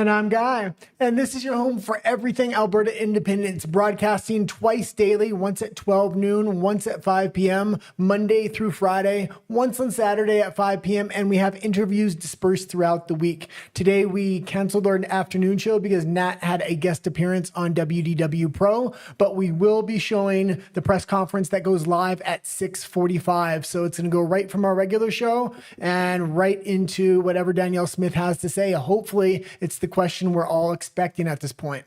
And I'm Guy. And this is your home for everything Alberta independence, broadcasting twice daily, once at 12 noon, once at 5 p.m., Monday through Friday, once on Saturday at 5 p.m., and we have interviews dispersed throughout the week. Today, we canceled our afternoon show because Nat had a guest appearance on WDW Pro, but we will be showing the press conference that goes live at 6:45. So it's going to go right from our regular show and right into whatever Danielle Smith has to say. Hopefully, it's the question we're all expecting at this point.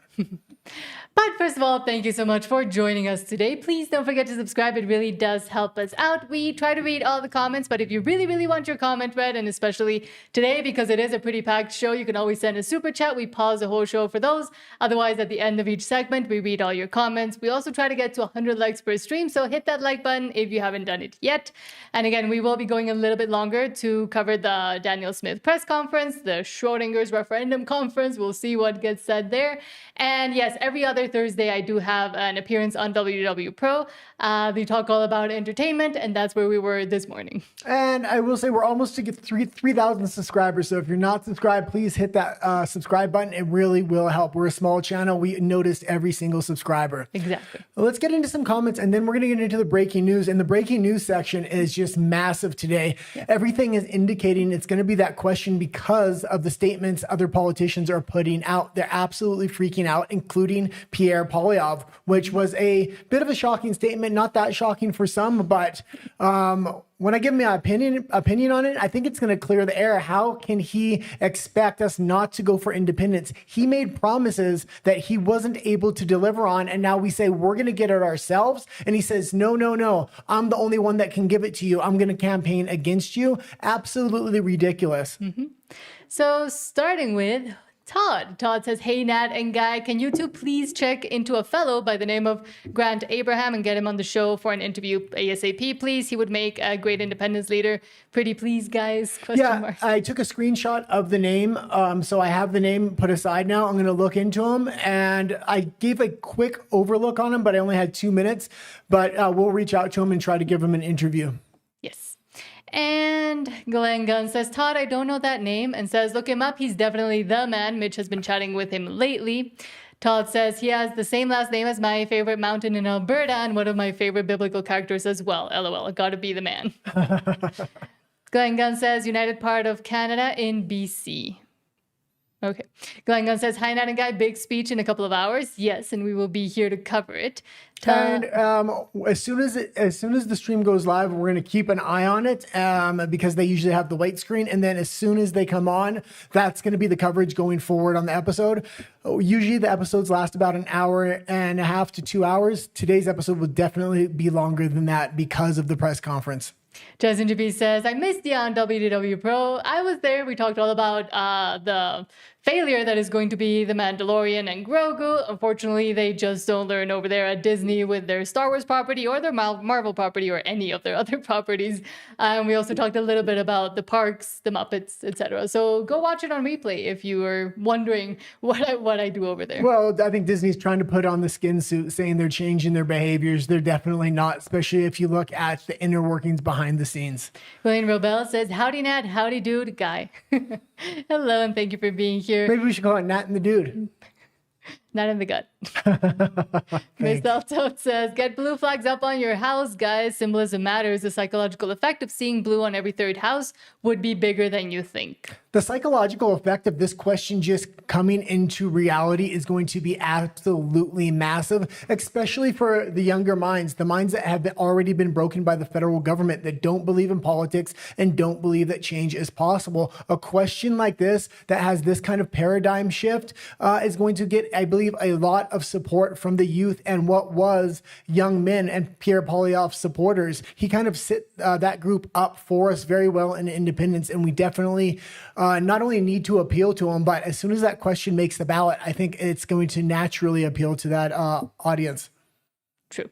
But first of all, thank you so much for joining us today. Please don't forget to subscribe. It really does help us out. We try to read all the comments, but if you really want your comment read, and especially today because it is a pretty packed show, you can always send a super chat. We pause the whole show for those. Otherwise, at the end of each segment, we read all your comments. We also try to get to 100 likes per stream, so hit that like button if you haven't done it yet. And again, we will be going a little bit longer to cover the Danielle Smith press conference, the Schrodinger's referendum conference. We'll see what gets said there. And yes, every other Thursday, I do have an appearance on WW Pro. They talk all about entertainment, and that's where we were this morning. And I will say we're almost to get 3,000 subscribers. So if you're not subscribed, please hit that subscribe button. It really will help. We're a small channel. We notice every single subscriber. Exactly. Well, let's get into some comments, and then we're going to get into the breaking news. And the breaking news section is just massive today. Yeah. Everything is indicating it's going to be that question because of the statements other politicians are putting out. They're absolutely freaking out, including Pierre Poilievre, which was a bit of a shocking statement. Not that shocking for some, but when I give my opinion on it, I think it's going to clear the air. How can he expect us not to go for independence? He made promises that he wasn't able to deliver on, and now we say we're going to get it ourselves. And he says, no, I'm the only one that can give it to you. I'm going to campaign against you. Absolutely ridiculous. Mm-hmm. So starting with Todd. Todd says, hey, Nat and Guy, can you two please check into a fellow by the name of Grant Abraham and get him on the show for an interview ASAP, please? He would make a great independence leader. Pretty please, guys? Question mark. I took a screenshot of the name, so I have the name put aside now. I'm going to look into him, and I gave a quick overlook on him, but I only had 2 minutes. But we'll reach out to him and try to give him an interview. Yes. And Glenn Gunn says, Todd, I don't know that name, and says, look him up. He's definitely the man. Mitch has been chatting with him lately. Todd says he has the same last name as my favorite mountain in Alberta and one of my favorite biblical characters as well. LOL, gotta be the man. Glenn Gunn says, United part of Canada in BC. Okay. Glenn Gunn says, hi, Nat and Guy, big speech in a couple of hours. Yes, and we will be here to cover it. And as soon as the stream goes live, we're going to keep an eye on it because they usually have the Waitscreen. And then as soon as they come on, that's going to be the coverage going forward on the episode. Usually the episodes last about an hour and a half to 2 hours. Today's episode will definitely be longer than that because of the press conference. Justin GB says, I missed you on WDW Pro. I was there. We talked all about the failure that is going to be The Mandalorian and Grogu. Unfortunately, they just don't learn over there at Disney with their Star Wars property or their Marvel property or any of their other properties. We also talked a little bit about the parks, the Muppets, etc. So go watch it on replay if you were wondering what I do over there. Well, I think Disney's trying to put on the skin suit, saying they're changing their behaviors. They're definitely not, especially if you look at the inner workings behind the scenes. William Robel says, howdy, Nat. Howdy, dude. Guy. Hello, and thank you for being here. Maybe we should call it Nat and the Dude. Not in the gut. Miss Alto says, get blue flags up on your house, guys. Symbolism matters. The psychological effect of seeing blue on every third house would be bigger than you think. The psychological effect of this question just coming into reality is going to be absolutely massive, especially for the younger minds, the minds that have already been broken by the federal government, that don't believe in politics and don't believe that change is possible. A question like this that has this kind of paradigm shift is going to get, I believe, a lot of support from the youth and what was young men and Pierre Poilievre's supporters. He kind of set that group up for us very well in independence, and we definitely not only need to appeal to him, but as soon as that question makes the ballot, I think it's going to naturally appeal to that audience. True.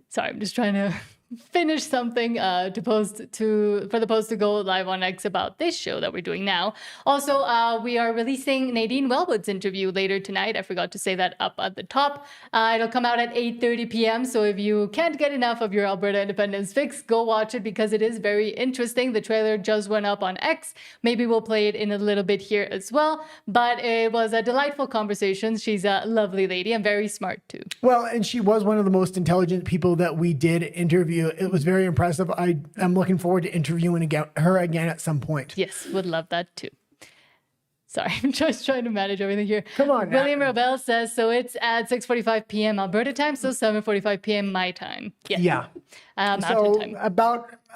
Sorry, I'm just trying to finish something for the post to go live on X about this show that we're doing now. Also, we are releasing Nadine Wellwood's interview later tonight. I forgot to say that up at the top. It'll come out at 8:30 p.m. So if you can't get enough of your Alberta independence fix, go watch it because it is very interesting. The trailer just went up on X. Maybe we'll play it in a little bit here as well. But it was a delightful conversation. She's a lovely lady and very smart too. Well, and she was one of the most intelligent people that we did interview. It was very impressive. I'm looking forward to interviewing her again at some point. Yes, would love that too. Sorry, I'm just trying to manage everything here. Come on. William Robel says, so it's at 6:45 p.m. Alberta time, so 7:45 p.m. my time. Yes. Yeah. Mountain time.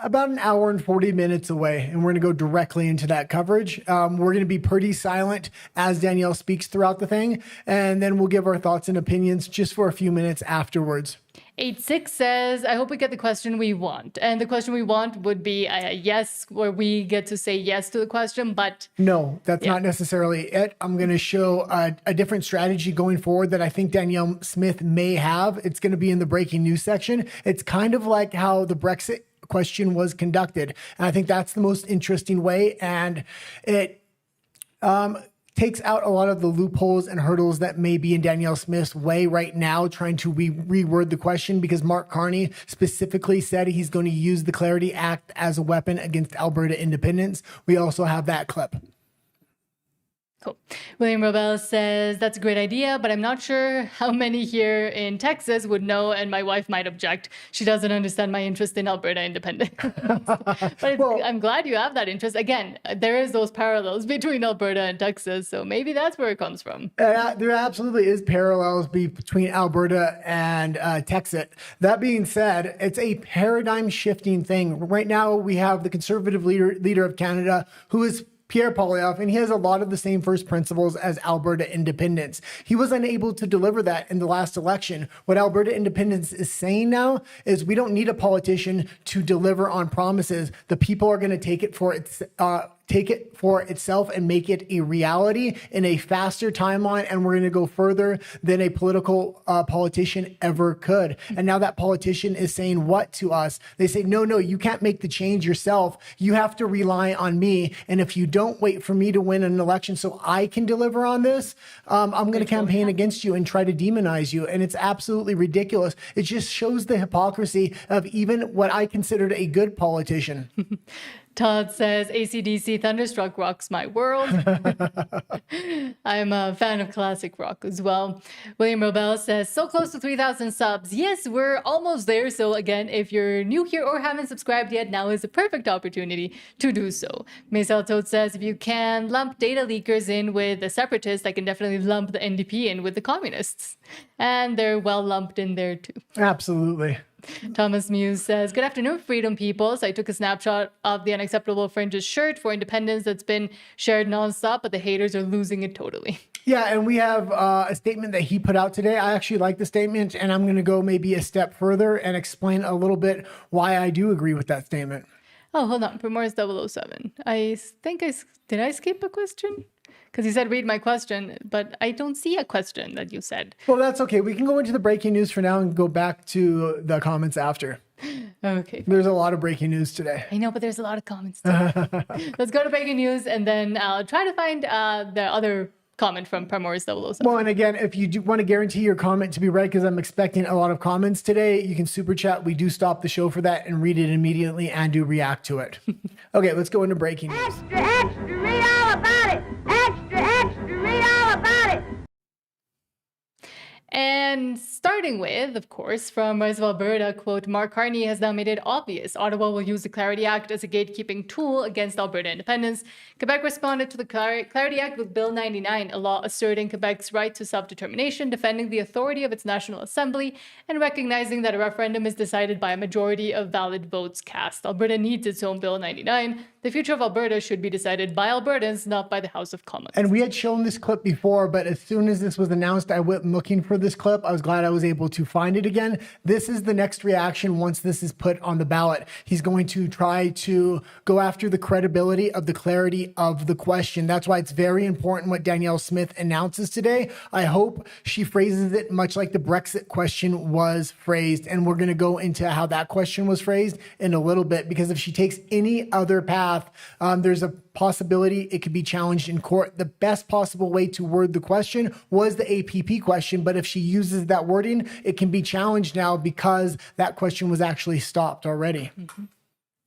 About an hour and 40 minutes away, and we're going to go directly into that coverage. We're going to be pretty silent as Danielle speaks throughout the thing, and then we'll give our thoughts and opinions just for a few minutes afterwards. 86 says, I hope we get the question we want. And the question we want would be a yes, where we get to say yes to the question, but... No, that's not necessarily it. I'm going to show a different strategy going forward that I think Danielle Smith may have. It's going to be in the breaking news section. It's kind of like how the Brexit question was conducted. And I think that's the most interesting way. And it takes out a lot of the loopholes and hurdles that may be in Danielle Smith's way right now, trying to reword the question, because Mark Carney specifically said he's going to use the Clarity Act as a weapon against Alberta independence. We also have that clip. Cool. William Robel says, that's a great idea, but I'm not sure how many here in Texas would know, and my wife might object. She doesn't understand my interest in Alberta independence. But I'm glad you have that interest. Again, there is those parallels between Alberta and Texas, so maybe that's where it comes from. There absolutely is parallels between Alberta and Texas. That being said, it's a paradigm shifting thing. Right now, we have the Conservative leader of Canada, who is Pierre Poilievre, and he has a lot of the same first principles as Alberta independence. He was unable to deliver that in the last election. What Alberta independence is saying now is we don't need a politician to deliver on promises. The people are going to take it for itself and make it a reality in a faster timeline, and we're going to go further than a political politician ever could. And now that politician is saying what to us? They say, no, you can't make the change yourself. You have to rely on me. And if you don't wait for me to win an election so I can deliver on this, I'm going to campaign against you and try to demonize you. And it's absolutely ridiculous. It just shows the hypocrisy of even what I considered a good politician. Todd says, AC/DC Thunderstruck rocks my world. I'm a fan of classic rock as well. William Robel says, so close to 3,000 subs. Yes, we're almost there. So again, if you're new here or haven't subscribed yet, now is the perfect opportunity to do so. Maisel Toad says, if you can lump data leakers in with the separatists, I can definitely lump the NDP in with the communists. And they're well lumped in there too. Absolutely. Thomas Muse says, good afternoon, Freedom Peoples. I took a snapshot of the Unacceptable Fringes shirt for independence that's been shared nonstop, but the haters are losing it totally. Yeah, and we have a statement that he put out today. I actually like the statement, and I'm going to go maybe a step further and explain a little bit why I do agree with that statement. Oh, hold on. Primor's 007. I think did I skip a question? Because you said read my question, but I don't see a question that you said. Well, that's okay. We can go into the breaking news for now and go back to the comments after. Okay. There's a lot of breaking news today. I know, but there's a lot of comments today. Let's go to breaking news, and then I'll try to find the other comment from Primor's 007. Well, and again, if you do want to guarantee your comment to be read, because I'm expecting a lot of comments today, you can super chat. We do stop the show for that and read it immediately and do react to it. Okay, let's go into breaking news. Extra, extra, read all about it. Extra, extra, read all about it. And starting with, of course, from Rise of Alberta, quote, Mark Carney has now made it obvious Ottawa will use the Clarity Act as a gatekeeping tool against Alberta independence. Quebec responded to the Clarity Act with Bill 99, a law asserting Quebec's right to self-determination, defending the authority of its National Assembly, and recognizing that a referendum is decided by a majority of valid votes cast. Alberta needs its own Bill 99. the future of Alberta should be decided by Albertans, not by the House of Commons. And we had shown this clip before, but as soon as this was announced, I went looking for this clip. I was glad I was able to find it again. This is the next reaction once this is put on the ballot. He's going to try to go after the credibility of the clarity of the question. That's why it's very important what Danielle Smith announces today. I hope she phrases it much like the Brexit question was phrased. And we're going to go into how that question was phrased in a little bit, because if she takes any other path, there's a possibility it could be challenged in court. The best possible way to word the question was the APP question, but if she uses that wording, it can be challenged now because that question was actually stopped already.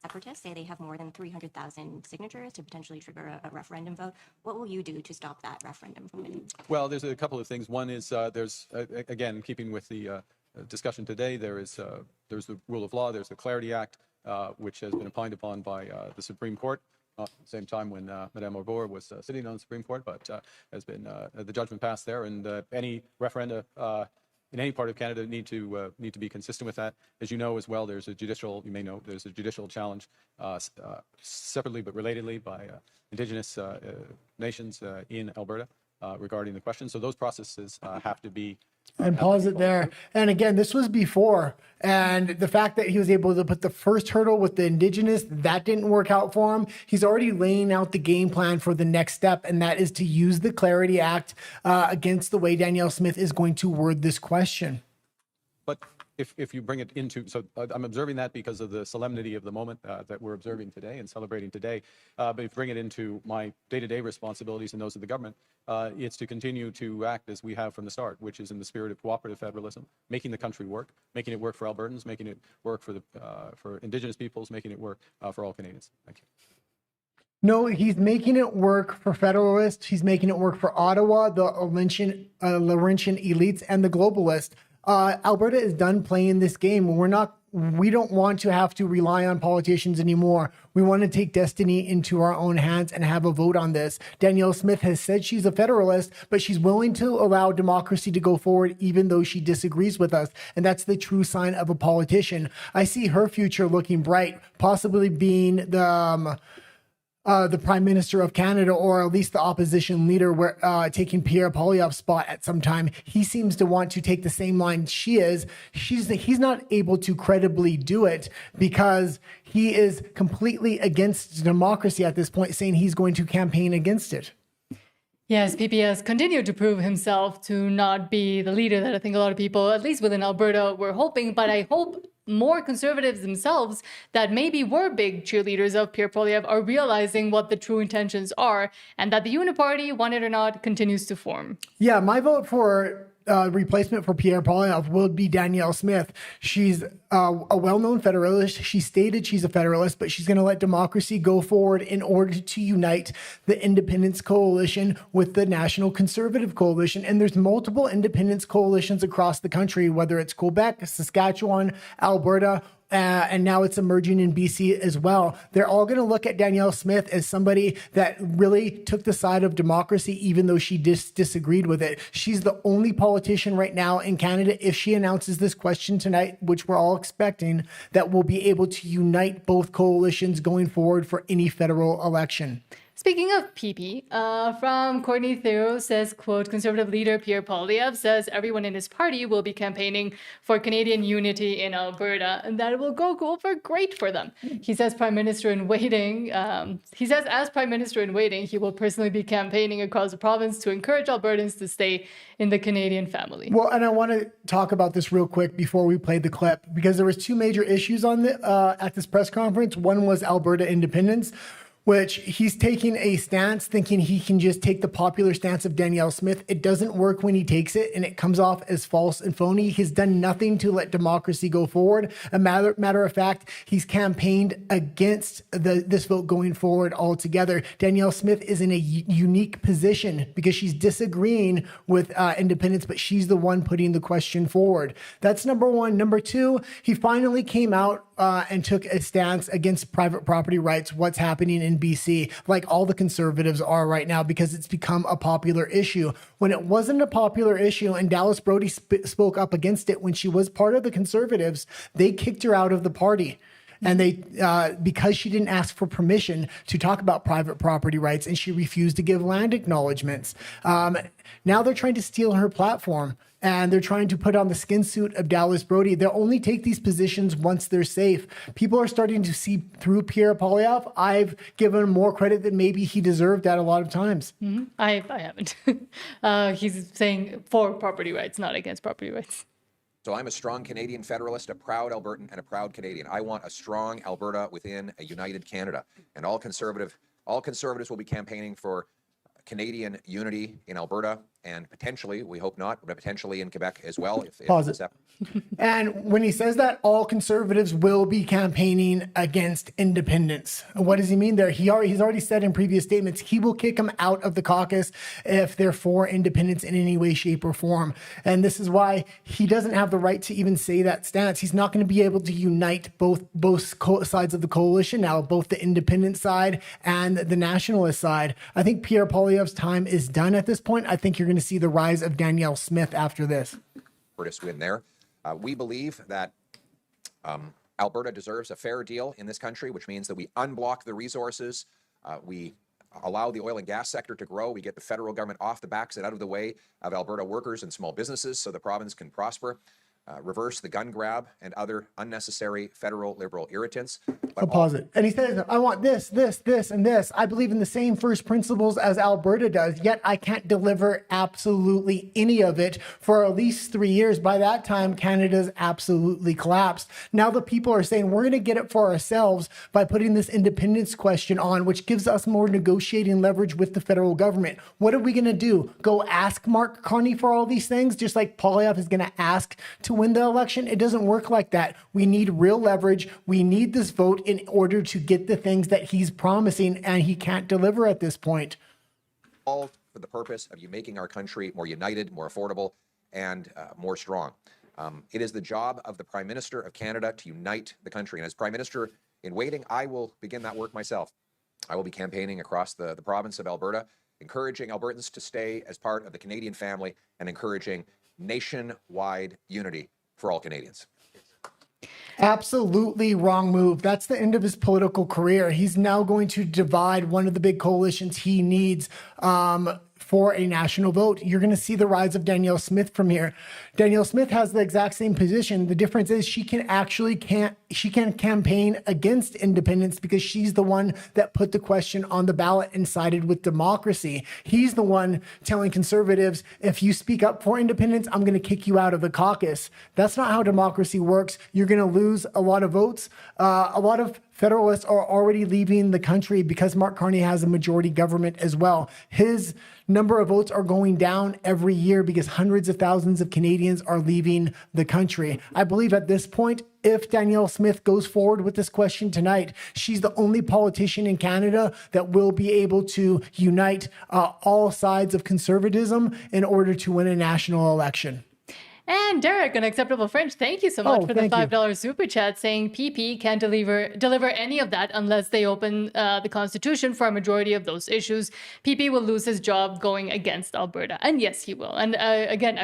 Separatists say they have more than 300,000 signatures to potentially trigger a referendum vote. What will you do to stop that referendum from winning? Well, there's a couple of things. One is again, keeping with the discussion today, there's the rule of law, there's the Clarity Act, which has been opined upon by the Supreme Court. Not at the same time when Madame Arbour was sitting on the Supreme Court, but has been the judgment passed there, and any referenda in any part of Canada need to be consistent with that. As you know as well, there's a judicial challenge separately but relatedly by Indigenous nations in Alberta regarding the question. So those processes have to be. And pause it there. And again, this was before. And the fact that he was able to put the first hurdle with the Indigenous, that didn't work out for him. He's already laying out the game plan for the next step, and that is to use the Clarity Act against the way Danielle Smith is going to word this question. But if you bring it into, so I'm observing that because of the solemnity of the moment that we're observing today and celebrating today, but if you bring it into my day-to-day responsibilities and those of the government, it's to continue to act as we have from the start, which is in the spirit of cooperative federalism, making the country work, making it work for Albertans, making it work for Indigenous peoples, making it work for all Canadians. Thank you. No, he's making it work for federalists. He's making it work for Ottawa, the Laurentian elites, and the globalists. Alberta is done playing this game. We don't want to have to rely on politicians anymore. We want to take destiny into our own hands and have a vote on this. Danielle Smith has said she's a federalist, but she's willing to allow democracy to go forward even though she disagrees with us. And that's the true sign of a politician. I see her future looking bright, possibly being the Prime Minister of Canada, or at least the opposition leader, taking Pierre Poilievre's spot at some time. He seems to want to take the same line she is. He's not able to credibly do it because he is completely against democracy at this point, saying he's going to campaign against it. Yes, PP has continued to prove himself to not be the leader that I think a lot of people, at least within Alberta, were hoping. But I hope more Conservatives themselves that maybe were big cheerleaders of Pierre Poilievre are realizing what the true intentions are, and that the Uniparty, want it or not, continues to form. Yeah, my vote for replacement for Pierre Poilievre will be Danielle Smith. She's a well-known federalist. She stated she's a federalist, but she's going to let democracy go forward in order to unite the Independence Coalition with the National Conservative Coalition. And there's multiple independence coalitions across the country, whether it's Quebec, Saskatchewan, Alberta, and now it's emerging in BC as well. They're all going to look at Danielle Smith as somebody that really took the side of democracy, even though she disagreed with it. She's the only politician right now in Canada, if she announces this question tonight, which we're all expecting, that will be able to unite both coalitions going forward for any federal election. Speaking of PP, from Courtney Theroux says, quote, Conservative leader Pierre Poilievre says everyone in his party will be campaigning for Canadian unity in Alberta, and that it will go over great for them. He says Prime Minister in waiting, as Prime Minister in waiting, he will personally be campaigning across the province to encourage Albertans to stay in the Canadian family. Well, and I want to talk about this real quick before we play the clip, because there was two major issues on at this press conference. One was Alberta independence, which he's taking a stance thinking he can just take the popular stance of Danielle Smith. It doesn't work when he takes it, and it comes off as false and phony. He's done nothing to let democracy go forward. A matter of fact, he's campaigned against this vote going forward altogether. Danielle Smith is in a unique position because she's disagreeing with independence, but she's the one putting the question forward. That's number one. Number two, he finally came out and took a stance against private property rights, what's happening in BC, like all the Conservatives are right now, because it's become a popular issue. When it wasn't a popular issue and Dallas Brody spoke up against it when she was part of the Conservatives, they kicked her out of the party. And they, because she didn't ask for permission to talk about private property rights and she refused to give land acknowledgements. Now they're trying to steal her platform. And they're trying to put on the skin suit of Dallas Brody. They'll only take these positions once they're safe. People are starting to see through Pierre Poilievre. I've given him more credit than maybe he deserved at a lot of times. Mm-hmm. I haven't. He's saying for property rights, not against property rights. So I'm a strong Canadian federalist, a proud Albertan, and a proud Canadian. I want a strong Alberta within a united Canada. And all conservatives will be campaigning for Canadian unity in Alberta and potentially, we hope not, but potentially in Quebec as well. Pause it. And when he says that, all conservatives will be campaigning against independence. What does he mean there? He's already said in previous statements he will kick them out of the caucus if they're for independence in any way, shape, or form. And this is why he doesn't have the right to even say that stance. He's not going to be able to unite both sides of the coalition now, both the independent side and the nationalist side. I think Pierre Poilievre's time is done at this point. I think you're going to see the rise of Danielle Smith after this. Alberta win there. We believe that Alberta deserves a fair deal in this country, which means that we unblock the resources. We allow the oil and gas sector to grow. We get the federal government off the backs and out of the way of Alberta workers and small businesses so the province can prosper. Reverse the gun grab and other unnecessary federal liberal irritants. I'll pause it. And he says, I want this, this, this, and this. I believe in the same first principles as Alberta does, yet I can't deliver absolutely any of it for at least 3 years. By that time, Canada's absolutely collapsed. Now the people are saying, we're going to get it for ourselves by putting this independence question on, which gives us more negotiating leverage with the federal government. What are we going to do? Go ask Mark Carney for all these things, just like Poilievre is going to ask to win the election? It doesn't work like that. We need real leverage. We need this vote in order to get the things that he's promising, and he can't deliver at this point. All for the purpose of you making our country more united, more affordable, and more strong. It is the job of the Prime Minister of Canada to unite the country. And as Prime Minister in waiting, I will begin that work myself. I will be campaigning across the province of Alberta, encouraging Albertans to stay as part of the Canadian family and encouraging nationwide unity for all Canadians. Absolutely wrong move. That's the end of his political career. He's now going to divide one of the big coalitions he needs for a national vote. You're going to see the rise of Danielle Smith from here. Danielle Smith has the exact same position. The difference is she can campaign against independence because she's the one that put the question on the ballot and sided with democracy. He's the one telling conservatives, if you speak up for independence, I'm going to kick you out of the caucus. That's not how democracy works. You're going to lose a lot of votes. A lot of Federalists are already leaving the country because Mark Carney has a majority government as well. His number of votes are going down every year because hundreds of thousands of Canadians are leaving the country. I believe at this point, if Danielle Smith goes forward with this question tonight, she's the only politician in Canada that will be able to unite all sides of conservatism in order to win a national election. And Derek, an acceptable French, thank you so much for the $5 super chat saying PP can't deliver any of that unless they open the Constitution for a majority of those issues. PP will lose his job going against Alberta. And yes, he will. And again,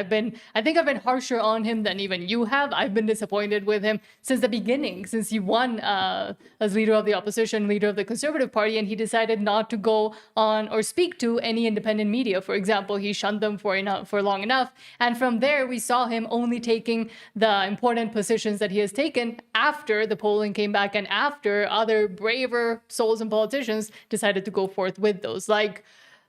I think I've been harsher on him than even you have. I've been disappointed with him since the beginning, since he won as leader of the opposition, leader of the Conservative Party, and he decided not to go on or speak to any independent media. For example, he shunned them for long enough. And from there, we saw him only taking the important positions that he has taken after the polling came back and after other braver souls and politicians decided to go forth with those, like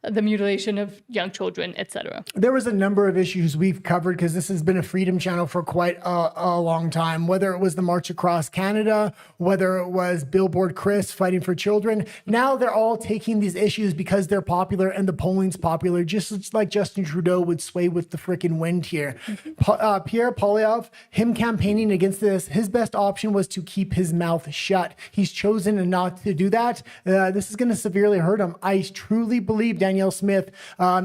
the mutilation of young children, etc. There was a number of issues we've covered because this has been a freedom channel for quite a long time, whether it was the March Across Canada, whether it was Billboard Chris fighting for children. Now they're all taking these issues because they're popular and the polling's popular, just like Justin Trudeau would sway with the freaking wind here. Pierre Poilievre, him campaigning against this, his best option was to keep his mouth shut. He's chosen not to do that. This is going to severely hurt him. I truly believe Danielle Smith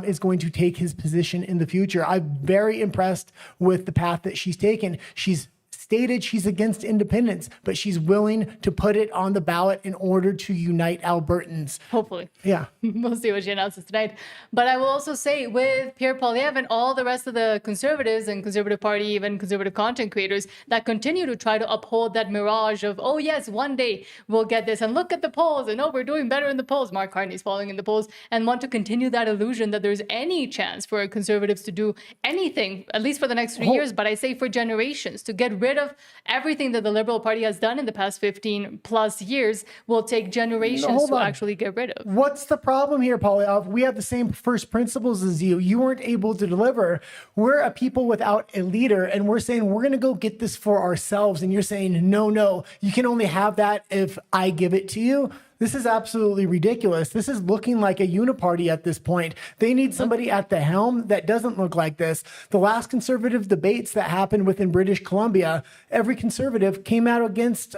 is going to take his position in the future. I'm very impressed with the path that she's taken. She's stated she's against independence, but she's willing to put it on the ballot in order to unite Albertans. Hopefully. Yeah. We'll see what she announces tonight. But I will also say with Pierre Poilievre and all the rest of the conservatives and Conservative Party, even conservative content creators that continue to try to uphold that mirage of, oh yes, one day we'll get this and look at the polls and oh, we're doing better in the polls. Mark Carney's falling in the polls and want to continue that illusion that there's any chance for conservatives to do anything, at least for the next 3 years, but I say for generations, to get rid of everything that the Liberal Party has done in the past 15 plus years will take generations to actually get rid of. What's the problem here, Poilievre? We have the same first principles as you. You weren't able to deliver. We're a people without a leader, and we're saying we're going to go get this for ourselves. And you're saying, no, you can only have that if I give it to you. This is absolutely ridiculous. This is looking like a uniparty at this point. They need somebody at the helm that doesn't look like this. The last conservative debates that happened within British Columbia, every conservative came out against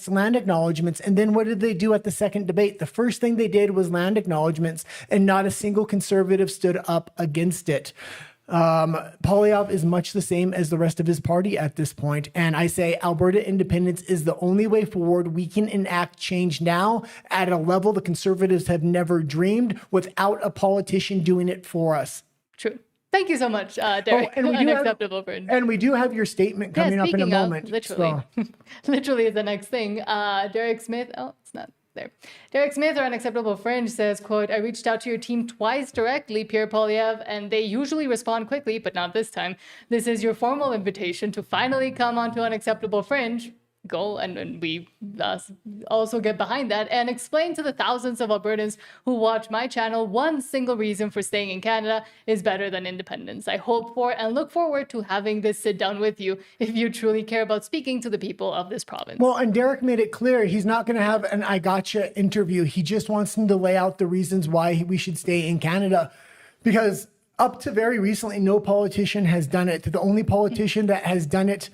land acknowledgements. And then what did they do at the second debate? The first thing they did was land acknowledgements, and not a single conservative stood up against it. Poilievre is much the same as the rest of his party at this point. And I say Alberta independence is the only way forward. We can enact change now at a level the conservatives have never dreamed without a politician doing it for us. True. Thank you so much, Derek. Unacceptable friend. And we do have your statement coming up in a moment. Literally. So. Literally is the next thing. Derek Smith. Oh, it's not there. Derek Smith, our Unacceptable Fringe, says, quote, I reached out to your team twice directly, Pierre Poilievre, and they usually respond quickly, but not this time. This is your formal invitation to finally come onto Unacceptable Fringe. Go and we also get behind that and explain to the thousands of Albertans who watch my channel one single reason for staying in Canada is better than independence. I hope for and look forward to having this sit down with you if you truly care about speaking to the people of this province. Well, and Derek made it clear he's not going to have an I gotcha interview. He just wants them to lay out the reasons why we should stay in Canada, because up to very recently, no politician has done it. The only politician that has done it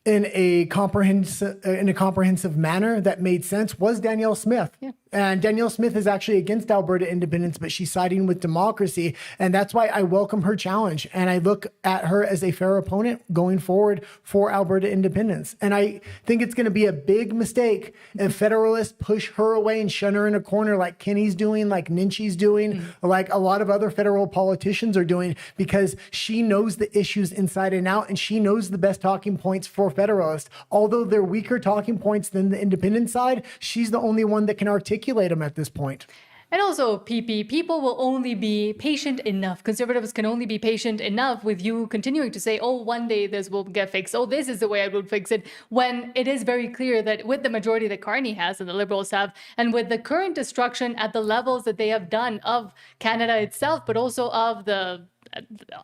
in a comprehensive manner that made sense was Danielle Smith. Yeah. And Danielle Smith is actually against Alberta independence, but she's siding with democracy. And that's why I welcome her challenge. And I look at her as a fair opponent going forward for Alberta independence. And I think it's going to be a big mistake if Federalists push her away and shun her in a corner like Kenny's doing, like Ninchi's doing, like a lot of other federal politicians are doing, because she knows the issues inside and out, and she knows the best talking points for Federalists. Although they're weaker talking points than the independent side, she's the only one that can articulate them at this point. And also, people will only be patient enough. Conservatives can only be patient enough with you continuing to say, oh, one day this will get fixed. Oh, this is the way I would fix it. When it is very clear that with the majority that Carney has and the Liberals have, and with the current destruction at the levels that they have done of Canada itself, but also of the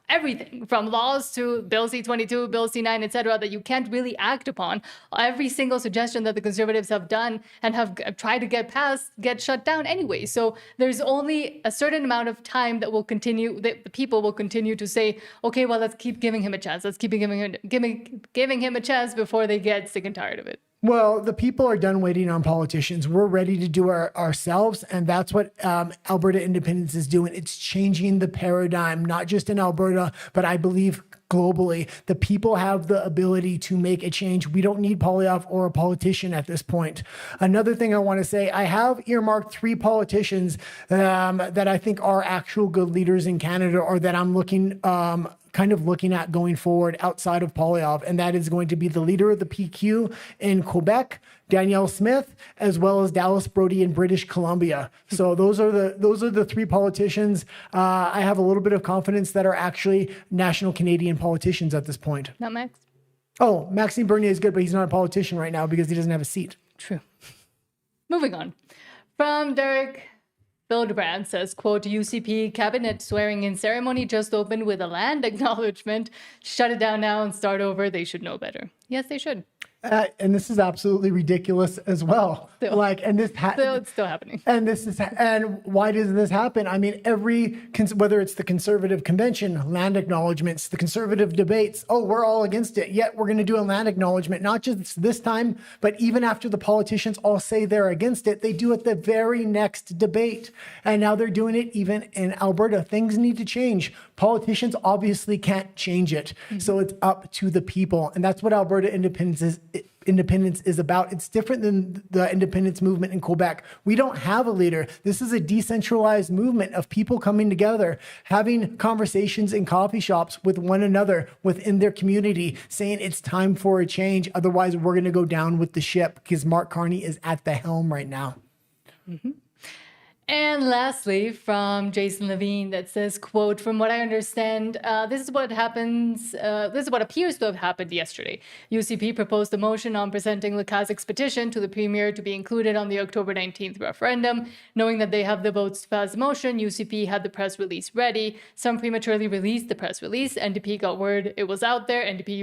everything from laws to Bill C-22, Bill C-9, etc., that you can't really act upon. Every single suggestion that the Conservatives have done and have tried to get passed gets shut down anyway. So there's only a certain amount of time that will continue, that the people will continue to say, okay, well, let's keep giving him a chance. Let's keep giving him a chance before they get sick and tired of it. Well, the people are done waiting on politicians. We're ready to do it ourselves. And that's what Alberta independence is doing. It's changing the paradigm, not just in Alberta, but I believe globally. The people have the ability to make a change. We don't need Poilievre or a politician at this point. Another thing I want to say, I have earmarked 3 politicians that I think are actual good leaders in Canada, or that I'm looking at going forward outside of Poilievre, and that is going to be the leader of the PQ in Quebec, Danielle Smith, as well as Dallas Brody in British Columbia. So those are the 3 politicians I have a little bit of confidence that are actually national Canadian politicians at this point. Not Max? Oh, Maxime Bernier is good, but he's not a politician right now because he doesn't have a seat. True. Moving on. From Derek, Hildebrand says, quote, UCP cabinet swearing-in ceremony just opened with a land acknowledgement. Shut it down now and start over. They should know better. Yes, they should. And this is absolutely ridiculous as well. Still. It's still happening. And why does this happen? I mean, whether it's the conservative convention, land acknowledgements, the conservative debates, we're all against it. Yet we're going to do a land acknowledgement, not just this time, but even after the politicians all say they're against it, they do it the very next debate. And now they're doing it even in Alberta. Things need to change. Politicians obviously can't change it. Mm-hmm. So it's up to the people. And that's what Alberta independence is about. It's different than the independence movement in Quebec. We don't have a leader. This is a decentralized movement of people coming together, having conversations in coffee shops with one another within their community, saying it's time for a change. Otherwise, we're going to go down with the ship because Mark Carney is at the helm right now. Mm-hmm. And lastly, from Jason Levine, that says, quote, "From what I understand, this is what appears to have happened yesterday. UCP proposed a motion on presenting Lukaszyk's petition to the Premier to be included on the October 19th referendum. Knowing that they have the votes to pass the motion, UCP had the press release ready. Some prematurely released the press release. NDP got word it was out there. NDP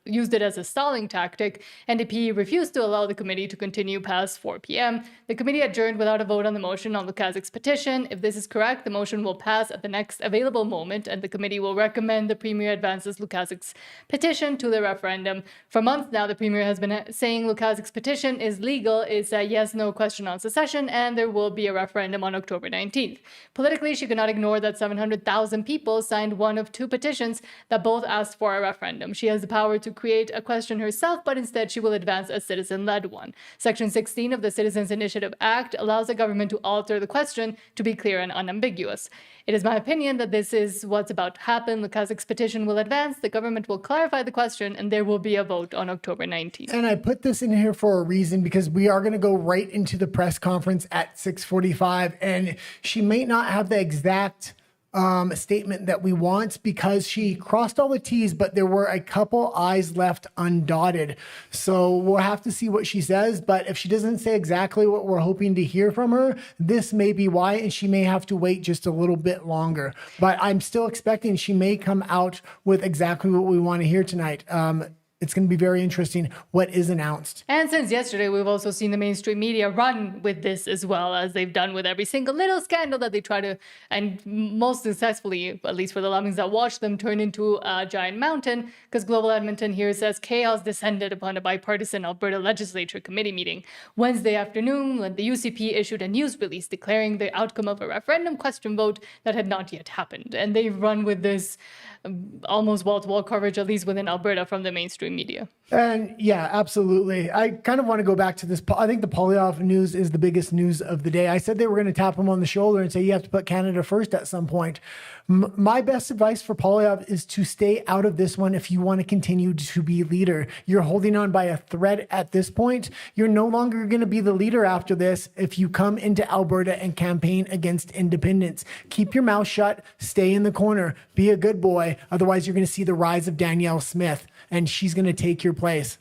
used it as a stalling tactic. NDP refused to allow the committee to continue past 4 p.m. The committee adjourned without a vote on the motion on Lukaszyk's petition. If this is correct, the motion will pass at the next available moment, and the committee will recommend the Premier advances Lukaszyk's petition to the referendum. For months now, the Premier has been saying Lukaszyk's petition is legal, it's a yes-no question on secession, and there will be a referendum on October 19th. Politically, she cannot ignore that 700,000 people signed one of two petitions that both asked for a referendum. She has the power to create a question herself, but instead she will advance a citizen-led one. Section 16 of the Citizens Initiative Act allows the government to alter the question to be clear and unambiguous. It is my opinion that this is what's about to happen. Lukaszyk's petition will advance, the government will clarify the question, and there will be a vote on October 19th. And I put this in here for a reason because we are going to go right into the press conference at 6:45, and she may not have the exact statement that we want because she crossed all the T's, but there were a couple I's left undotted. So we'll have to see what she says. But if she doesn't say exactly what we're hoping to hear from her, this may be why, and she may have to wait just a little bit longer. But I'm still expecting she may come out with exactly what we want to hear tonight. It's going to be very interesting what is announced. And since yesterday, we've also seen the mainstream media run with this as well, as they've done with every single little scandal that they try to, and most successfully, at least for the lemmings that watch them, turn into a giant mountain, because Global Edmonton here says chaos descended upon a bipartisan Alberta Legislature committee meeting Wednesday afternoon when the UCP issued a news release declaring the outcome of a referendum question vote that had not yet happened. And they've run with this almost wall-to-wall coverage, at least within Alberta, from the mainstream media. And yeah, absolutely. I kind of want to go back to this. I think the Poilievre news is the biggest news of the day. I said they were going to tap him on the shoulder and say, you have to put Canada first at some point. My best advice for Poilievre is to stay out of this one if you want to continue to be leader. You're holding on by a thread at this point. You're no longer going to be the leader after this if you come into Alberta and campaign against independence. Keep your mouth shut. Stay in the corner. Be a good boy. Otherwise, you're going to see the rise of Danielle Smith, and she's going to take your place.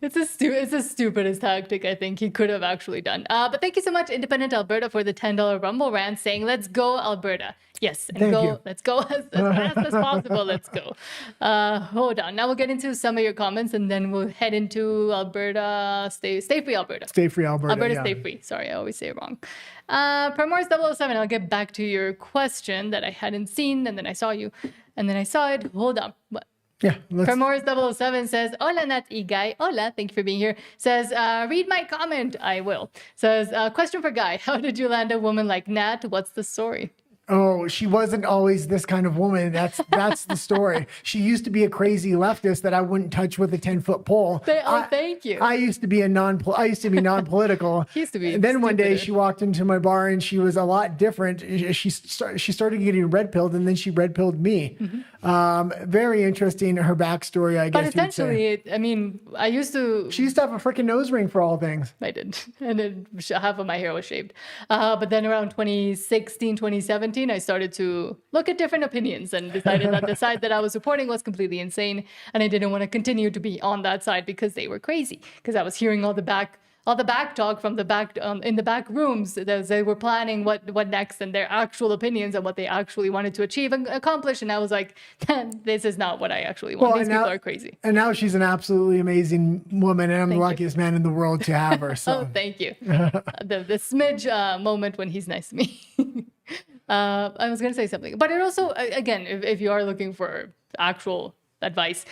It's the stupidest tactic I think he could have actually done. But thank you so much, Independent Alberta, for the $10 Rumble rant saying, let's go, Alberta. Yes, and let's go as fast as possible. Let's go. Hold on. Now we'll get into some of your comments, and then we'll head into Alberta. Stay free, Alberta. Stay free, Alberta. Alberta, yeah. Stay free. Sorry, I always say it wrong. Promors 007, I'll get back to your question that I hadn't seen, and then I saw you, and then I saw it. Hold on. What? Yeah. Promors 007 says, Hola, Nat Guy. Hola, thank you for being here. Says, read my comment. I will. Says, question for Guy. How did you land a woman like Nat? What's the story? Oh, she wasn't always this kind of woman. That's the story. She used to be a crazy leftist that I wouldn't touch with a 10-foot pole. Thank you. I used to be non-political. Used to be. And then one day she walked into my bar and she was a lot different. She started getting red pilled, and then she red pilled me. Mm-hmm. Very interesting, her backstory, I guess. But essentially, I mean, she used to have a freaking nose ring for all things. I did, and then half of my hair was shaved. But then around 2016, 2017. I started to look at different opinions and decided that the side that I was supporting was completely insane, and I didn't want to continue to be on that side because they were crazy. Because I was hearing all the all the back talk from the back in the back rooms. They were planning what next and their actual opinions and what they actually wanted to achieve and accomplish. And I was like, this is not what I actually want. These people are crazy. And now she's an absolutely amazing woman, and I'm the luckiest man in the world to have her. So Oh, thank you. The smidge moment when he's nice to me. I was going to say something, but it also, again, if you are looking for actual advice,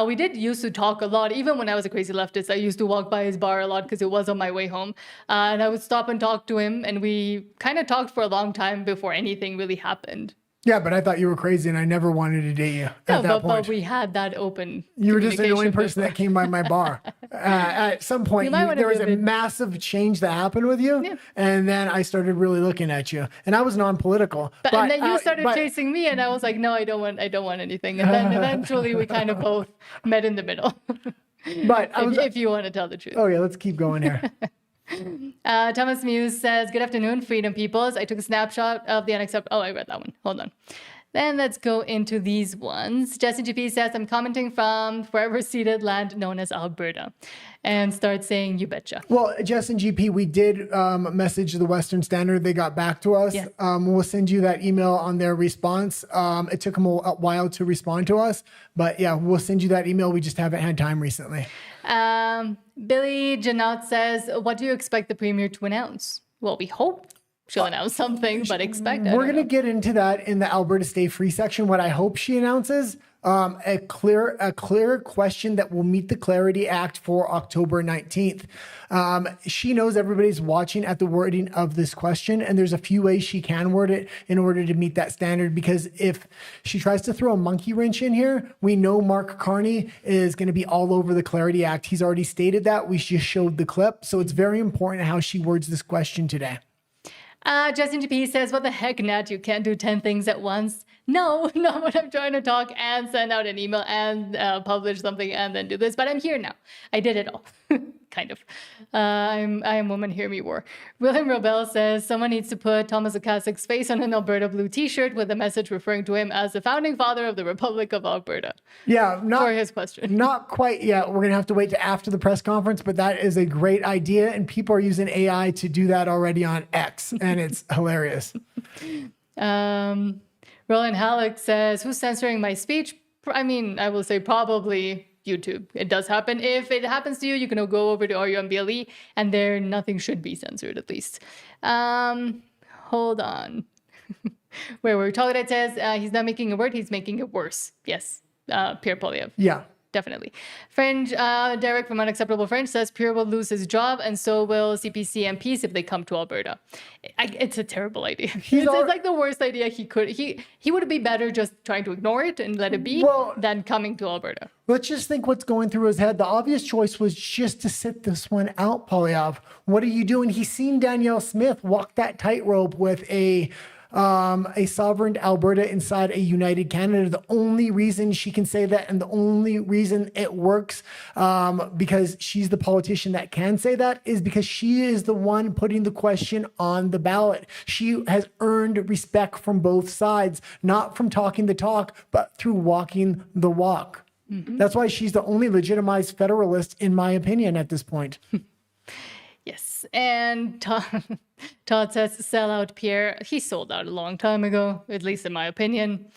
we did used to talk a lot. Even when I was a crazy leftist, I used to walk by his bar a lot because it was on my way home. And I would stop and talk to him, and we kind of talked for a long time before anything really happened. yeah, but I thought you were crazy, and I never wanted to date you at that point. But we had that open. You were just the only person before. that came by my bar. At some point, might wanna there was do a a bit- massive change that happened with you, and then I started really looking at you, and I was non-political. And then you started chasing me, and I was like, no, I don't want anything. And then eventually we kind of both met in the middle. But I was, if you want to tell the truth. oh yeah, let's keep going here. Thomas Muse says, good afternoon, Freedom Peoples. I took a snapshot of the unacceptable. Oh, I read that one. Hold on. Then let's go into these ones. Justin GP says, I'm commenting from forever ceded land known as Alberta. And start saying, you betcha. Well, Justin GP, we did message the Western Standard. They got back to us. Yes. We'll send you that email on their response. It took them a while to respond to us, but yeah, we'll send you that email. We just haven't had time recently. Billy Janot says, what do you expect the premier to announce? Well, we hope she'll announce something, but expect. We're going to get into that in the Alberta Stay Free section. What I hope she announces, a clear question that will meet the Clarity Act for October 19th. She knows everybody's watching at the wording of this question, and there's a few ways she can word it in order to meet that standard, because if she tries to throw a monkey wrench in here, we know Mark Carney is going to be all over the Clarity Act. He's already stated that. We just showed the clip. So it's very important how she words this question today. Justin GP says, what the heck, Nat? You can't do 10 things at once. No, not when I'm trying to talk and send out an email and publish something and then do this. But I'm here now. I did it all. Kind of. I am woman, hear me war. William Robel says, someone needs to put Thomas Okasik's face on an Alberta blue t-shirt with a message referring to him as the founding father of the Republic of Alberta. Yeah, For his question. Not quite yet. We're going to have to wait to after the press conference, but that is a great idea. And people are using AI to do that already on X, and it's hilarious. Roland Halleck says, who's censoring my speech? I mean, I will say probably YouTube. It does happen. If it happens to you, you can go over to RUMBLE, and there nothing should be censored, at least. Hold on. Where we're talking, it says he's not making a word, he's making it worse. Yes, Pierre Polyev. Yeah. Definitely. Fringe, Derek from Unacceptable Fringe says Pierre will lose his job, and so will CPC MPs if they come to Alberta. It's a terrible idea. It's like the worst idea he could. He would be better just trying to ignore it and let it be than coming to Alberta. Let's just think what's going through his head. The obvious choice was just to sit this one out, Polyev. What are you doing? He's seen Danielle Smith walk that tightrope with a sovereign Alberta inside a united Canada. The only reason she can say that, and the only reason it works, because she's the politician that can say that, is because she is the one putting the question on the ballot. She has earned respect from both sides, not from talking the talk, but through walking the walk. Mm-hmm. That's why she's the only legitimized federalist, in my opinion, at this point. Yes, and Todd says, sell out Pierre. He sold out a long time ago, at least in my opinion.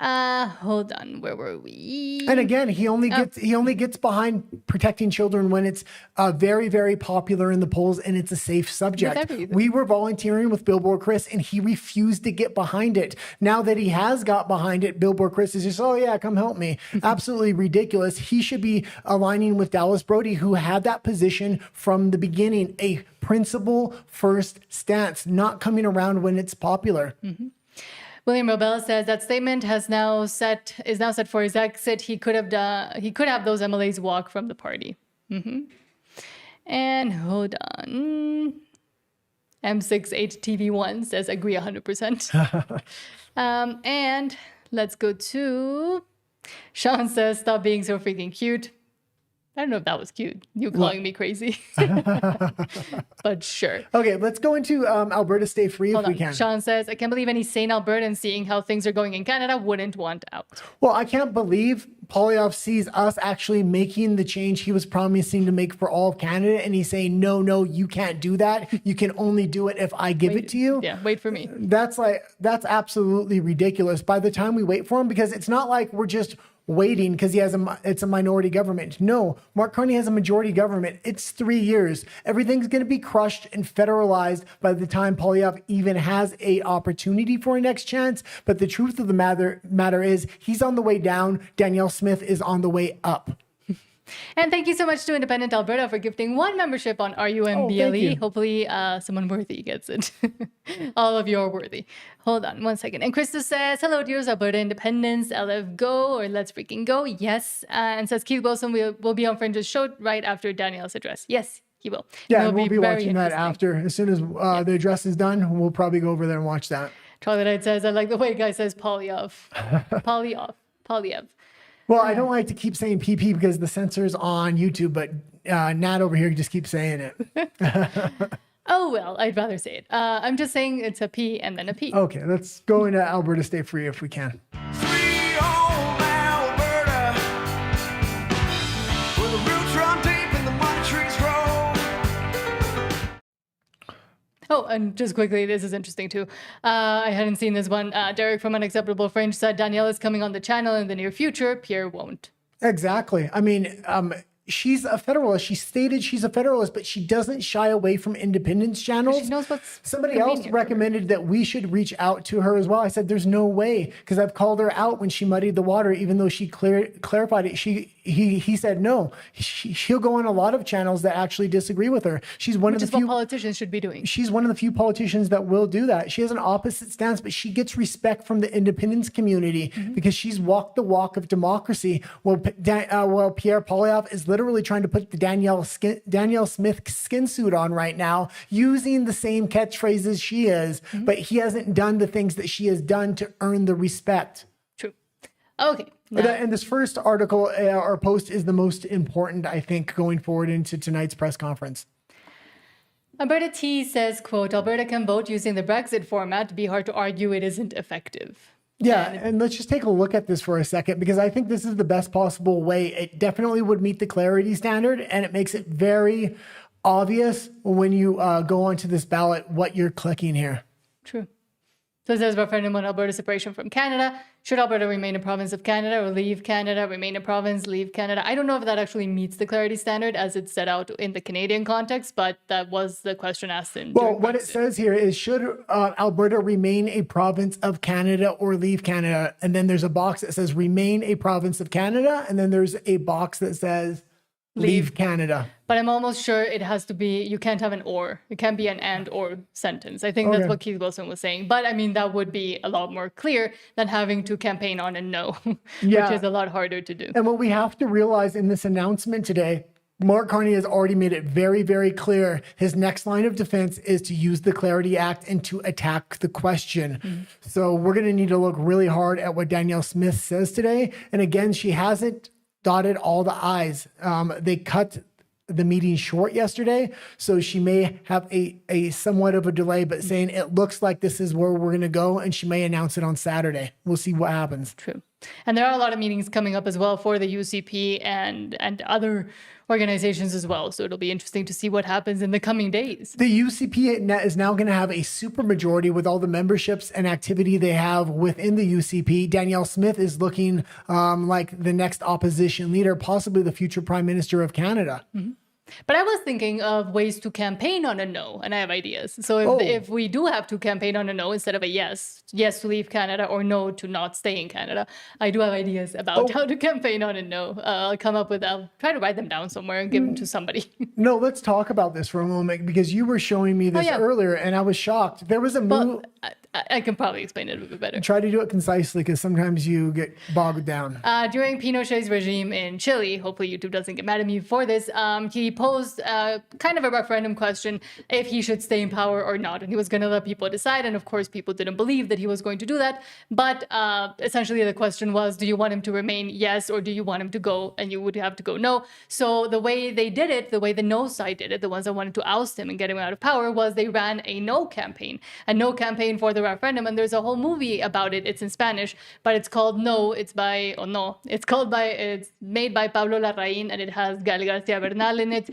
Hold on, where were we? And again, he only gets behind protecting children when it's very, very popular in the polls and it's a safe subject. We were volunteering with Billboard Chris, and he refused to get behind it. Now that he has got behind it, Billboard Chris is just, oh yeah, come help me. Absolutely ridiculous. He should be aligning with Dallas Brody, who had that position from the beginning, a principle first stance, not coming around when it's popular. Mm-hmm. William Robel says that statement is now set for his exit. He could have those MLAs walk from the party. Mm-hmm. And hold on. M68TV1 says agree 100%. And let's go to Sean says stop being so freaking cute. I don't know if that was cute. You calling me crazy. But sure. Okay, let's go into Alberta Stay Free Hold if we on. can. Sean says, I can't believe any sane Albertans seeing how things are going in Canada wouldn't want out. Well, I can't believe Poilievre sees us actually making the change he was promising to make for all of Canada, and he's saying, no, you can't do that. You can only do it if I give it to you. Yeah, wait for me. That's absolutely ridiculous. By the time we wait for him, because it's not like we're just waiting because it's a minority government. No, Mark Carney has a majority government. It's 3 years. Everything's going to be crushed and federalized by the time Poilievre even has a opportunity for a next chance. But the truth of the matter is he's on the way down. Danielle Smith is on the way up. And thank you so much to Independent Alberta for gifting 1 membership on RUMBLE. you. Hopefully someone worthy gets it. All of you are worthy. Hold on 1 second. And Krista says, hello, dears Alberta Independence, LF Go, or Let's Freaking Go. Yes. And says Keith Wilson will be on Fringe's show right after Danielle's address. Yes, he will. Yeah, It'll we'll be very watching that interesting. after. As soon as the address is done, we'll probably go over there and watch that. Troglodyte says, I like the way guy says Poilievre. Poilievre. Well, I don't like to keep saying PP because the censor's on YouTube, but Nat over here just keeps saying it. Oh, well, I'd rather say it. I'm just saying it's a P and then a P. Okay, let's go into Alberta Stay Free if we can. Free home Alberta, where the roots run deep and the money trees grow. Oh, and just quickly, this is interesting too. I hadn't seen this one. Derek from Unacceptable Fringe said Danielle is coming on the channel in the near future. Pierre won't. Exactly. I mean, she's a federalist. She stated she's a federalist, but she doesn't shy away from independence channels. She knows what's Somebody else convenient for her. recommended that we should reach out to her as well. I said, there's no way, because I've called her out when she muddied the water, even though she clarified it. He said no. She'll go on a lot of channels that actually disagree with her. She's one Which of is the few what politicians should be doing. She's one of the few politicians that will do that. She has an opposite stance, but she gets respect from the independence community because she's walked the walk of democracy. While Pierre Poilievre is literally trying to put the Danielle Smith skin suit on right now, using the same catchphrases she is, but he hasn't done the things that she has done to earn the respect. True. Okay. And this first article or post is the most important, I think, going forward into tonight's press conference. Alberta T says, quote, Alberta can vote using the Brexit format. Be hard to argue it isn't effective. Yeah, and let's just take a look at this for a second, because I think this is the best possible way. It definitely would meet the clarity standard, and it makes it very obvious when you go onto this ballot what you're clicking here. True. So it says referendum on Alberta separation from Canada. Should Alberta remain a province of Canada or leave Canada? Remain a province, leave Canada. I don't know if that actually meets the clarity standard as it's set out in the Canadian context, but that was the question asked in. Well, during what it Brexit. says here is, should Alberta remain a province of Canada or leave Canada? And then there's a box that says remain a province of Canada. And then there's a box that says leave Canada. But I'm almost sure it has to be, you can't have an or. It can't be an and or sentence. I think Okay. that's what Keith Wilson was saying. But I mean, that would be a lot more clear than having to campaign on a no, Yeah. which is a lot harder to do. And what we have to realize in this announcement today, Mark Carney has already made it very, very clear. His next line of defense is to use the Clarity Act and to attack the question. So we're going to need to look really hard at what Danielle Smith says today. And again, she hasn't dotted all the I's. They cut the meeting short yesterday, so she may have a somewhat of a delay, but saying it looks like this is where we're going to go, and she may announce it on Saturday. We'll see what happens. True. And there are a lot of meetings coming up as well for the UCP and other organizations as well. So it'll be interesting to see what happens in the coming days. The UCP is now going to have a super majority with all the memberships and activity they have within the UCP. Danielle Smith is looking like the next opposition leader, possibly the future Prime Minister of Canada. But I was thinking of ways to campaign on a no, and I have ideas. So if we do have to campaign on a no instead of a yes to leave Canada or no to not stay in Canada, I do have ideas about how to campaign on a no. I'll try to write them down somewhere and give them to somebody. No, let's talk about this for a moment, because you were showing me this yeah. earlier and I was shocked. There was a move. I can probably explain it a bit better. Try to do it concisely because sometimes you get bogged down. During Pinochet's regime in Chile, hopefully YouTube doesn't get mad at me for this, he posed kind of a referendum question if he should stay in power or not. And he was going to let people decide. And of course, people didn't believe that he was going to do that. But essentially, the question was, do you want him to remain yes, or do you want him to go? And you would have to go no. So the way they did it, the way the no side did it, the ones that wanted to oust him and get him out of power, was they ran a no campaign for the referendum. And there's a whole movie about it. It's in Spanish, but it's called No. It's made by Pablo Larraín, and it has Gael García Bernal in it.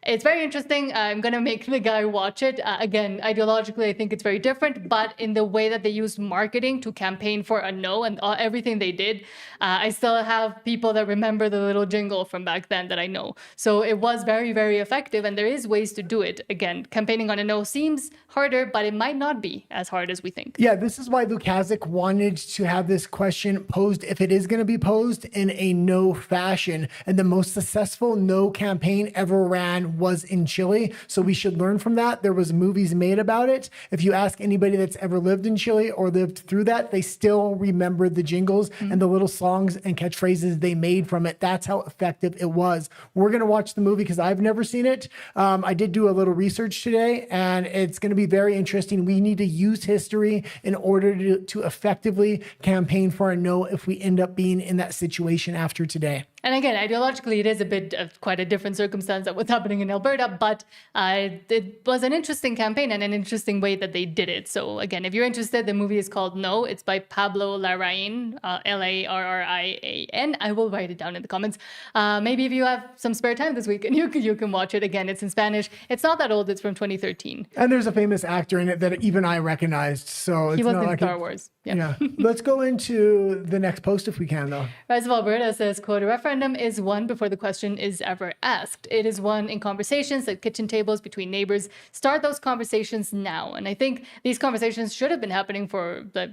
It's very interesting. I'm going to make the guy watch it. Again, ideologically, I think it's very different, but in the way that they used marketing to campaign for a no and everything they did, I still have people that remember the little jingle from back then that I know. So it was very, very effective, and there is ways to do it. Again, campaigning on a no seems harder, but it might not be as hard as we think. Yeah, this is why Lukasik wanted to have this question posed, if it is going to be posed, in a no fashion. And the most successful no campaign ever ran was in Chile. So we should learn from that. There was movies made about it. If you ask anybody that's ever lived in Chile or lived through that, they still remember the jingles and the little songs and catchphrases they made from it. That's how effective it was. We're going to watch the movie because I've never seen it. I did do a little research today, and it's going to be very interesting. We need to use history in order to effectively campaign for a no if we end up being in that situation after today. And again, ideologically, it is a bit of quite a different circumstance than what's happening in Alberta, but it was an interesting campaign and an interesting way that they did it. So again, if you're interested, the movie is called No. It's by Pablo Larraín, Larrian. I will write it down in the comments. Maybe if you have some spare time this week, and you can watch it. Again, it's in Spanish. It's not that old. It's from 2013. And there's a famous actor in it that even I recognized. So it's He was not in like Star Wars. Yeah. Let's go into the next post if we can, though. Rise of Alberta says, quote, a referendum is won before the question is ever asked. It is won in conversations at kitchen tables between neighbors. Start those conversations now. And I think these conversations should have been happening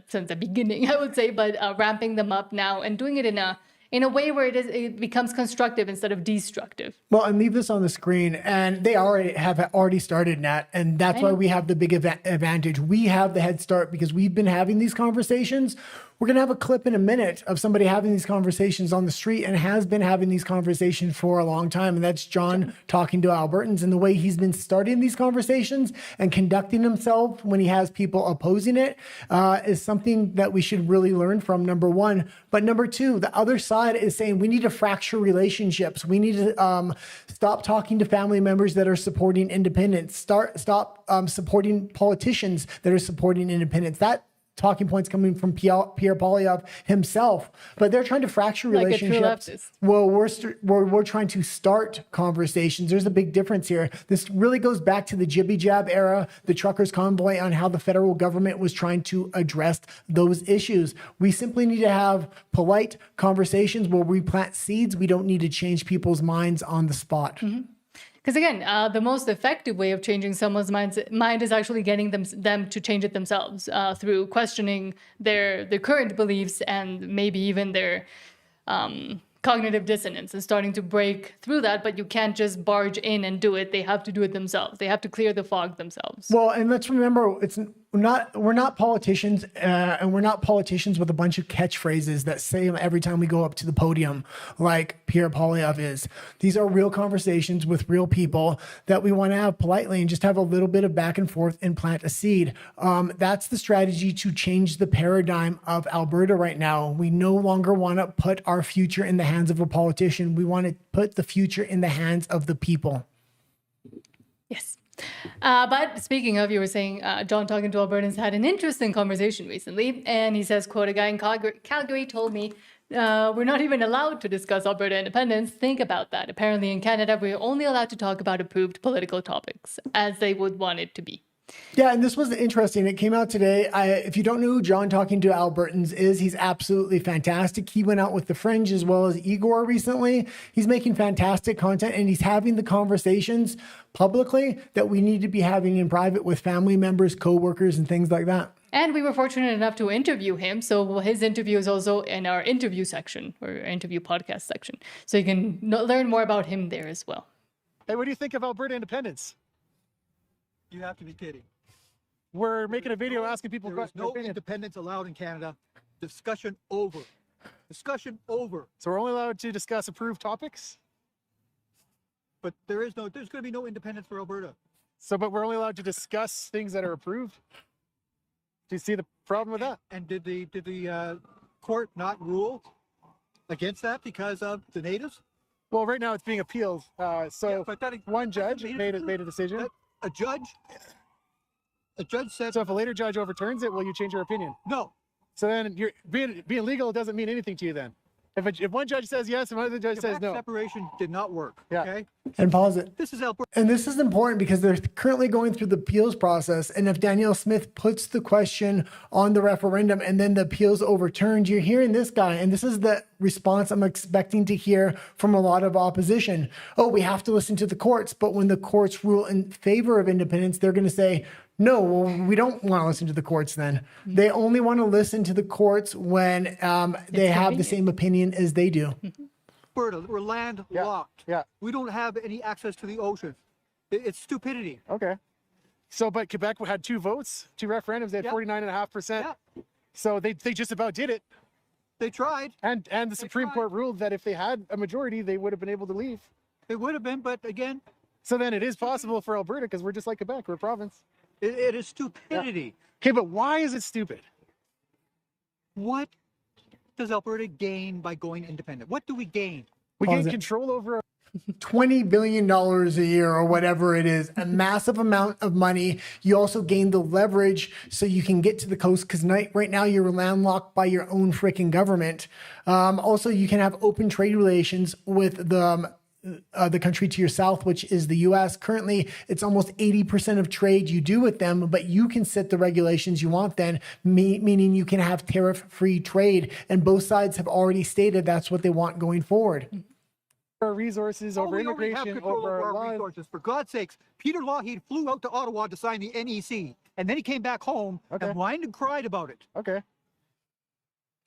since the beginning, I would say, but ramping them up now and doing it in a way where it becomes constructive instead of destructive. Well, and leave this on the screen. And they have already started, Nat. And that's why we have the big advantage. We have the head start because we've been having these conversations. We're going to have a clip in a minute of somebody having these conversations on the street and has been having these conversations for a long time. And that's John talking to Albertans, and the way he's been starting these conversations and conducting himself when he has people opposing it is something that we should really learn from, number one. But number two, the other side is saying we need to fracture relationships. We need to stop talking to family members that are supporting independence. Stop supporting politicians that are supporting independence. That talking points coming from Pierre Poilievre himself, but they're trying to fracture relationships. Well, we're trying to start conversations. There's a big difference here. This really goes back to the jibby jab era, the truckers convoy, on how the federal government was trying to address those issues. We simply need to have polite conversations where we plant seeds. We don't need to change people's minds on the spot. Mm-hmm. Because again, the most effective way of changing someone's mind is actually getting them to change it themselves through questioning their current beliefs and maybe even their cognitive dissonance and starting to break through that. But you can't just barge in and do it. They have to do it themselves. They have to clear the fog themselves. Well, and let's remember, we're not politicians, and we're not politicians with a bunch of catchphrases that say them every time we go up to the podium, like Pierre Poilievre is. These are real conversations with real people that we want to have politely and just have a little bit of back and forth and plant a seed. That's the strategy to change the paradigm of Alberta right now. We no longer want to put our future in the hands of a politician. We want to put the future in the hands of the people. Yes. But speaking of, you were saying John talking to Albertans had an interesting conversation recently. And he says, quote, a guy in Calgary told me, we're not even allowed to discuss Alberta independence. Think about that. Apparently in Canada, we're only allowed to talk about approved political topics as they would want it to be. Yeah, and this was interesting. It came out today. If you don't know who John talking to Albertans is, he's absolutely fantastic. He went out with The Fringe as well as Igor recently. He's making fantastic content, and he's having the conversations publicly that we need to be having in private with family members, coworkers, and things like that. And we were fortunate enough to interview him. So his interview is also in our interview section, or interview podcast section. So you can learn more about him there as well. Hey, what do you think of Alberta independence? You have to be kidding. we're making a video asking people There is their no opinion. independence allowed in Canada. Discussion over. Discussion over. So we're only allowed to discuss approved topics. But there's going to be no independence for Alberta. So, but we're only allowed to discuss things that are approved. Do you see the problem with that? And did the court not rule against that because of the natives? Well, right now it's being appealed. Yeah, So but that- one judge that- made a decision. A judge said So if a later judge overturns it, will you change your opinion? no. So then you're being legal doesn't mean anything to you then. If one judge says yes and one other judge says Quebec no. separation did not work. Yeah. Okay. And pause it. This is Alberta. And this is important because they're currently going through the appeals process. And if Danielle Smith puts the question on the referendum and then the appeals overturned, you're hearing this guy. And this is the response I'm expecting to hear from a lot of opposition. Oh, we have to listen to the courts. But when the courts rule in favor of independence, they're going to say, no, well, we don't want to listen to the courts then. They only want to listen to the courts when they have the same opinion as they do. Alberta, we're landlocked. Yeah. We don't have any access to the ocean. It's stupidity. Okay. So, but Quebec had 2 votes, 2 referendums. They had Yeah. 49.5%. Yeah. So they just about did it. They tried. And the Supreme tried. Court ruled that if they had a majority, they would have been able to leave. It would have been, but again, So then it is possible for Alberta because we're just like Quebec, we're a province. it is stupidity. Okay, but why is it stupid? What does Alberta gain by going independent? What do we gain? We Pause gain it. control over. $20 billion a year or whatever it is, a massive amount of money. You also gain the leverage so you can get to the coast because right now you're landlocked by your own freaking government. Also, you can have open trade relations with the country to your south, which is the U.S. Currently, it's almost 80% of trade you do with them, but you can set the regulations you want then, meaning you can have tariff-free trade. And both sides have already stated that's what they want going forward. Our resources, over we already have immigration, control over over our our lives. resources. For God's sakes, Peter Lougheed flew out to Ottawa to sign the NEC, and then he came back home Okay. and whined and cried about it. Okay.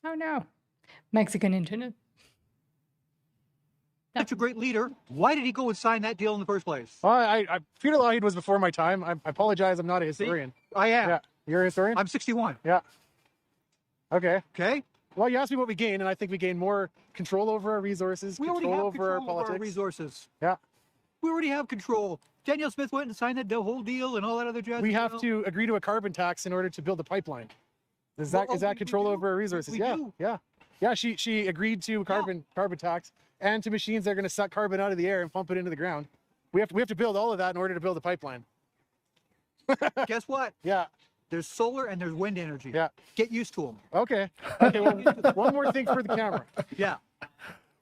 Oh no. Mexican internet. Such a great leader. Why did he go and sign that deal in the first place? Well, Peter Lougheed was before my time. I apologize. I'm not a See? historian. I am. Yeah. You're a historian? I'm 61. Yeah. Okay. Okay. Well, you asked me what we gain, and I think we gain more control over our resources, We already control have over our control over politics. our resources. Yeah. We already have control. Danielle Smith went and signed that whole deal and all that other jazz. We have to agree to a carbon tax in order to build a pipeline. Is that Well, is that we control do. over our resources? We Yeah. do. Yeah. Yeah. She agreed to a carbon tax and to machines that are going to suck carbon out of the air and pump it into the ground. We have to build all of that in order to build a pipeline. Guess what? Yeah. There's solar and there's wind energy. Yeah. Get used to them. Okay. Okay. Well, one more thing for the camera. Yeah.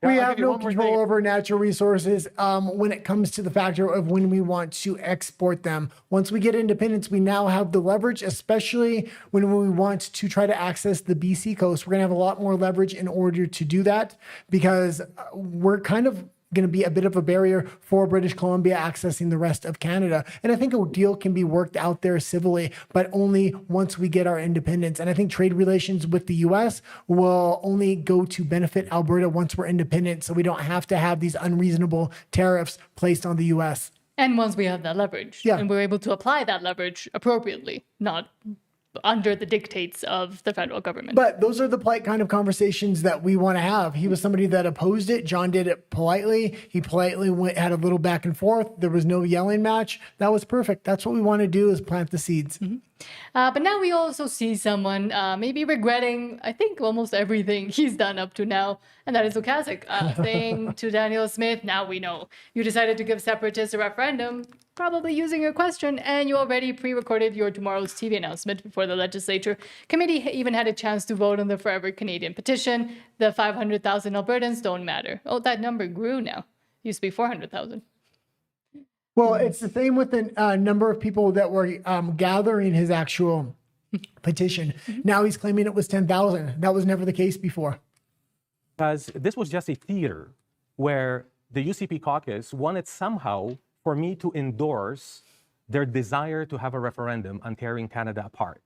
We I'll have give you no one more control thing. over natural resources when it comes to the factor of when we want to export them. Once we get independence, we now have the leverage, especially when we want to try to access the BC coast. We're going to have a lot more leverage in order to do that because we're kind of going to be a bit of a barrier for British Columbia accessing the rest of Canada. And I think a deal can be worked out there civilly, but only once we get our independence. And I think trade relations with the U.S. will only go to benefit Alberta once we're independent, so we don't have to have these unreasonable tariffs placed on the U.S. And once we have that leverage, Yeah. and we're able to apply that leverage appropriately, not under the dictates of the federal government. But those are the polite kind of conversations that we want to have. He was somebody that opposed it. John did it politely. He politely had a little back and forth. There was no yelling match. That was perfect. That's what we want to do, is plant the seeds. But now we also see someone maybe regretting, I think, almost everything he's done up to now, and that is Lukasik, saying to Danielle Smith, now we know you decided to give separatists a referendum, probably using your question, and you already pre-recorded your tomorrow's TV announcement before the legislature. Committee even had a chance to vote on the Forever Canadian petition. The 500,000 Albertans don't matter. Oh, that number grew now. Used to be 400,000. Well, it's the same with the number of people that were gathering his actual petition. Now he's claiming it was 10,000. That was never the case before. Because this was just a theater where the UCP caucus wanted somehow for me to endorse their desire to have a referendum on tearing Canada apart.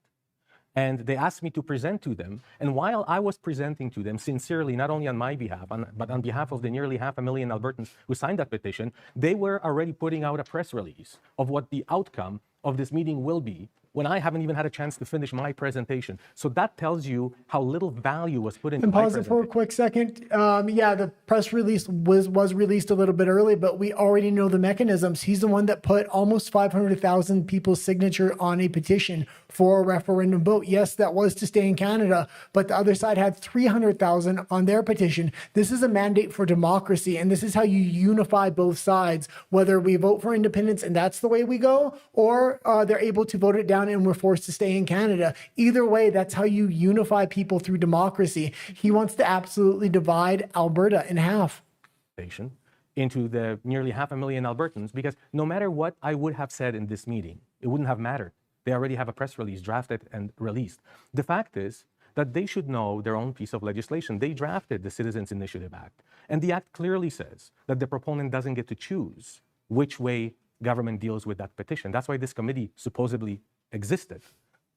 And they asked me to present to them. And while I was presenting to them sincerely, not only on my behalf, but on behalf of the nearly 500,000 Albertans who signed that petition, they were already putting out a press release of what the outcome of this meeting will be when I haven't even had a chance to finish my presentation. So that tells you how little value was put into And my pause it for a presentation. quick second. Yeah, the press release was released a little bit early, but we already know the mechanisms. He's the one that put almost 500,000 people's signature on a petition for a referendum vote. Yes, that was to stay in Canada, but the other side had 300,000 on their petition. This is a mandate for democracy, and this is how you unify both sides, whether we vote for independence and that's the way we go, or they're able to vote it down and we're forced to stay in Canada. Either way, that's how you unify people through democracy. He wants to absolutely divide Alberta in half. Into the nearly 500,000 Albertans, because no matter what I would have said in this meeting, it wouldn't have mattered. They already have a press release drafted and released. The fact is that they should know their own piece of legislation. They drafted the Citizens Initiative Act, and the act clearly says that the proponent doesn't get to choose which way government deals with that petition. That's why this committee supposedly existed.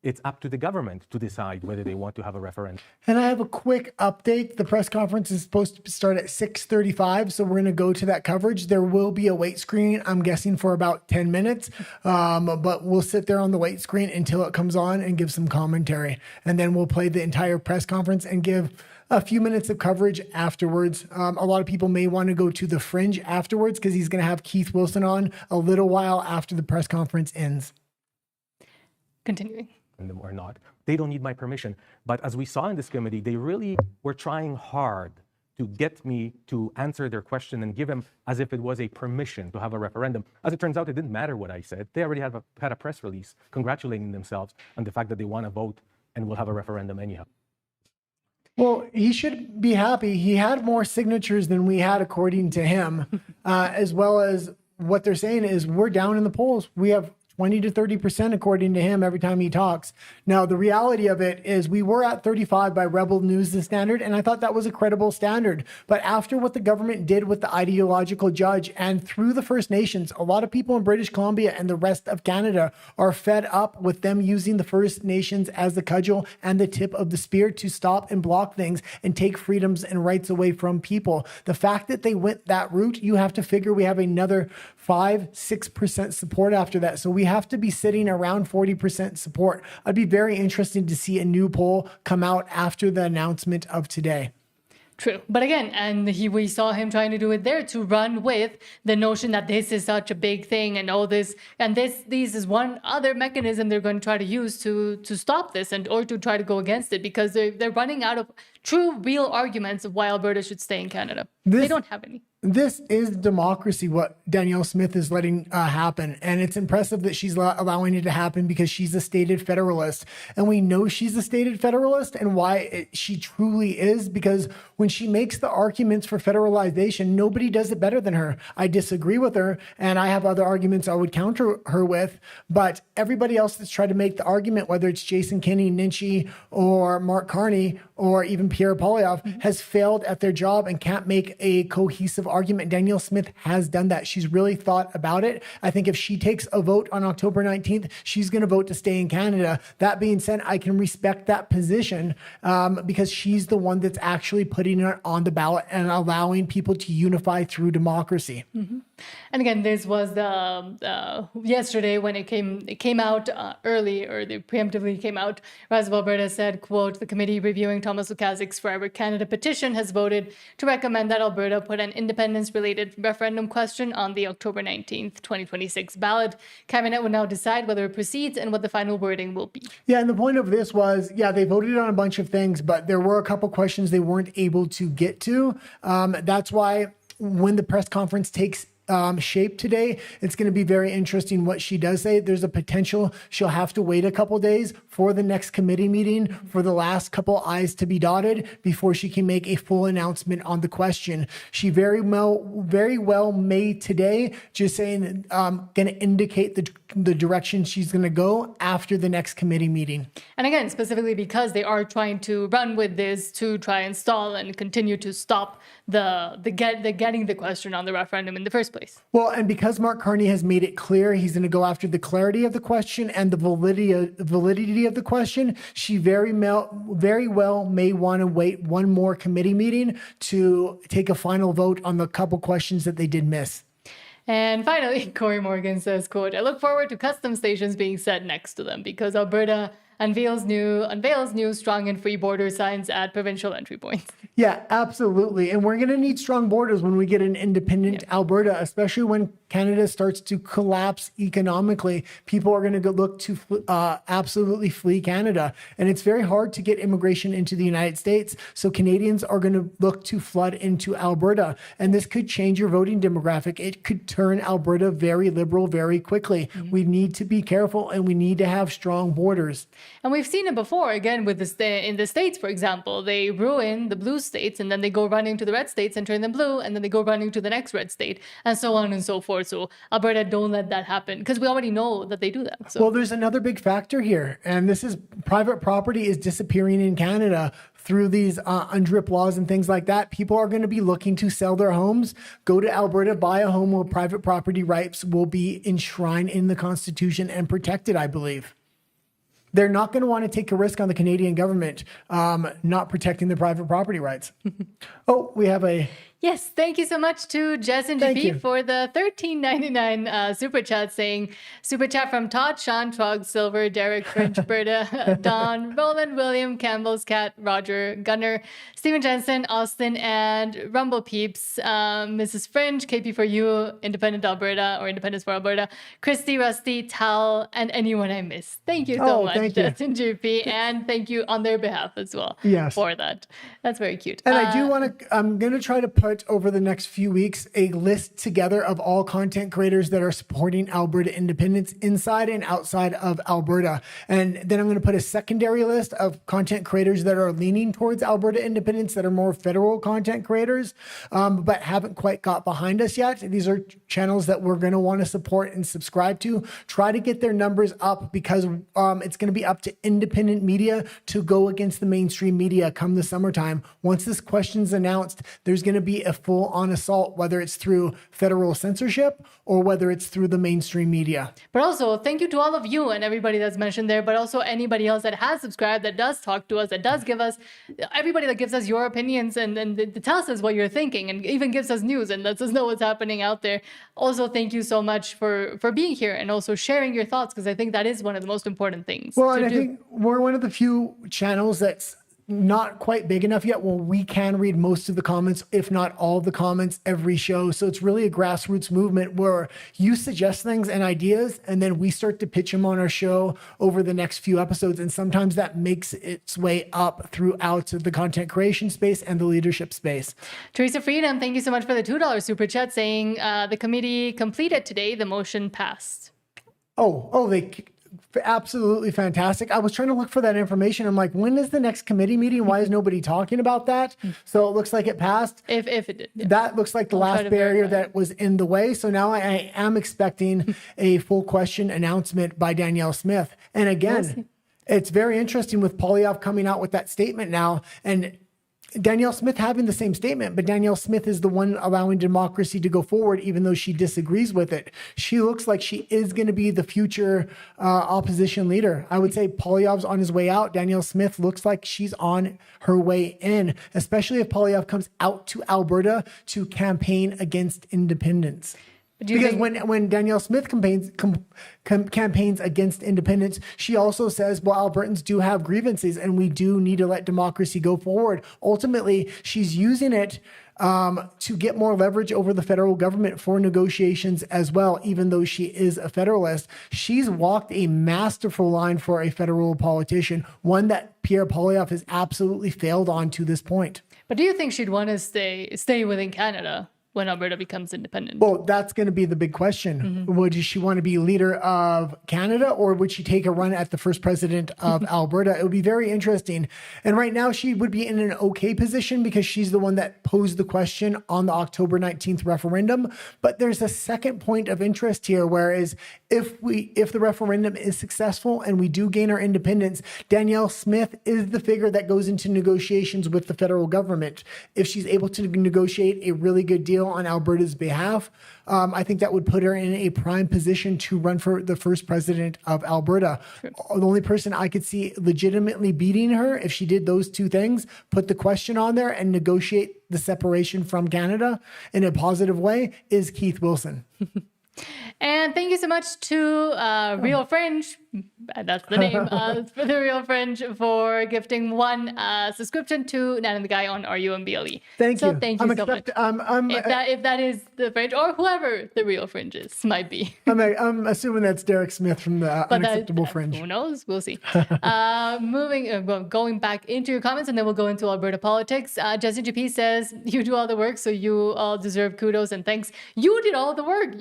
It's up to the government to decide whether they want to have a referendum. And I have a quick update. The press conference is supposed to start at 6:35, so we're going to go to that coverage. There will be a wait screen, I'm guessing, for about 10 minutes, but we'll sit there on the wait screen until it comes on and give some commentary. And then we'll play the entire press conference and give a few minutes of coverage afterwards. A lot of people may want to go to the Fringe afterwards because he's going to have Keith Wilson on a little while after the press conference ends. Continuing. Them or not. They don't need my permission. But as we saw in this committee, they really were trying hard to get me to answer their question and give them as if it was a permission to have a referendum. As it turns out, it didn't matter what I said. They already had a press release congratulating themselves on the fact that they want to vote and will have a referendum anyhow. Well, he should be happy. He had more signatures than we had, according to him, as well as what they're saying is we're down in the polls. We have 20 to 30%, according to him, every time he talks. Now, the reality of it is we were at 35 by Rebel News the Standard, and I thought that was a credible standard. But after what the government did with the ideological judge and through the First Nations, a lot of people in British Columbia and the rest of Canada are fed up with them using the First Nations as the cudgel and the tip of the spear to stop and block things and take freedoms and rights away from people. The fact that they went that route, you have to figure we have another 5-6% support after that. So we have to be sitting around 40% support. I'd be very interested to see a new poll come out after the announcement of today. True. But again, we saw him trying to do it there to run with the notion that this is such a big thing and all this, and this is one other mechanism they're going to try to use to stop this or to try to go against it, because they're running out of true, real arguments of why Alberta should stay in Canada. They don't have any. This is democracy, what Danielle Smith is letting happen. And it's impressive that she's allowing it to happen because she's a stated federalist. And we know she's a stated federalist and why she truly is, because when she makes the arguments for federalization, nobody does it better than her. I disagree with her, and I have other arguments I would counter her with. But everybody else that's tried to make the argument, whether it's Jason Kenney, Ninchie, or Mark Carney, or even Pierre Poilievre, has failed at their job and can't make a cohesive argument. Danielle Smith has done that. She's really thought about it. I think if she takes a vote on October 19th, she's going to vote to stay in Canada. That being said, I can respect that position because she's the one that's actually putting it on the ballot and allowing people to unify through democracy. Mm-hmm. And again, this was yesterday when it came out early, or they preemptively came out. Rise of Alberta said, quote, "The committee reviewing Thomas Lukaszik's Forever Canada petition has voted to recommend that Alberta put an independence-related referendum question on the October 19th, 2026 ballot. Cabinet will now decide whether it proceeds and what the final wording will be." Yeah, and the point of this was, they voted on a bunch of things, but there were a couple questions they weren't able to get to. That's why when the press conference takes shape today, it's going to be very interesting what she does say. There's a potential she'll have to wait a couple days for the next committee meeting for the last couple I's to be dotted before she can make a full announcement on the question. She very well may today, just saying, going to indicate the direction she's going to go after the next committee meeting. And again, specifically because they are trying to run with this to try and stall and continue to stop the getting the question on the referendum in the first place. Well, and because Mark Carney has made it clear he's going to go after the clarity of the question and the validity of the question, she very well may want to wait one more committee meeting to take a final vote on the couple questions that they did miss. And finally, Corey Morgan says, quote, I look forward to custom stations being set next to them because Alberta unveils new strong and free border signs at provincial entry points. Yeah, absolutely. And we're going to need strong borders when we get an independent Alberta, especially when Canada starts to collapse economically. People are going to look to absolutely flee Canada. And it's very hard to get immigration into the United States. So Canadians are going to look to flood into Alberta. And this could change your voting demographic. It could turn Alberta very liberal very quickly. We need to be careful and we need to have strong borders. And we've seen it before, again, with in the States, for example. They ruin the blue states and then they go running to the red states and turn them blue, and then they go running to the next red state, and so on and so forth. So Alberta, don't let that happen, because we already know that they do that. So. Well, there's another big factor here, and this is private property is disappearing in Canada through these UNDRIP laws and things like that. People are going to be looking to sell their homes, go to Alberta, buy a home where private property rights will be enshrined in the Constitution and protected, I believe. They're not going to want to take a risk on the Canadian government not protecting their private property rights. Oh, we have a... Yes, thank you so much to Jess and GP for the $13.99 super chat, saying super chat from Todd, Sean, Trog, Silver, Derek, French, Berta, Don, Roland, William, Campbell's Cat, Roger, Gunner, Stephen Jensen, Austin, and Rumble Peeps, Mrs. Fringe, KP for you, Independent Alberta or Independence for Alberta, Christy, Rusty, Tal, and anyone I missed. Thank you so much, Jess and GP, and thank you on their behalf as well for that. That's very cute. And I do want to, I'm going to try to put over the next few weeks a list together of all content creators that are supporting Alberta independence inside and outside of Alberta. And then I'm going to put a secondary list of content creators that are leaning towards Alberta independence, that are more federal content creators, but haven't quite got behind us yet. These are channels that we're going to want to support and subscribe to. Try to get their numbers up, because it's going to be up to independent media to go against the mainstream media come the summertime. Once this question's announced, there's going to be a full-on assault, whether it's through federal censorship or whether it's through the mainstream media. But also, thank you to all of you and everybody that's mentioned there, but also anybody else that has subscribed, that does talk to us, that does give us, everybody that gives us your opinions and tells us what you're thinking and even gives us news and lets us know what's happening out there. Also, thank you so much for being here and also sharing your thoughts, because I think that is one of the most important things. Well, and I think we're one of the few channels that's not quite big enough yet. Well, we can read most of the comments, if not all of the comments, every show. So it's really a grassroots movement where you suggest things and ideas, and then we start to pitch them on our show over the next few episodes. And sometimes that makes its way up throughout the content creation space and the leadership space. Teresa Freedom, thank you so much for the $2 super chat, saying the committee completed today. The motion passed. They absolutely fantastic. I was trying to look for that information. I'm like, when is the next committee meeting? Why is nobody talking about that? So it looks like it passed. If it did. Yeah. That looks like the last barrier that was in the way. So now I am expecting a full question announcement by Danielle Smith. And again, it's very interesting with Poilievre coming out with that statement now, and Danielle Smith having the same statement, but Danielle Smith is the one allowing democracy to go forward, even though she disagrees with it. She looks like she is going to be the future opposition leader. I would say Poilievre's on his way out. Danielle Smith looks like she's on her way in, especially if Poilievre comes out to Alberta to campaign against independence. Because when Danielle Smith campaigns against independence, she also says, well, Albertans do have grievances and we do need to let democracy go forward. Ultimately, she's using it to get more leverage over the federal government for negotiations as well, even though she is a federalist. She's walked a masterful line for a federal politician, one that Pierre Poilievre has absolutely failed on to this point. But do you think she'd want to stay within Canada when Alberta becomes independent? Well, that's going to be the big question. Would she want to be leader of Canada, or would she take a run at the first president of Alberta? It would be very interesting. And right now she would be in an okay position because she's the one that posed the question on the October 19th referendum. But there's a second point of interest here, whereas if the referendum is successful and we do gain our independence, Danielle Smith is the figure that goes into negotiations with the federal government. If she's able to negotiate a really good deal on Alberta's behalf, I think that would put her in a prime position to run for the first president of Alberta. The only person I could see legitimately beating her if she did those two things, put the question on there and negotiate the separation from Canada in a positive way, is Keith Wilson. And thank you so much to Real Fringe, that's the name, for the Real Fringe, for gifting one subscription to Nan and the Guy on RUMBLE. Thank you. Thank you so much. If that is the Fringe, or whoever the Real Fringe is, might be. I'm assuming that's Derek Smith from the Unacceptable Fringe. Who knows? We'll see. Going back into your comments, and then we'll go into Alberta politics. Justin GP says, you do all the work, so you all deserve kudos and thanks. You did all the work.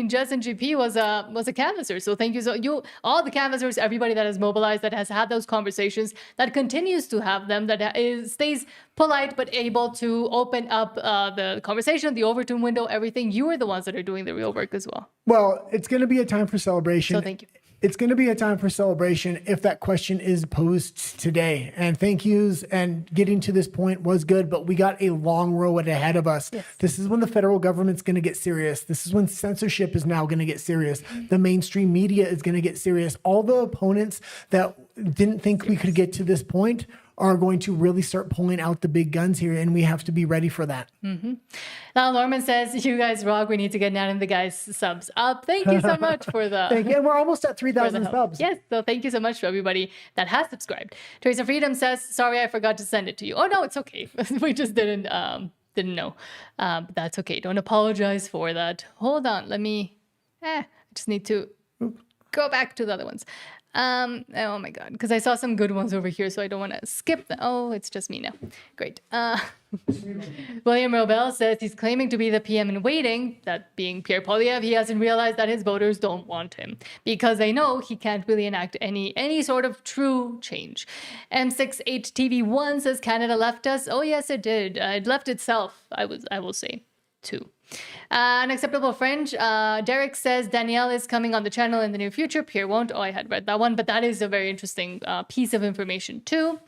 Justin GP was a canvasser, so thank you. So all the canvassers, everybody that has mobilized, that has had those conversations, that continues to have them, that stays polite but able to open up the conversation, the Overton window, everything. You are the ones that are doing the real work as well. Well, it's going to be a time for celebration. So thank you. It's going to be a time for celebration if that question is posed today. And thank yous, and getting to this point was good, but we got a long road ahead of us. Yes. This is when the federal government's going to get serious. This is when censorship is now going to get serious. The mainstream media is going to get serious. All the opponents that didn't think we could get to this point are going to really start pulling out the big guns here, and we have to be ready for that. Mm-hmm. Now, Norman says, you guys rock. We need to get Nan and the Guys subs up. Thank you so much for the... Thank you. And we're almost at 3,000 subs. Yes, so thank you so much to everybody that has subscribed. Teresa Freedom says, sorry, I forgot to send it to you. Oh, no, it's okay. We just didn't know. But that's okay. Don't apologize for that. Hold on. Let me... I just need to go back to the other ones. Oh my God, because I saw some good ones over here, so I don't want to skip them. Oh, it's just me now. Great. William Robel says he's claiming to be the PM in waiting, that being Pierre Poilievre. He hasn't realized that his voters don't want him because they know he can't really enact any sort of true change. M68TV1 says Canada left us. Oh yes, it did. It left itself, I will say, too. Unacceptable Fringe. Derek says Danielle is coming on the channel in the near future. Pierre won't. Oh, I had read that one, but that is a very interesting piece of information too.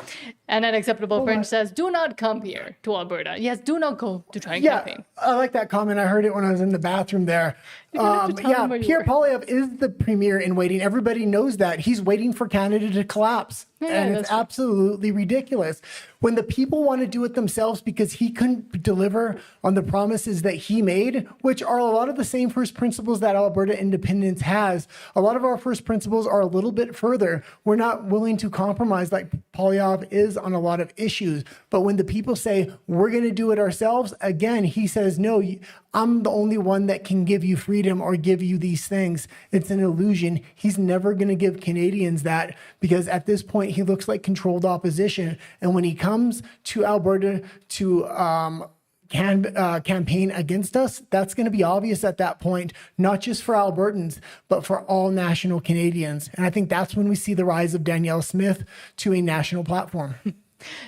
And Unacceptable Fringe says, do not come here to Alberta. Yes, do not go to try and campaign. I like that comment. I heard it when I was in the bathroom there. Pierre Poilievre is the premier in waiting. Everybody knows that. He's waiting for Canada to collapse. And it's absolutely ridiculous. When the people want to do it themselves because he couldn't deliver on the promises that he made, which are a lot of the same first principles that Alberta independence has. A lot of our first principles are a little bit further. We're not willing to compromise like Poilievre is on a lot of issues. But when the people say, we're going to do it ourselves, again, he says, no, I'm the only one that can give you freedom or give you these things. It's an illusion. He's never going to give Canadians that because at this point, he looks like controlled opposition. And when he comes to Alberta to campaign against us, that's going to be obvious at that point, not just for Albertans, but for all national Canadians. And I think that's when we see the rise of Danielle Smith to a national platform.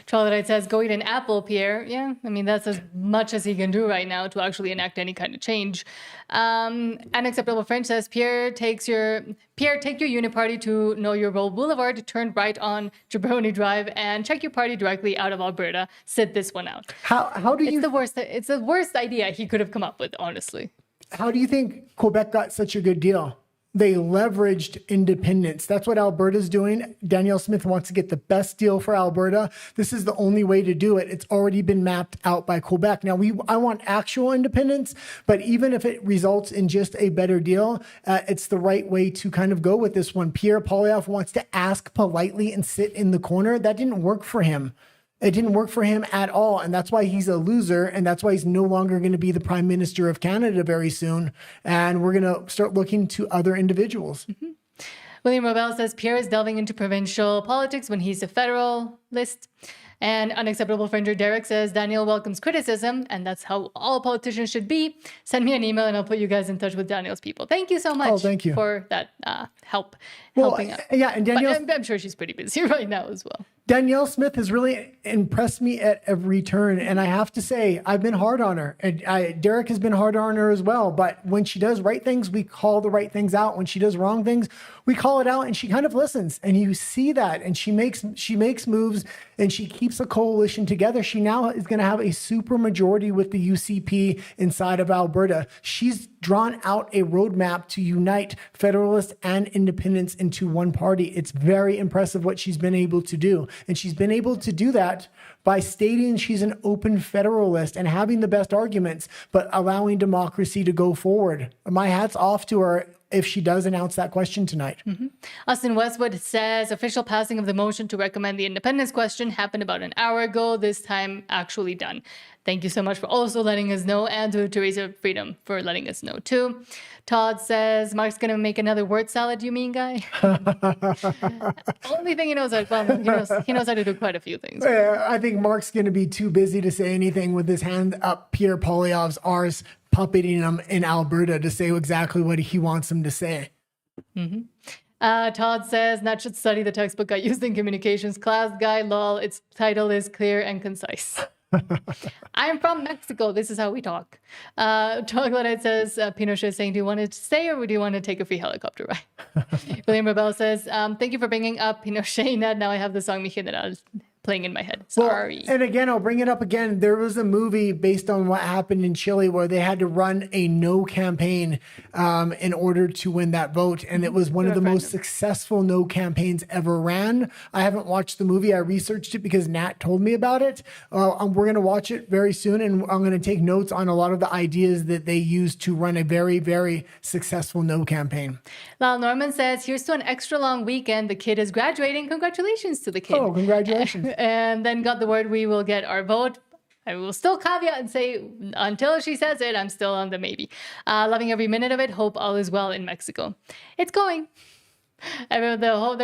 Troglodyte says, go eat an apple, Pierre. Yeah, I mean, that's as much as he can do right now to actually enact any kind of change. Unacceptable French says, Pierre, take your unit party to Know Your Role Boulevard, turn right on Jabroni Drive, and check your party directly out of Alberta. Sit this one out. How do you... It's the worst idea he could have come up with, honestly. How do you think Quebec got such a good deal? They leveraged independence. That's what Alberta's doing. Danielle Smith wants to get the best deal for Alberta. This is the only way to do it. It's already been mapped out by Quebec. Now, I want actual independence, but even if it results in just a better deal, it's the right way to kind of go with this one. Pierre Poilievre wants to ask politely and sit in the corner. That didn't work for him. It didn't work for him at all. And that's why he's a loser. And that's why he's no longer going to be the Prime Minister of Canada very soon. And we're going to start looking to other individuals. Mm-hmm. William Robel says Pierre is delving into provincial politics when he's a federalist. And Unacceptable Fringer Derek says Daniel welcomes criticism, and that's how all politicians should be. Send me an email, and I'll put you guys in touch with Daniel's people. Thank you so much for that helping out. Yeah, and Danielle, I'm sure she's pretty busy right now as well. Danielle Smith has really impressed me at every turn. And I have to say, I've been hard on her. And Derek has been hard on her as well. But when she does right things, we call the right things out. When she does wrong things, we call it out, and she kind of listens. And you see that. And she makes moves, and she keeps a coalition together. She now is going to have a super majority with the UCP inside of Alberta. She's drawn out a roadmap to unite Federalists and Independents into one party. It's very impressive what she's been able to do. And she's been able to do that by stating she's an open Federalist and having the best arguments, but allowing democracy to go forward. My hat's off to her if she does announce that question tonight. Austin Westwood says official passing of the motion to recommend the independence question happened about an hour ago, this time actually done. Thank you so much for also letting us know, and to Teresa Freedom for letting us know too. Todd says, Mark's going to make another word salad, you mean, guy? Only thing he knows, he knows how to do quite a few things. I think Mark's going to be too busy to say anything with his hand up Pierre Poilievre's arse, puppeting him in Alberta to say exactly what he wants him to say. Todd says, Nat should study the textbook I used in communications class, guy, lol. Its title is clear and concise. I'm from Mexico. This is how we talk. Chocolate says, Pinochet is saying, do you want to stay or do you want to take a free helicopter ride? William Rebel says, thank you for bringing up Pinochet, Nat. Now I have the song Mi General playing in my head. Sorry. Well, and again, I'll bring it up again. There was a movie based on what happened in Chile where they had to run a no campaign in order to win that vote. And it was one of the most successful no campaigns ever ran. I haven't watched the movie. I researched it because Nat told me about it. We're going to watch it very soon. And I'm going to take notes on a lot of the ideas that they used to run a very, very successful no campaign. Lyle Norman says, here's to an extra long weekend. The kid is graduating. Congratulations to the kid. Oh, congratulations. And then got the word we will get our vote. I will still caveat and say, until she says it, I'm still on the maybe. Loving every minute of it. Hope all is well in Mexico. It's going. Well,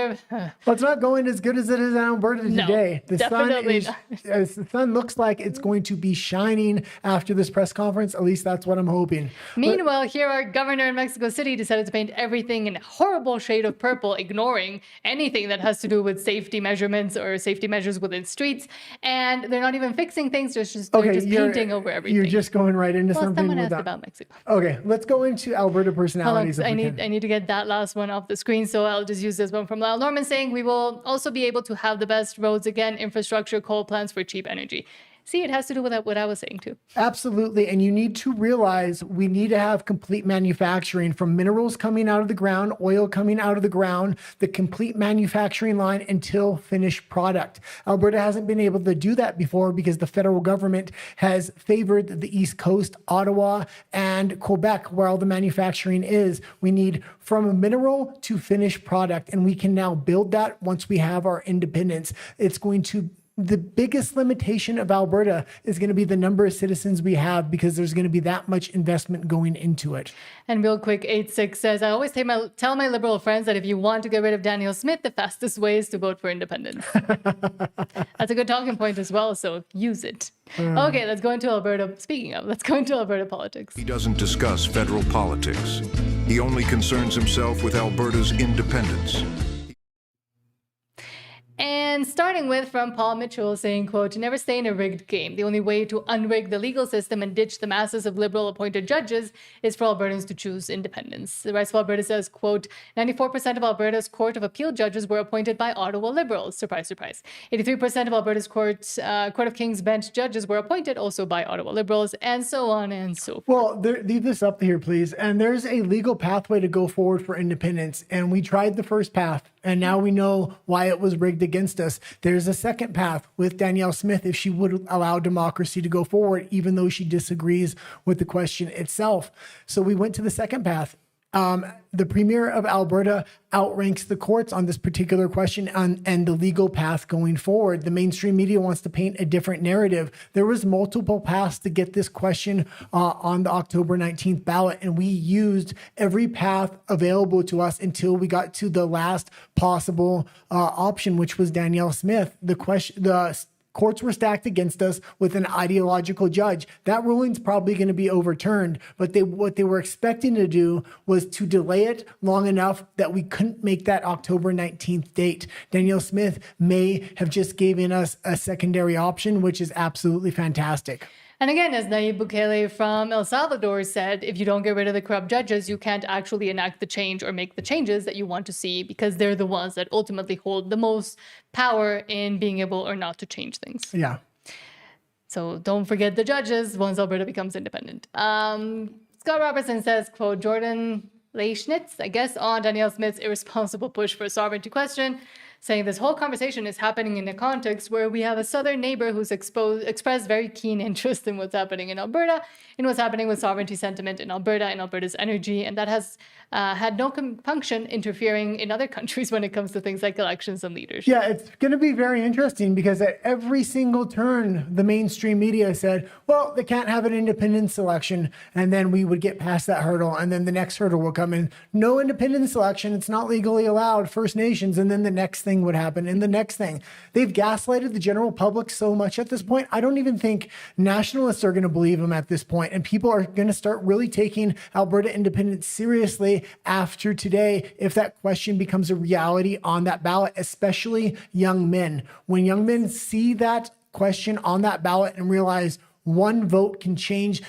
it's not going as good as it is in Alberta today. The sun looks like it's going to be shining after this press conference. At least that's what I'm hoping. Meanwhile, here our governor in Mexico City decided to paint everything in a horrible shade of purple, ignoring anything that has to do with safety measurements or safety measures within streets. And they're not even fixing things. They're just painting over everything. You're just going right into something. Someone asked about Mexico. Okay, let's go into Alberta personalities. I need to get that last one off the screen. So I'll just use this one from Lyle Norman saying we will also be able to have the best roads again, infrastructure, coal plants for cheap energy. See, it has to do with what I was saying too. Absolutely. And you need to realize we need to have complete manufacturing from minerals coming out of the ground, oil coming out of the ground, the complete manufacturing line until finished product. Alberta hasn't been able to do that before because the federal government has favored the East Coast, Ottawa, and Quebec, where all the manufacturing is. We need from a mineral to finished product, and we can now build that once we have our independence. The biggest limitation of Alberta is going to be the number of citizens we have because there's going to be that much investment going into it. And real quick, 86 says, I always tell my liberal friends that if you want to get rid of Danielle Smith, the fastest way is to vote for independence. That's a good talking point as well, so use it. Okay, let's go into Alberta. Speaking of, let's go into Alberta politics. He doesn't discuss federal politics. He only concerns himself with Alberta's independence. And starting with from Paul Mitchell saying, quote, never stay in a rigged game. The only way to unrig the legal system and ditch the masses of liberal appointed judges is for Albertans to choose independence. The Rights of Alberta says, quote, 94% of Alberta's Court of Appeal judges were appointed by Ottawa Liberals. Surprise, surprise. 83% of Alberta's Court of King's Bench judges were appointed also by Ottawa Liberals, and so on and so forth. Well, leave this up here, please. And there's a legal pathway to go forward for independence. And we tried the first path, and now we know why it was rigged against us. There's a second path with Danielle Smith if she would allow democracy to go forward, even though she disagrees with the question itself. So we went to the second path. The Premier of Alberta outranks the courts on this particular question and the legal path going forward. The mainstream media wants to paint a different narrative. There was multiple paths to get this question on the October 19th ballot, and we used every path available to us until we got to the last possible option, which was Danielle Smith. The Courts were stacked against us with an ideological judge. That ruling's probably going to be overturned, but what they were expecting to do was to delay it long enough that we couldn't make that October 19th date. Danielle Smith may have just given us a secondary option, which is absolutely fantastic. And again, as Nayib Bukele from El Salvador said, if you don't get rid of the corrupt judges, you can't actually enact the change or make the changes that you want to see, because they're the ones that ultimately hold the most power in being able or not to change things. Yeah. So don't forget the judges once Alberta becomes independent. Scott Robertson says, quote, Jordan Leichnitz, I guess, on Danielle Smith's irresponsible push for a sovereignty question, saying this whole conversation is happening in a context where we have a southern neighbor who's expressed very keen interest in what's happening in Alberta, in what's happening with sovereignty sentiment in Alberta and Alberta's energy, and that has had no compunction interfering in other countries when it comes to things like elections and leadership. Yeah, it's going to be very interesting because at every single turn, the mainstream media said, well, they can't have an independence election, and then we would get past that hurdle, and then the next hurdle will come in. No independence election, it's not legally allowed, First Nations, and then the next thing would happen, and the next thing. They've gaslighted the general public so much at this point. I don't even think nationalists are going to believe them at this point, and people are going to start really taking Alberta independence seriously after today if that question becomes a reality on that ballot, especially young men. When young men see that question on that ballot and realize one vote can change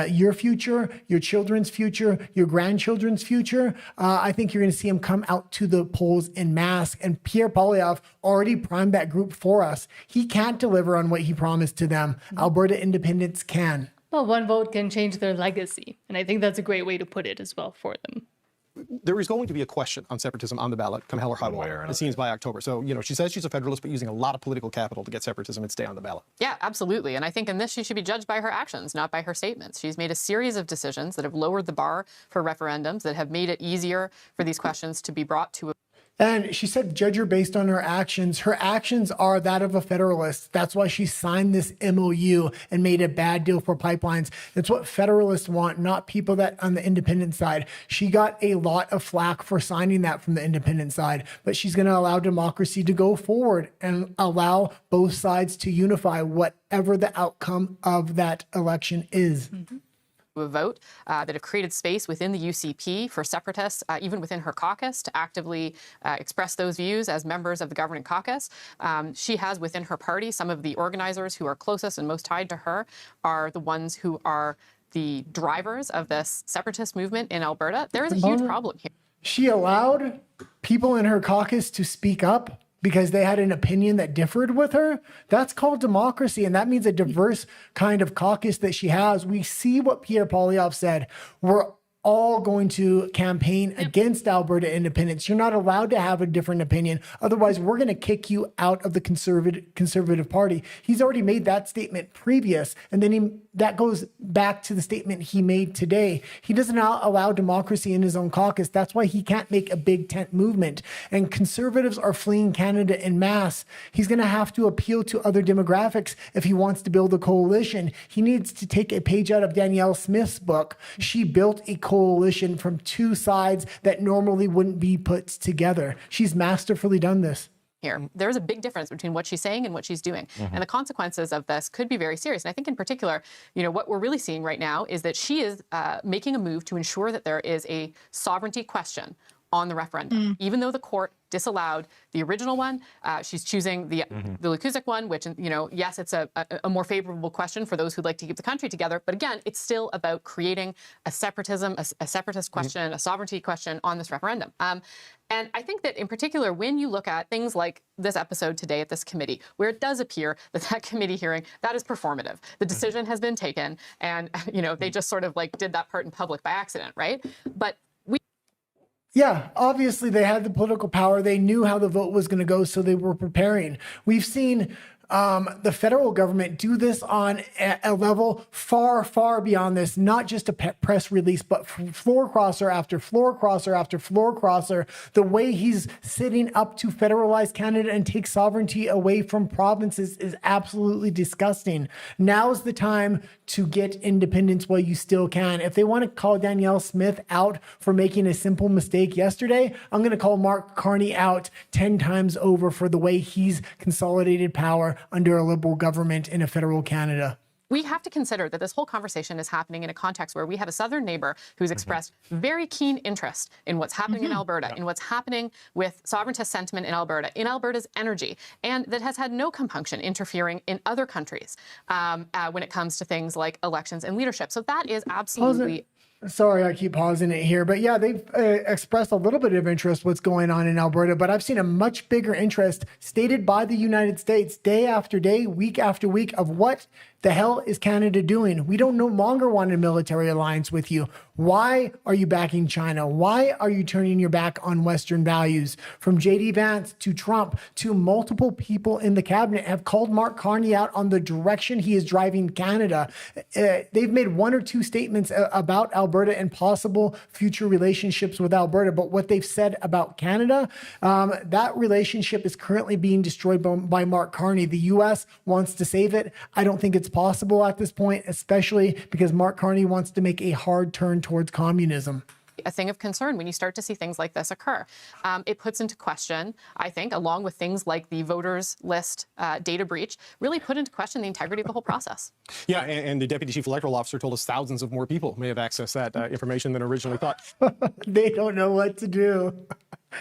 your future, your children's future, your grandchildren's future, I think you're going to see them come out to the polls en masse. And Pierre Poilievre already primed that group for us. He can't deliver on what he promised to them. Alberta independence can. Well, one vote can change their legacy. And I think that's a great way to put it as well for them. There is going to be a question on separatism on the ballot, come hell or high water. It seems by October. So, she says she's a federalist, but using a lot of political capital to get separatism and stay on the ballot. Yeah, absolutely. And I think in this, she should be judged by her actions, not by her statements. She's made a series of decisions that have lowered the bar for referendums, that have made it easier for these questions to be brought to a And she said, judge her based on her actions. Her actions are that of a federalist. That's why she signed this MOU and made a bad deal for pipelines. That's what federalists want, not people that on the independent side. She got a lot of flack for signing that from the independent side, but she's going to allow democracy to go forward and allow both sides to unify whatever the outcome of that election is. Mm-hmm. A vote that have created space within the UCP for separatists, even within her caucus, to actively express those views as members of the governing caucus. She has within her party some of the organizers who are closest and most tied to her are the ones who are the drivers of this separatist movement in Alberta. There is a huge problem here. She allowed people in her caucus to speak up because they had an opinion that differed with her. That's called democracy, and that means a diverse kind of caucus that she has. We see what Pierre Poilievre said. We're all going to campaign against Alberta independence. You're not allowed to have a different opinion. Otherwise, we're going to kick you out of the conservative party. He's already made that statement previous, and then that goes back to the statement he made today. He doesn't allow democracy in his own caucus. That's why he can't make a big tent movement. And conservatives are fleeing Canada en masse. He's going to have to appeal to other demographics if he wants to build a coalition. He needs to take a page out of Danielle Smith's book. She built a coalition from two sides that normally wouldn't be put together. She's masterfully done this. Here. There's a big difference between what she's saying and what she's doing. And the consequences of this could be very serious. And I think in particular, what we're really seeing right now is that she is making a move to ensure that there is a sovereignty question on the referendum. Even though the court disallowed the original one, she's choosing the Lutsko one, which, yes, it's a more favorable question for those who'd like to keep the country together. But again, it's still about creating a separatism, a separatist question, a sovereignty question on this referendum. And I think that in particular, when you look at things like this episode today at this committee, where it does appear that that committee hearing, that is performative. The decision has been taken and, they just sort of did that part in public by accident, right? But yeah, obviously they had the political power. They knew how the vote was going to go, so they were preparing. We've seen the federal government do this on a level far, far beyond this, not just a press release, but floor crosser after floor crosser after floor crosser. The way he's sitting up to federalize Canada and take sovereignty away from provinces is absolutely disgusting. Now's the time to get independence while you still can. If they want to call Danielle Smith out for making a simple mistake yesterday, I'm going to call Mark Carney out 10 times over for the way he's consolidated power under a Liberal government in a federal Canada. We have to consider that this whole conversation is happening in a context where we have a southern neighbor who's expressed very keen interest in what's happening in Alberta, in what's happening with sovereigntist sentiment in Alberta's energy, and that has had no compunction interfering in other countries when it comes to things like elections and leadership. So that is absolutely... Sorry, I keep pausing it here, but yeah, they've expressed a little bit of interest what's going on in Alberta, but I've seen a much bigger interest stated by the United States day after day, week after week of what the hell is Canada doing? We don't no longer want a military alliance with you. Why are you backing China? Why are you turning your back on Western values? From J.D. Vance to Trump to multiple people in the cabinet have called Mark Carney out on the direction he is driving Canada. They've made one or two statements about Alberta and possible future relationships with Alberta, but what they've said about Canada, that relationship is currently being destroyed by Mark Carney. The U.S. wants to save it. I don't think it's possible at this point, especially because Mark Carney wants to make a hard turn towards communism. A thing of concern when you start to see things like this occur. It puts into question, I think, along with things like the voters list data breach, really put into question the integrity of the whole process. Yeah, and the Deputy Chief Electoral Officer told us thousands of more people may have accessed that information than originally thought. They don't know what to do.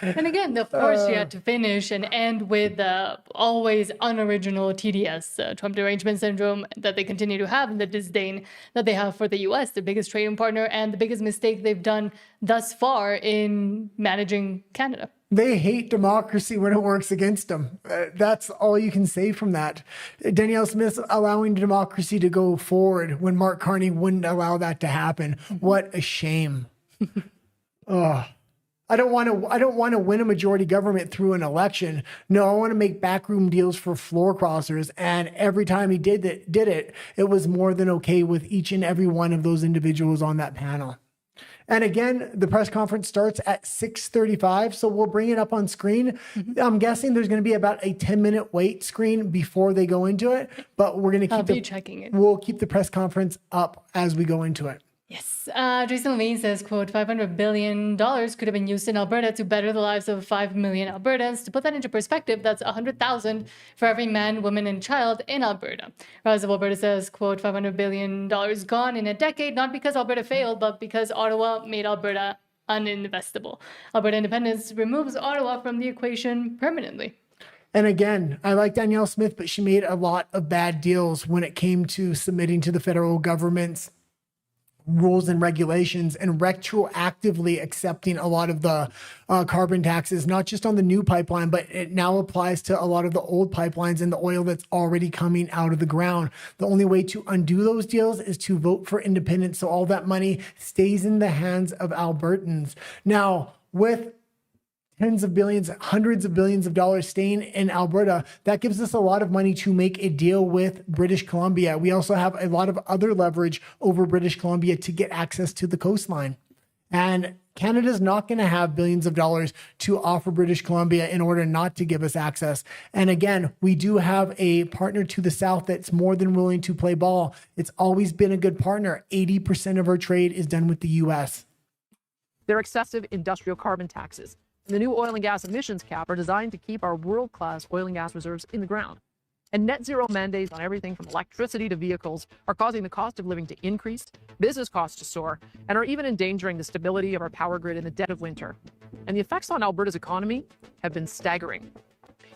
And again, of course, you had to finish and end with always unoriginal TDS, Trump derangement syndrome, that they continue to have, and the disdain that they have for the U.S., the biggest trading partner, and the biggest mistake they've done thus far in managing Canada. They hate democracy when it works against them. That's all you can say from that. Danielle Smith allowing democracy to go forward when Mark Carney wouldn't allow that to happen. What a shame. Oh. I don't want to win a majority government through an election. No, I want to make backroom deals for floor crossers. And every time he did it, it was more than okay with each and every one of those individuals on that panel. And again, the press conference starts at 6:35, so we'll bring it up on screen. I'm guessing there's going to be about a 10-minute wait screen before they go into it, but we're going to keep checking it. We'll keep the press conference up as we go into it. Yes. Jason Levine says, quote, $500 billion could have been used in Alberta to better the lives of 5 million Albertans. To put that into perspective, that's 100,000 for every man, woman, and child in Alberta. Rise of Alberta says, quote, $500 billion gone in a decade, not because Alberta failed, but because Ottawa made Alberta uninvestable. Alberta independence removes Ottawa from the equation permanently. And again, I like Danielle Smith, but she made a lot of bad deals when it came to submitting to the federal government's rules and regulations and retroactively accepting a lot of the carbon taxes, not just on the new pipeline, but it now applies to a lot of the old pipelines and the oil that's already coming out of the ground. The only way to undo those deals is to vote for independence, so all that money stays in the hands of Albertans. Now, with tens of billions, hundreds of billions of dollars staying in Alberta, that gives us a lot of money to make a deal with British Columbia. We also have a lot of other leverage over British Columbia to get access to the coastline. And Canada's not going to have billions of dollars to offer British Columbia in order not to give us access. And again, we do have a partner to the south that's more than willing to play ball. It's always been a good partner. 80% of our trade is done with the U.S. They're excessive industrial carbon taxes. The new oil and gas emissions cap are designed to keep our world-class oil and gas reserves in the ground. And net zero mandates on everything from electricity to vehicles are causing the cost of living to increase, business costs to soar, and are even endangering the stability of our power grid in the dead of winter. And the effects on Alberta's economy have been staggering.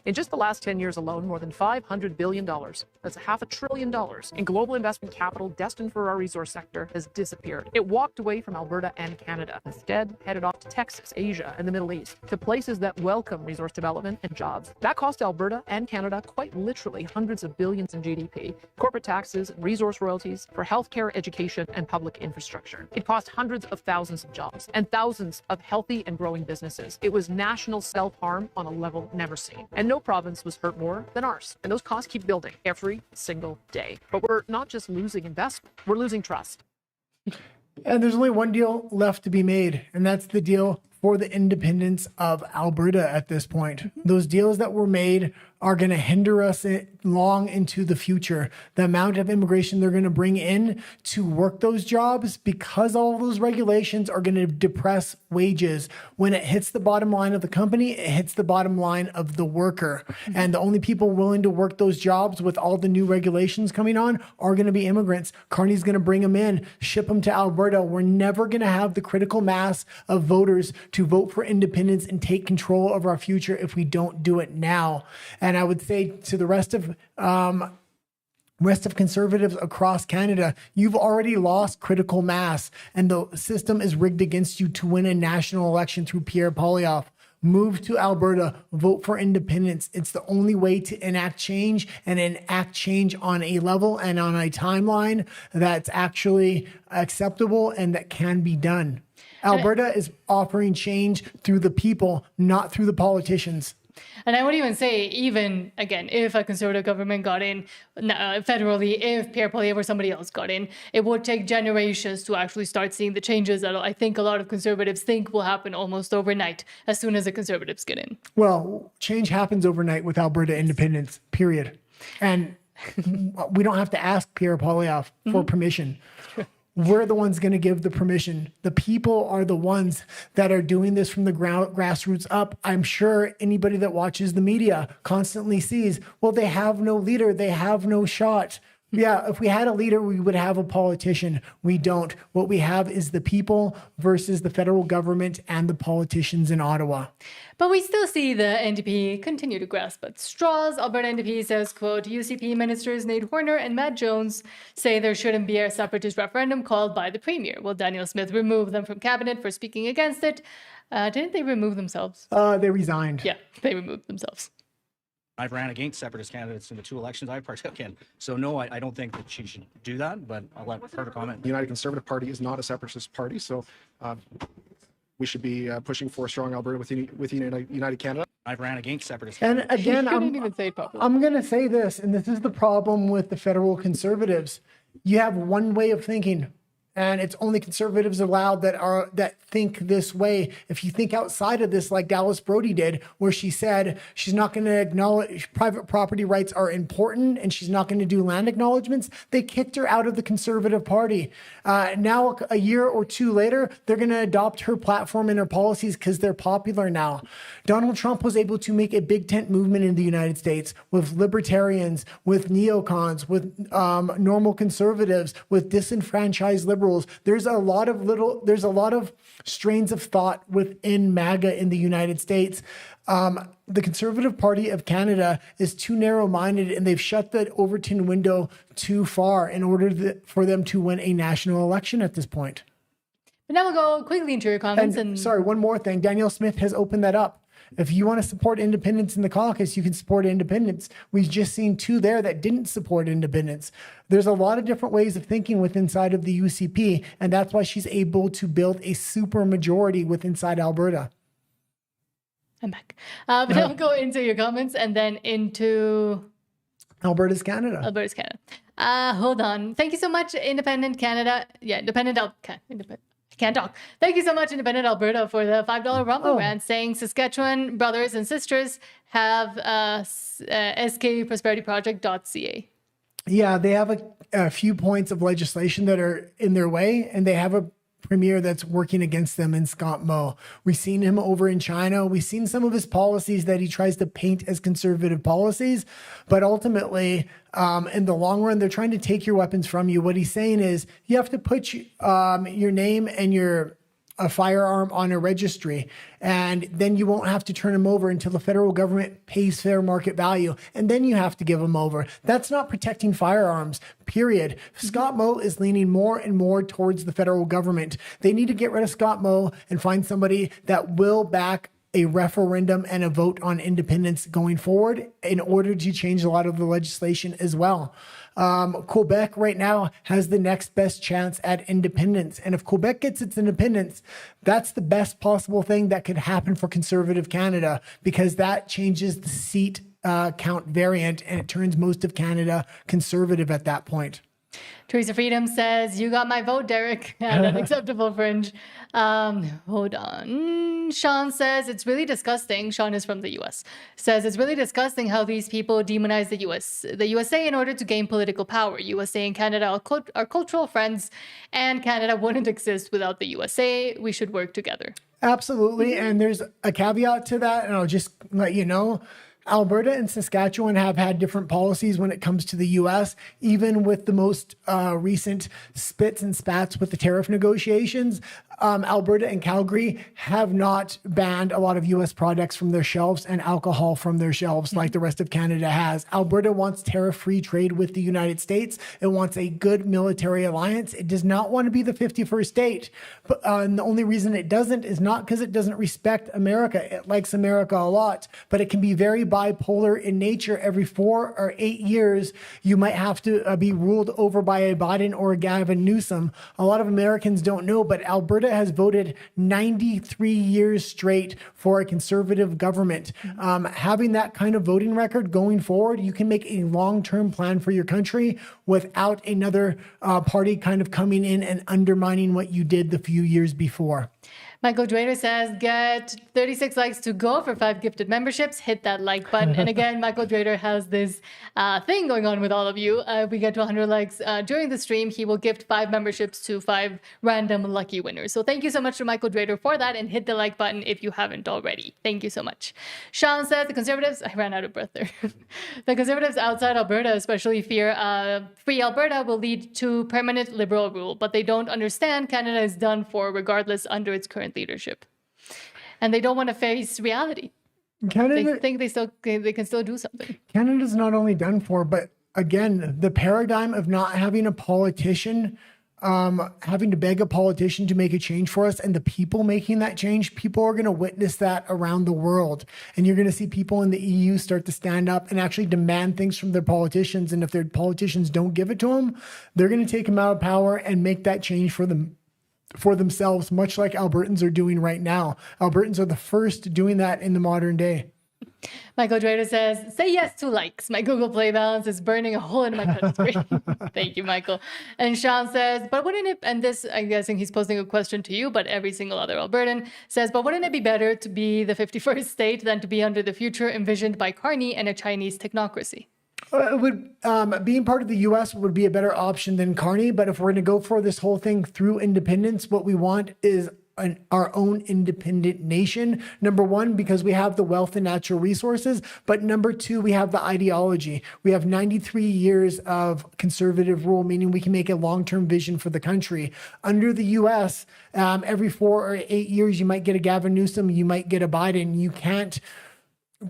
In just the last 10 years alone, more than $500 billion, that's $500 billion in global investment capital destined for our resource sector has disappeared. It walked away from Alberta and Canada, instead headed off to Texas, Asia, and the Middle East, to places that welcome resource development and jobs. That cost Alberta and Canada quite literally hundreds of billions in GDP, corporate taxes, and resource royalties for healthcare, education, and public infrastructure. It cost hundreds of thousands of jobs and thousands of healthy and growing businesses. It was national self-harm on a level never seen. And no province was hurt more than ours. And those costs keep building every single day. But we're not just losing investment, we're losing trust. And there's only one deal left to be made, and that's the deal for the independence of Alberta at this point. Those deals that were made are going to hinder us long into the future. The amount of immigration they're going to bring in to work those jobs, because all those regulations are going to depress wages. When it hits the bottom line of the company, it hits the bottom line of the worker. And the only people willing to work those jobs with all the new regulations coming on are going to be immigrants. Carney's going to bring them in, ship them to Alberta. We're never going to have the critical mass of voters to vote for independence and take control of our future if we don't do it now. And I would say to the rest of conservatives across Canada, you've already lost critical mass, and the system is rigged against you to win a national election through Pierre Poilievre. Move to Alberta, vote for independence. It's the only way to enact change, and enact change on a level and on a timeline that's actually acceptable and that can be done. Alberta is offering change through the people, not through the politicians. And I would even say, even again, if a conservative government got in federally, if Pierre Poilievre or somebody else got in, it would take generations to actually start seeing the changes that I think a lot of conservatives think will happen almost overnight as soon as the conservatives get in. Well, change happens overnight with Alberta independence, period. And we don't have to ask Pierre Poilievre for permission. We're the ones going to give the permission. The people are the ones that are doing this from the grassroots up. I'm sure anybody that watches the media constantly sees, well, they have no leader. They have no shot. Yeah, if we had a leader, we would have a politician. We don't. What we have is the people versus the federal government and the politicians in Ottawa. But we still see the NDP continue to grasp at straws. Alberta NDP says, quote, UCP ministers Nate Horner and Matt Jones say there shouldn't be a separatist referendum called by the Premier. Will Danielle Smith remove them from cabinet for speaking against it? Didn't they remove themselves? They resigned. Yeah, they removed themselves. I've ran against separatist candidates in the 2 elections I partook in. So no, I don't think that she should do that, but I'll let her comment. The United Conservative Party is not a separatist party, so we should be pushing for a strong Alberta within United Canada. I've ran against separatist And candidates. again, I'm going to say this, and this is the problem with the federal conservatives. You have one way of thinking, and it's only conservatives allowed that think this way. If you think outside of this, like Dallas Brody did, where she said she's not going to acknowledge private property rights are important and she's not going to do land acknowledgements, they kicked her out of the Conservative Party. Now, a year or two later, they're going to adopt her platform and her policies because they're popular now. Donald Trump was able to make a big tent movement in the United States with libertarians, with neocons, with normal conservatives, with disenfranchised liberals. There's a lot of strains of thought within MAGA in the United States. The Conservative Party of Canada is too narrow-minded, and they've shut the Overton window too far in order for them to win a national election at this point. But now we'll go quickly into your comments. And sorry, one more thing. Danielle Smith has opened that up. If you want to support independence in the caucus, you can support independence. We've just seen 2 there that didn't support independence. There's a lot of different ways of thinking inside of the UCP, and that's why she's able to build a super majority inside Alberta. I'm back. But now we'll go into your comments and then into Alberta's Canada. Alberta's Canada. Hold on. Thank you so much, Independent Canada. Yeah, Independent. Can't talk. Thank you so much, Independent Alberta, for the $5 Rumble Rant, saying Saskatchewan brothers and sisters have skprosperityproject.ca. Yeah, they have a few points of legislation that are in their way, and they have a premier that's working against them in Scott Moe. We've seen him over in China. We've seen some of his policies that he tries to paint as conservative policies, but ultimately, in the long run, they're trying to take your weapons from you. What he's saying is you have to put your name and a firearm on a registry, and then you won't have to turn them over until the federal government pays fair market value, and then you have to give them over. That's not protecting firearms, period. Scott Moe is leaning more and more towards the federal government. They need to get rid of Scott Moe and find somebody that will back a referendum and a vote on independence going forward in order to change a lot of the legislation as well. Quebec right now has the next best chance at independence. And if Quebec gets its independence, that's the best possible thing that could happen for conservative Canada, because that changes the seat count variant and it turns most of Canada conservative at that point. Teresa Freedom says, you got my vote, Derek, at Unacceptable Fringe. Hold on. Sean says, it's really disgusting. Sean is from the US. Says, it's really disgusting how these people demonize the USA in order to gain political power. USA and Canada are cultural friends, and Canada wouldn't exist without the USA. We should work together. Absolutely. And there's a caveat to that, and I'll just let you know. Alberta and Saskatchewan have had different policies when it comes to the U.S., even with the most recent spits and spats with the tariff negotiations. Alberta and Calgary have not banned a lot of U.S. products from their shelves and alcohol from their shelves like the rest of Canada has. Alberta wants tariff-free trade with the United States. It wants a good military alliance. It does not want to be the 51st state. But, and the only reason it doesn't is not because it doesn't respect America. It likes America a lot, but it can be very bipolar in nature. Every 4 or 8 years, you might have to be ruled over by a Biden or a Gavin Newsom. A lot of Americans don't know, but Alberta has voted 93 years straight for a conservative government. Having that kind of voting record going forward, you can make a long-term plan for your country without another party kind of coming in and undermining what you did the few years before. Michael Drader says, get 36 likes to go for 5 gifted memberships. Hit that like button. And again, Michael Drader has this thing going on with all of you. If we get to 100 likes during the stream, he will gift 5 memberships to 5 random lucky winners. So thank you so much to Michael Drader for that, and hit the like button if you haven't already. Thank you so much. Sean says, the Conservatives, I ran out of breath there. The Conservatives outside Alberta especially fear free Alberta will lead to permanent Liberal rule, but they don't understand Canada is done for regardless under its current leadership, and they don't want to face reality. Canada, they think they can still do something. Canada's not only done for, but again, the paradigm of not having a politician, having to beg a politician to make a change for us, and the people making that change, people are going to witness that around the world, and you're going to see people in the EU start to stand up and actually demand things from their politicians. And if their politicians don't give it to them, they're going to take them out of power and make that change for themselves, much like Albertans are doing right now. Albertans are the first doing that in the modern day. Michael Drader says, say yes to likes. My Google Play balance is burning a hole in my credit screen. Thank you, Michael. And Sean says, but wouldn't it, and this, I'm guessing he's posing a question to you, but every single other Albertan says, but wouldn't it be better to be the 51st state than to be under the future envisioned by Carney and a Chinese technocracy? It would being part of the U.S. would be a better option than Carney, but if we're going to go for this whole thing through independence, what we want is our own independent nation. Number one, because we have the wealth and natural resources, but number two, we have the ideology. We have 93 years of conservative rule, meaning we can make a long-term vision for the country. Under the U.S., every 4 or 8 years, you might get a Gavin Newsom, you might get a Biden. You can't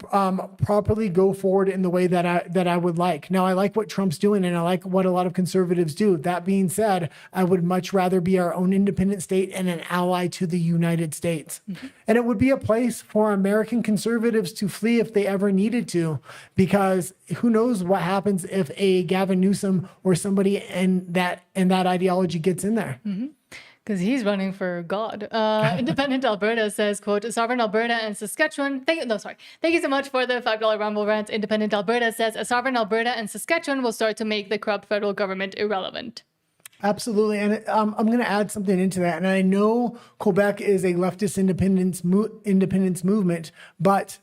properly go forward in the way that I would like. Now, I like what Trump's doing, and I like what a lot of conservatives do. That being said, I would much rather be our own independent state and an ally to the United States. And it would be a place for American conservatives to flee if they ever needed to, because who knows what happens if a Gavin Newsom or somebody in that ideology gets in there. Because he's running for God. Independent Alberta says, quote, sovereign Alberta and Saskatchewan. Thank you so much for the $5 Rumble Rant. Independent Alberta says, a sovereign Alberta and Saskatchewan will start to make the corrupt federal government irrelevant. Absolutely. And I'm going to add something into that. And I know Quebec is a leftist independence movement, but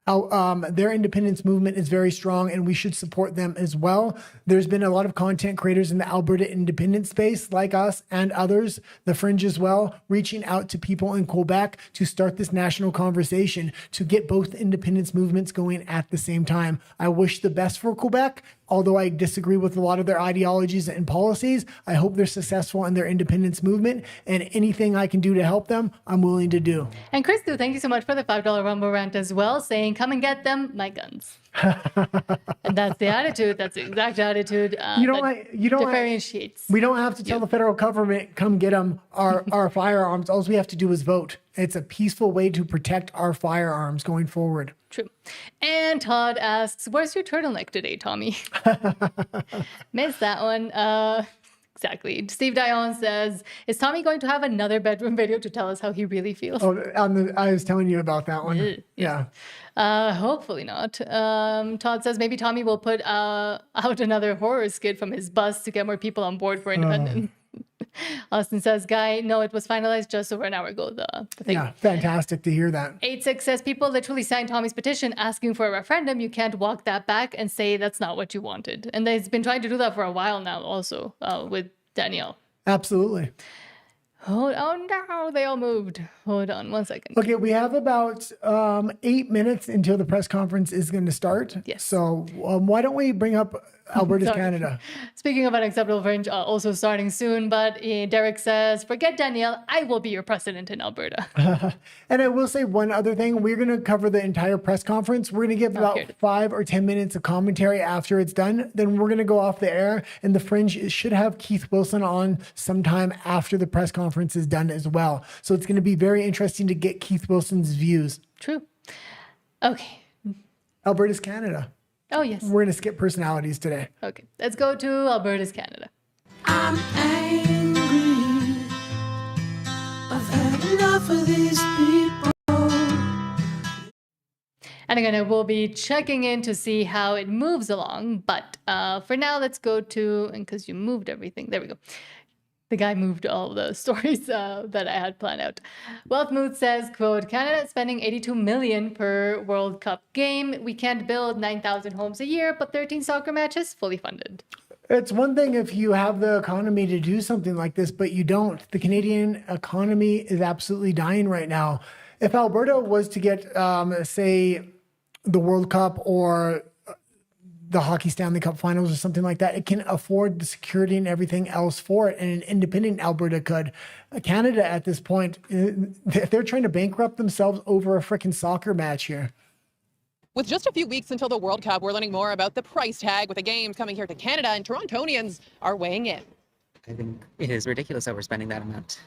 their independence movement is very strong, and we should support them as well. There's been a lot of content creators in the Alberta independent space like us and others, the Fringe as well, reaching out to people in Quebec to start this national conversation to get both independence movements going at the same time. I wish the best for Quebec. Although I disagree with a lot of their ideologies and policies, I hope they're successful in their independence movement, and anything I can do to help them, I'm willing to do. And Christu, thank you so much for the $5 Rumble Rant as well, saying, come and get them, my guns. And that's the attitude. That's the exact attitude differentiates. We don't have to tell the federal government, come get them, our firearms. All we have to do is vote. It's a peaceful way to protect our firearms going forward. True. And Todd asks, where's your turtleneck today, Tommy? Missed that one. Exactly. Steve Dion says, is Tommy going to have another bedroom video to tell us how he really feels? Oh, I was telling you about that one. Yeah. Hopefully not. Todd says maybe Tommy will put out another horror skit from his bus to get more people on board for independence. Austin says, Guy, no, it was finalized just over an hour ago, the thing. Yeah, fantastic to hear that. 86 says, people literally signed Tommy's petition asking for a referendum. You can't walk that back and say that's not what you wanted. And they've been trying to do that for a while now also with Danielle. Absolutely. Oh no, they all moved. Hold on 1 second. Okay, we have about 8 minutes until the press conference is going to start. Yes. So why don't we bring up Alberta's Sorry. Canada? Speaking of unacceptable fringe, also starting soon, but Derek says, forget Danielle, I will be your president in Alberta. And I will say one other thing. We're going to cover the entire press conference. We're going to give about 5 or 10 minutes of commentary after it's done. Then we're going to go off the air, and the fringe should have Keith Wilson on sometime after the press conference is done as well. So it's going to be very interesting to get Keith Wilson's views. True. Okay. Alberta's Canada. Oh, yes. We're going to skip personalities today. Okay. Let's go to Alberta's Canada. I'm angry. I've had enough of these people. And again, I will be checking in to see how it moves along. But for now, let's go to, and because you moved everything, there we go. The guy moved all the stories that I had planned out. Wealth Mood says, quote, Canada is spending $82 million per World Cup game. We can't build 9,000 homes a year, but 13 soccer matches fully funded. It's one thing if you have the economy to do something like this, but you don't. The Canadian economy is absolutely dying right now. If Alberta was to get, say, the World Cup or the Hockey Stanley Cup Finals or something like that, it can afford the security and everything else for it. And an independent Alberta could. Canada at this point, they're trying to bankrupt themselves over a freaking soccer match here. With just a few weeks until the World Cup, we're learning more about the price tag with the games coming here to Canada, and Torontonians are weighing in. I think it is ridiculous that we're spending that amount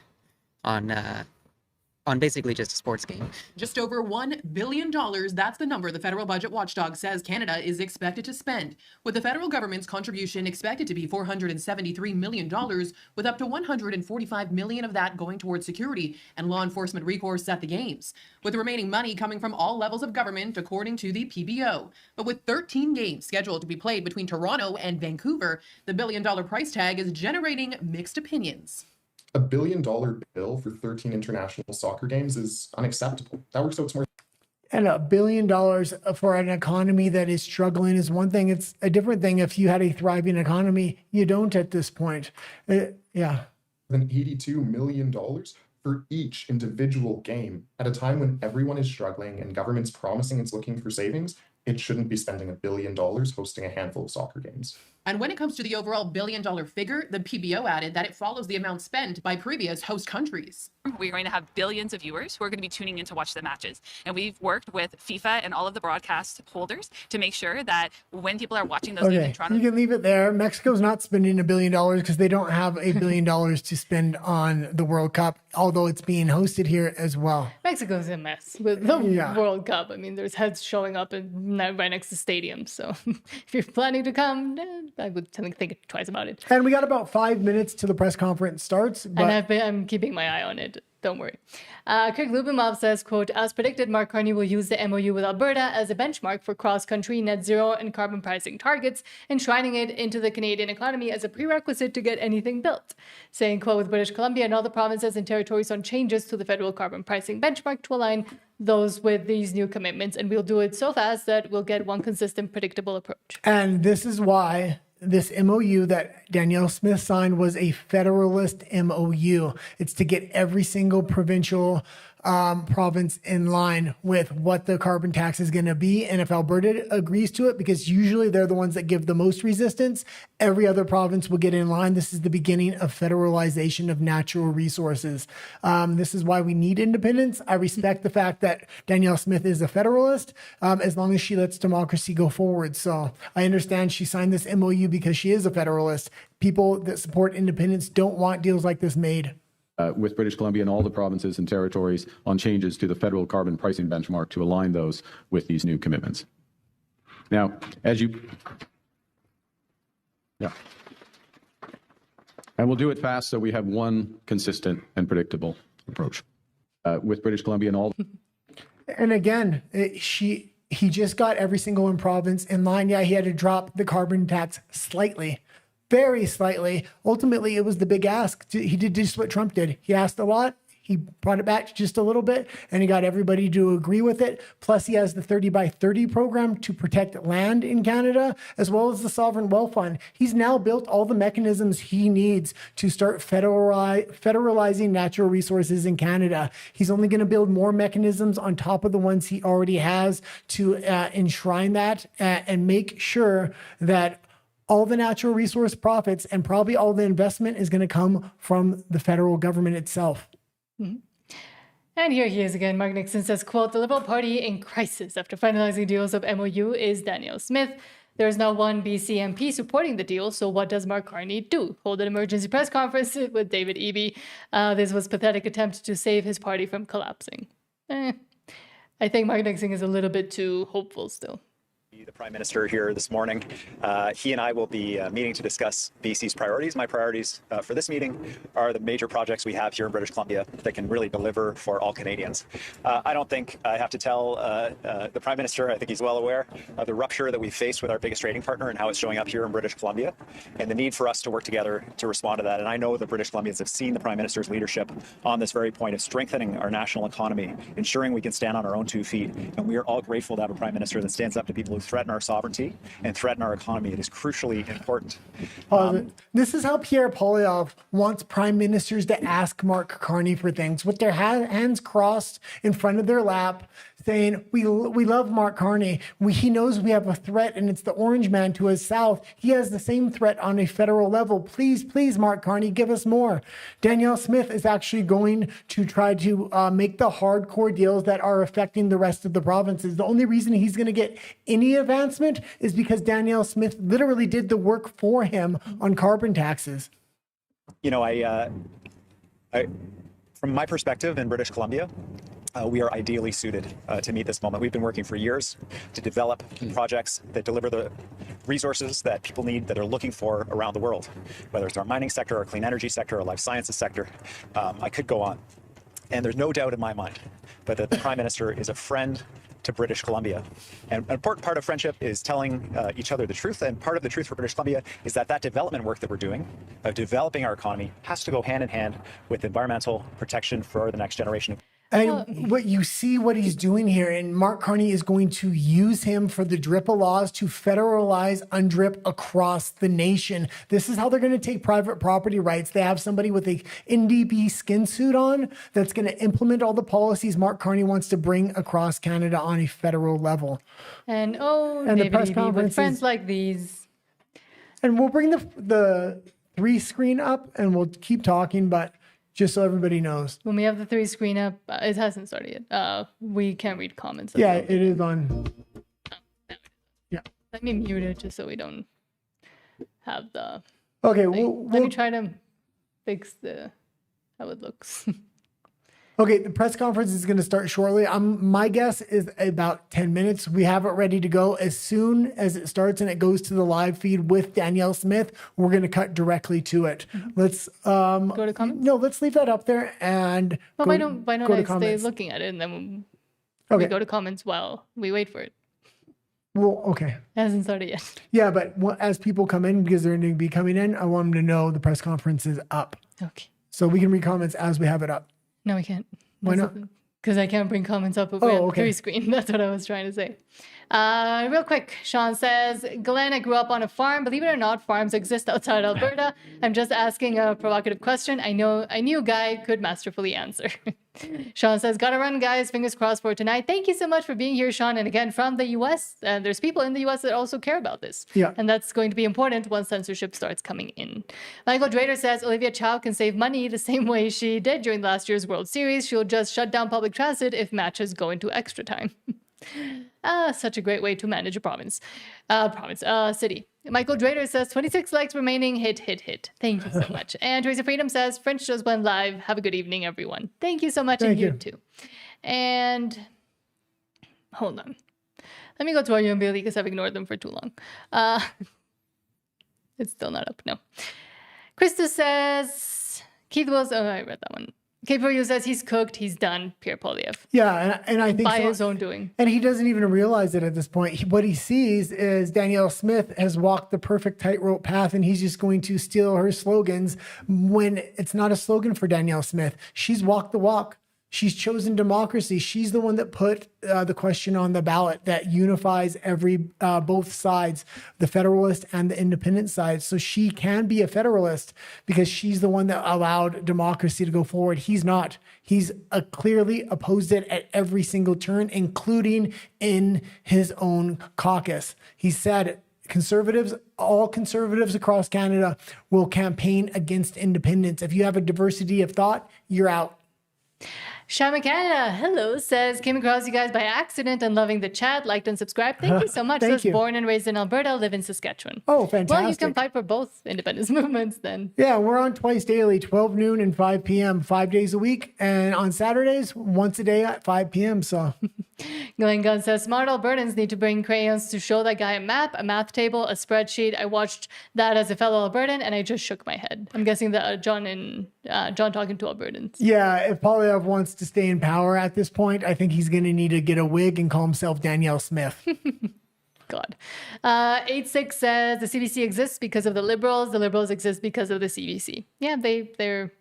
on basically just a sports game. Just over $1 billion, that's the number the federal budget watchdog says Canada is expected to spend, with the federal government's contribution expected to be $473 million, with up to $145 million of that going towards security and law enforcement recourse at the games, with the remaining money coming from all levels of government, according to the PBO. But with 13 games scheduled to be played between Toronto and Vancouver, the billion-dollar price tag is generating mixed opinions. $1 billion bill for 13 international soccer games is unacceptable. That works out smart. And $1 billion for an economy that is struggling is one thing. It's a different thing if you had a thriving economy. You don't at this point. Yeah. Than $82 million for each individual game at a time when everyone is struggling and government's promising it's looking for savings. It shouldn't be spending $1 billion hosting a handful of soccer games. And when it comes to the overall billion-dollar figure, the PBO added that it follows the amount spent by previous host countries. We're going to have billions of viewers who are going to be tuning in to watch the matches. And we've worked with FIFA and all of the broadcast holders to make sure that when people are watching those games in Toronto... You can leave it there. Mexico's not spending $1 billion because they don't have $1 billion to spend on the World Cup, although it's being hosted here as well. Mexico's a mess with the World Cup. I mean, there's heads showing up right next to stadiums. So if you're planning to come, I would think twice about it. And we got about 5 minutes till the press conference starts. But... And I'm keeping my eye on it. Don't worry. Craig Lubimov says, quote, as predicted, Mark Carney will use the MOU with Alberta as a benchmark for cross-country net zero and carbon pricing targets, enshrining it into the Canadian economy as a prerequisite to get anything built. Saying, quote, with British Columbia and all the provinces and territories on changes to the federal carbon pricing benchmark to align those with these new commitments. And we'll do it so fast that we'll get one consistent, predictable approach. And this is why this MOU that Danielle Smith signed was a federalist MOU. It's to get every single provincial province in line with what the carbon tax is going to be. And if Alberta agrees to it, because usually they're the ones that give the most resistance, every other province will get in line. This is the beginning of federalization of natural resources. This is why we need independence. I respect the fact that Danielle Smith is a federalist, as long as she lets democracy go forward. So I understand she signed this MOU because she is a federalist. People that support independence don't want deals like this made. With British Columbia and all the provinces and territories on changes to the federal carbon pricing benchmark to align those with these new commitments. Now, And we'll do it fast so we have one consistent and predictable approach with British Columbia and all. And again, he just got every single one province in line. Yeah, he had to drop the carbon tax slightly, very slightly. Ultimately, it was the big ask. He did just what Trump did. He asked a lot. He brought it back just a little bit, and he got everybody to agree with it. Plus, he has the 30 by 30 program to protect land in Canada, as well as the Sovereign Wealth Fund. He's now built all the mechanisms he needs to start federalizing natural resources in Canada. He's only going to build more mechanisms on top of the ones he already has to enshrine that and make sure that all the natural resource profits and probably all the investment is going to come from the federal government itself. Mhm. And here he is again. Mark Nixon says, quote, "The Liberal Party in crisis after finalizing deals of MOU is Danielle Smith. There is now one BC MP supporting the deal, so what does Mark Carney do? Hold an emergency press conference with David Eby. This was a pathetic attempt to save his party from collapsing." I think Mark Nixon is a little bit too hopeful still. The Prime Minister here this morning. He and I will be meeting to discuss BC's priorities. My priorities for this meeting are the major projects we have here in British Columbia that can really deliver for all Canadians. I don't think I have to tell the Prime Minister, I think he's well aware of the rupture that we faced with our biggest trading partner and how it's showing up here in British Columbia and the need for us to work together to respond to that. And I know the British Columbians have seen the Prime Minister's leadership on this very point of strengthening our national economy, ensuring we can stand on our own 2 feet. And we are all grateful to have a Prime Minister that stands up to people who threaten our sovereignty and threaten our economy. It is crucially important. This is how Pierre Poilievre wants prime ministers to ask Mark Carney for things, with their hands crossed in front of their lap, saying, we love Mark Carney. He knows we have a threat, and it's the Orange Man to his south. He has the same threat on a federal level. Please, please, Mark Carney, give us more. Danielle Smith is actually going to try to make the hardcore deals that are affecting the rest of the provinces. The only reason he's going to get any advancement is because Danielle Smith literally did the work for him on carbon taxes. You know, from my perspective in British Columbia, we are ideally suited to meet this moment. We've been working for years to develop projects that deliver the resources that people need, that they're looking for around the world, whether it's our mining sector, our clean energy sector, our life sciences sector. I could go on. And there's no doubt in my mind but that the Prime Minister is a friend to British Columbia. And an important part of friendship is telling each other the truth. And part of the truth for British Columbia is that development work that we're doing of developing our economy has to go hand in hand with environmental protection for the next generation. And what you see what he's doing here, and Mark Carney is going to use him for the DRIPA laws to federalize UNDRIP across the nation. This is how they're going to take private property rights. They have somebody with a NDP skin suit on that's going to implement all the policies Mark Carney wants to bring across Canada on a federal level. And And David Eby, with friends like these. And we'll bring the 3 screen up and we'll keep talking, but just so everybody knows. When we have the 3 screen up, it hasn't started yet. We can't read comments. Yeah, it is on. Yeah. Let me mute it just so we don't have the. Okay, Let me try to fix how it looks. Okay, the press conference is going to start shortly. My guess is about 10 minutes. We have it ready to go. As soon as it starts and it goes to the live feed with Danielle Smith, we're going to cut directly to it. Let's go to comments. No, let's leave that up there and Well, why don't go I to stay comments. looking at it and then Okay. we go to comments while we wait for it. Well, okay. It hasn't started yet. Yeah, but as people come in, because they're going to be coming in, I want them to know the press conference is up. Okay. So we can read comments as we have it up. No, we can't. Why not? Because I can't bring comments up if we have okay. 3 screen. That's what I was trying to say. Real quick, Sean says, Glenn, I grew up on a farm. Believe it or not, farms exist outside Alberta. I'm just asking a provocative question. I knew a guy could masterfully answer. Sean says, gotta run, guys. Fingers crossed for tonight. Thank you so much for being here, Sean. And again, from the US, there's people in the US that also care about this. Yeah. And that's going to be important once censorship starts coming in. Michael Drader says, Olivia Chow can save money the same way she did during last year's World Series. She'll just shut down public transit if matches go into extra time. Such a great way to manage a city. Michael Drader says 26 likes remaining. Hit. Thank you so much. And Teresa Freedom says French just went live. Have a good evening, everyone. Thank you so much. Thank and you you. too. And hold on. Let me go to Arjun Bailey because I've ignored them for too long. It's still not up. No. Christos says, Keith Wills, oh, I read that one. Kate for you says he's cooked, he's done, Pierre Poilievre. Yeah, and I think by so. his own doing. And he doesn't even realize it at this point. What he sees is Danielle Smith has walked the perfect tightrope path, and he's just going to steal her slogans when it's not a slogan for Danielle Smith. She's walked the walk. She's chosen democracy. She's the one that put the question on the ballot that unifies both sides, the Federalist and the Independent side. So she can be a Federalist because she's the one that allowed democracy to go forward. He's not. He's clearly opposed it at every single turn, including in his own caucus. He said all conservatives across Canada will campaign against independence. If you have a diversity of thought, you're out. Shaman Canada, hello, says, came across you guys by accident and loving the chat, liked and subscribed. Thank you so much. Thank Says, you. born and raised in Alberta, live in Saskatchewan. Oh, fantastic. Well, you can fight for both independence movements then. Yeah, we're on twice daily, 12 noon and 5 p.m., 5 days a week. And on Saturdays, once a day at 5 p.m. So Glenn Gunn says, smart Albertans need to bring crayons to show that guy a map, a math table, a spreadsheet. I watched that as a fellow Albertan and I just shook my head. I'm guessing that John talking to Albertans. yeah, if Poilievre wants to stay in power at this point, I think he's going to need to get a wig and call himself Danielle Smith. God. 86 says the CBC exists because of the Liberals exist because of the CBC. Yeah, they're,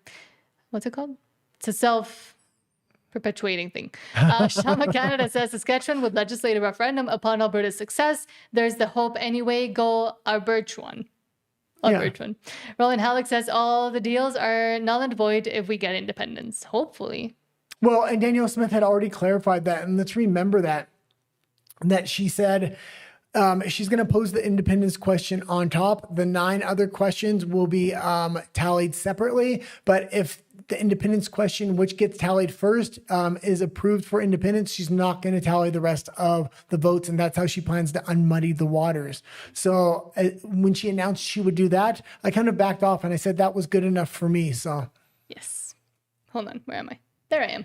what's it called? It's a self-perpetuating thing. Shama Canada says Saskatchewan would legislate a referendum upon Alberta's success. There's the hope anyway. Go Albertchuan. Albertchuan. Roland Halleck says all the deals are null and void if we get independence. Hopefully. Well, and Danielle Smith had already clarified that. And let's remember that she said she's going to pose the independence question on top. The 9 other questions will be tallied separately. But if the independence question, which gets tallied first, is approved for independence, she's not going to tally the rest of the votes. And that's how she plans to unmuddy the waters. So when she announced she would do that, I kind of backed off and I said that was good enough for me. So Yes. Hold on. Where am I? There I am.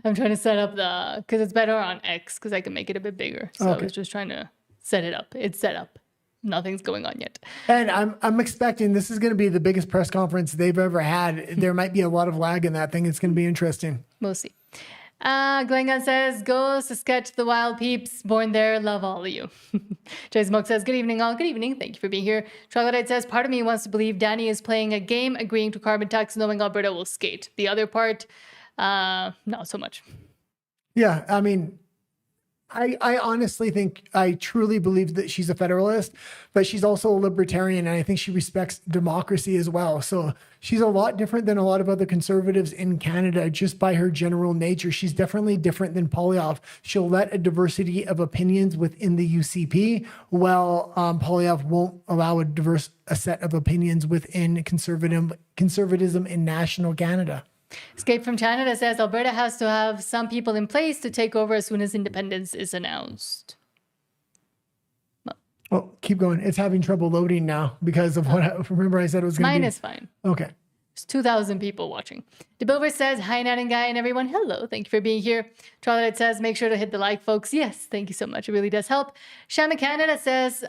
I'm trying to set up because it's better on X because I can make it a bit bigger. So I was just trying to set it up. It's set up. Nothing's going on yet. And I'm expecting this is going to be the biggest press conference they've ever had. There might be a lot of lag in that thing. It's going to be interesting. We'll see. Glenn Gunn says, go Saskatch the wild peeps. Born there, love all of you. Jay Smoke says, good evening all. Good evening. Thank you for being here. Troglodyte says, part of me wants to believe Danny is playing a game, agreeing to carbon tax, knowing Alberta will skate. The other part, not so much. Yeah, I mean, I honestly think, I truly believe that she's a Federalist, but she's also a Libertarian, and I think she respects democracy as well. So she's a lot different than a lot of other conservatives in Canada just by her general nature. She's definitely different than Poilievre. She'll let a diversity of opinions within the UCP, while Poilievre won't allow a set of opinions within conservatism in national Canada. Escape from Canada says Alberta has to have some people in place to take over as soon as independence is announced. Oh, keep going. It's having trouble loading now because of what remember I said it was going to be. Mine is fine. Okay. There's 2,000 people watching. DeBilver says, hi, Nat and Guy and everyone. Hello. Thank you for being here. Troglodyte says, make sure to hit the like, folks. Yes, thank you so much. It really does help. Shama Canada says,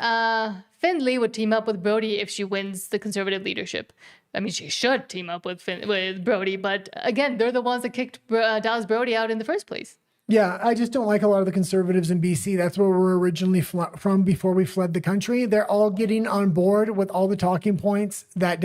Findlay would team up with Brody if she wins the Conservative leadership. I mean, she should team up with Brody, but again, they're the ones that kicked Dallas Brody out in the first place. Yeah, I just don't like a lot of the conservatives in BC. That's where we're originally from before we fled the country. They're all getting on board with all the talking points that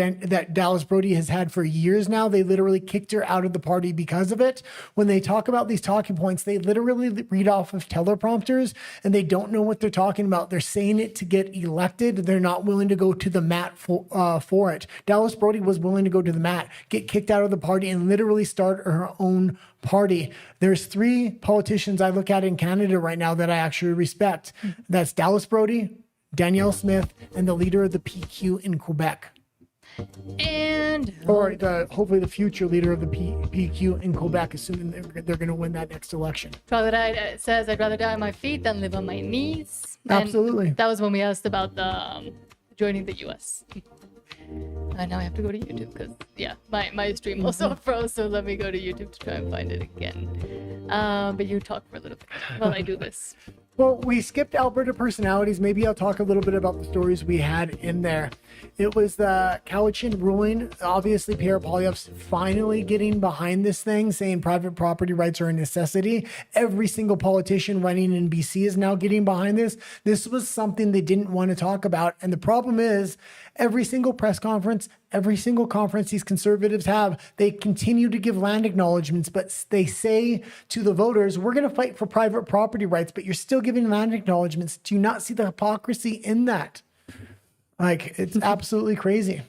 Dallas Brody has had for years now. They literally kicked her out of the party because of it. When they talk about these talking points, they literally read off of teleprompters and they don't know what they're talking about. They're saying it to get elected. They're not willing to go to the mat for it. Dallas Brody was willing to go to the mat, get kicked out of the party, and literally start her own party. There's 3 politicians I look at in Canada right now that I actually respect. That's Dallas Brody, Danielle Smith, and the leader of the PQ in Quebec. And hopefully the future leader of the PQ in Quebec, assuming they're going to win that next election. Troglodyte says, I'd rather die on my feet than live on my knees. Absolutely. And that was when we asked about the joining the US. Now I have to go to YouTube because, yeah, my stream also froze. So let me go to YouTube to try and find it again. But you talk for a little bit while I do this. Well, we skipped Alberta personalities. Maybe I'll talk a little bit about the stories we had in there. It was the Cowichan ruling. Obviously, Pierre Poilievre's finally getting behind this thing, saying private property rights are a necessity. Every single politician running in BC is now getting behind this. This was something they didn't want to talk about. And the problem is, every single press conference, every single conference these conservatives have, they continue to give land acknowledgements, but they say to the voters, we're going to fight for private property rights, but you're still giving land acknowledgements. Do you not see the hypocrisy in that? Like, it's absolutely crazy.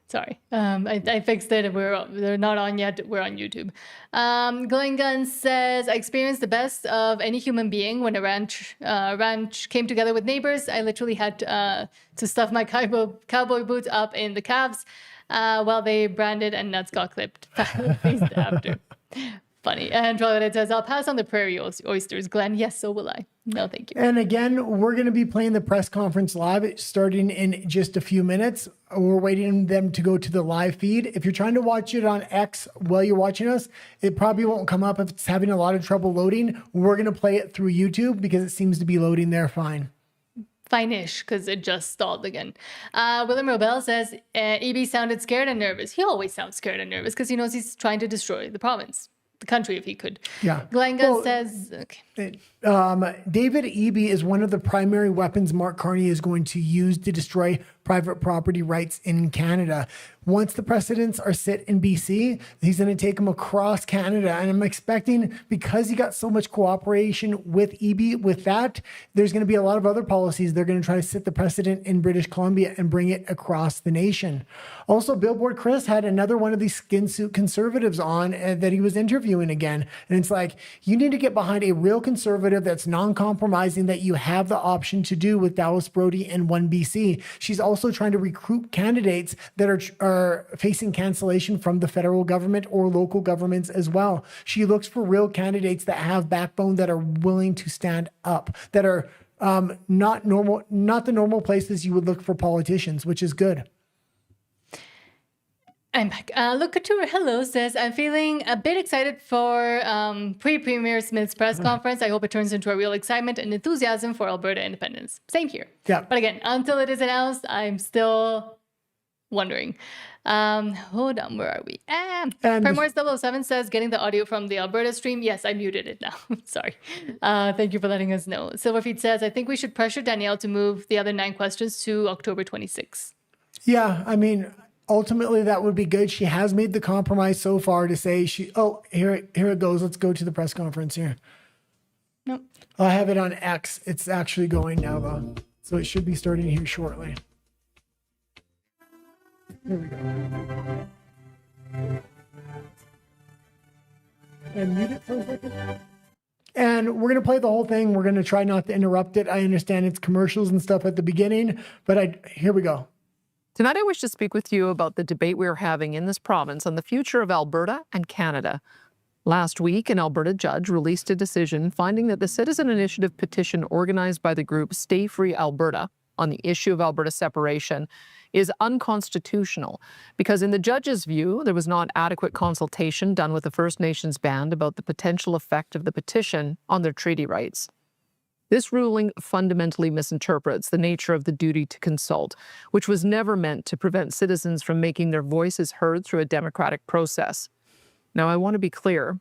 Sorry, I fixed it. They're not on yet. We're on YouTube. Glowing Gun says, I experienced the best of any human being when a ranch came together with neighbors. I literally had to stuff my cowboy boots up in the calves while they branded and nuts got clipped after. Funny. And Trollhead says, I'll pass on the prairie oysters, Glenn. Yes, so will I. No, thank you. And again, we're going to be playing the press conference live starting in just a few minutes. We're waiting them to go to the live feed. If you're trying to watch it on X while you're watching us, it probably won't come up if it's having a lot of trouble loading. We're going to play it through YouTube because it seems to be loading there fine. Fine-ish, because it just stalled again. William Robel says, EB sounded scared and nervous. He always sounds scared and nervous because he knows he's trying to destroy the province. The country, if he could. Yeah. Glenga says, okay. David Eby is one of the primary weapons Mark Carney is going to use to destroy private property rights in Canada. Once the precedents are set in BC, he's going to take them across Canada. And I'm expecting, because he got so much cooperation with Eby with that, there's going to be a lot of other policies. They're going to try to set the precedent in British Columbia and bring it across the nation. Also, Billboard Chris had another one of these skin suit conservatives on that he was interviewing again. And it's like, you need to get behind a real conservative that's non-compromising, that you have the option to do with Dallas Brody and 1BC. She's also trying to recruit candidates that are facing cancellation from the federal government or local governments as well. She looks for real candidates that have backbone, that are willing to stand up, that are not the normal places you would look for politicians, which is good. I'm back. Look, Couture Hello says, I'm feeling a bit excited for pre-Premier Smith's press conference. I hope it turns into a real excitement and enthusiasm for Alberta independence. Same here. Yeah. But again, until it is announced, I'm still wondering. Hold on, where are we? Primors 007 says, getting the audio from the Alberta stream. Yes, I muted it now. Sorry. Thank you for letting us know. Silverfeet says, I think we should pressure Danielle to move the other 9 questions to October 26th. Yeah, I mean, ultimately that would be good. She has made the compromise so far to say here it goes. Let's go to the press conference here. Nope. I have it on X. It's actually going now though. So it should be starting here shortly. Here we go. And mute it for a second. And we're going to play the whole thing. We're going to try not to interrupt it. I understand it's commercials and stuff at the beginning, but here we go. Tonight, I wish to speak with you about the debate we are having in this province on the future of Alberta and Canada. Last week, an Alberta judge released a decision finding that the citizen initiative petition organized by the group Stay Free Alberta on the issue of Alberta separation is unconstitutional because, in the judge's view, there was not adequate consultation done with the First Nations band about the potential effect of the petition on their treaty rights. This ruling fundamentally misinterprets the nature of the duty to consult, which was never meant to prevent citizens from making their voices heard through a democratic process. Now, I want to be clear.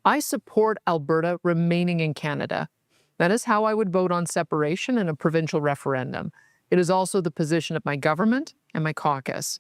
I support Alberta remaining in Canada. That is how I would vote on separation in a provincial referendum. It is also the position of my government and my caucus.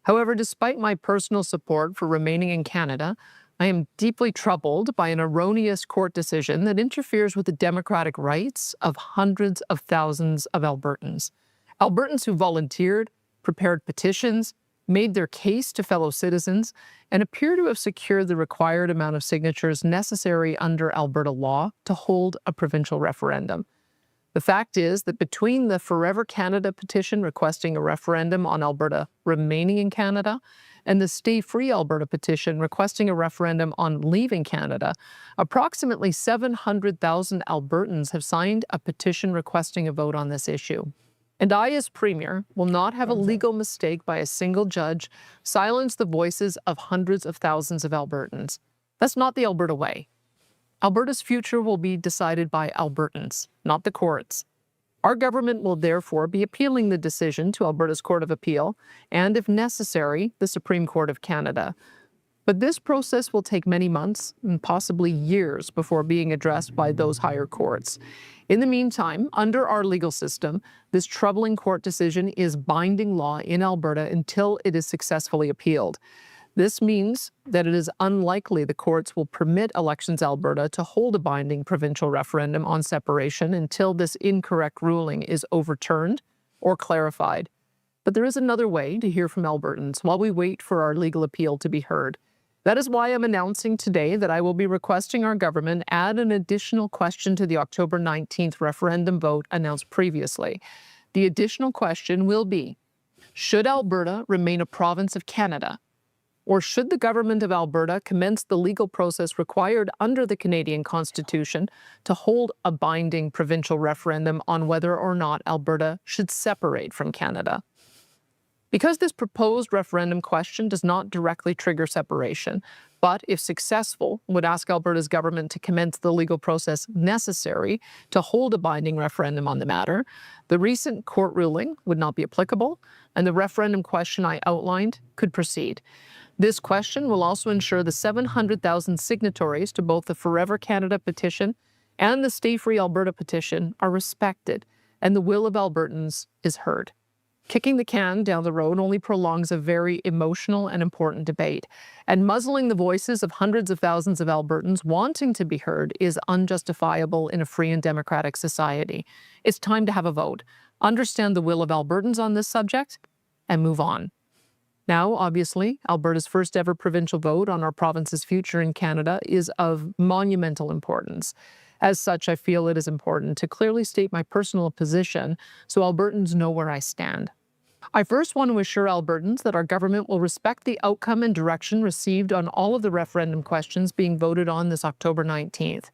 However, despite my personal support for remaining in Canada, I am deeply troubled by an erroneous court decision that interferes with the democratic rights of hundreds of thousands of Albertans. Albertans who volunteered, prepared petitions, made their case to fellow citizens, and appear to have secured the required amount of signatures necessary under Alberta law to hold a provincial referendum. The fact is that between the Forever Canada petition requesting a referendum on Alberta remaining in Canada and the Stay Free Alberta petition requesting a referendum on leaving Canada, approximately 700,000 Albertans have signed a petition requesting a vote on this issue. And I, as Premier, will not have a legal mistake by a single judge silence the voices of hundreds of thousands of Albertans. That's not the Alberta way. Alberta's future will be decided by Albertans, not the courts. Our government will therefore be appealing the decision to Alberta's Court of Appeal and, if necessary, the Supreme Court of Canada. But this process will take many months and possibly years before being addressed by those higher courts. In the meantime, under our legal system, this troubling court decision is binding law in Alberta until it is successfully appealed. This means that it is unlikely the courts will permit Elections Alberta to hold a binding provincial referendum on separation until this incorrect ruling is overturned or clarified. But there is another way to hear from Albertans while we wait for our legal appeal to be heard. That is why I'm announcing today that I will be requesting our government add an additional question to the October 19th referendum vote announced previously. The additional question will be, should Alberta remain a province of Canada? Or should the government of Alberta commence the legal process required under the Canadian Constitution to hold a binding provincial referendum on whether or not Alberta should separate from Canada? Because this proposed referendum question does not directly trigger separation, but if successful, would ask Alberta's government to commence the legal process necessary to hold a binding referendum on the matter, the recent court ruling would not be applicable, and the referendum question I outlined could proceed. This question will also ensure the 700,000 signatories to both the Forever Canada petition and the Stay Free Alberta petition are respected, and the will of Albertans is heard. Kicking the can down the road only prolongs a very emotional and important debate, and muzzling the voices of hundreds of thousands of Albertans wanting to be heard is unjustifiable in a free and democratic society. It's time to have a vote, understand the will of Albertans on this subject, and move on. Now, obviously, Alberta's first ever provincial vote on our province's future in Canada is of monumental importance. As such, I feel it is important to clearly state my personal position so Albertans know where I stand. I first want to assure Albertans that our government will respect the outcome and direction received on all of the referendum questions being voted on this October 19th.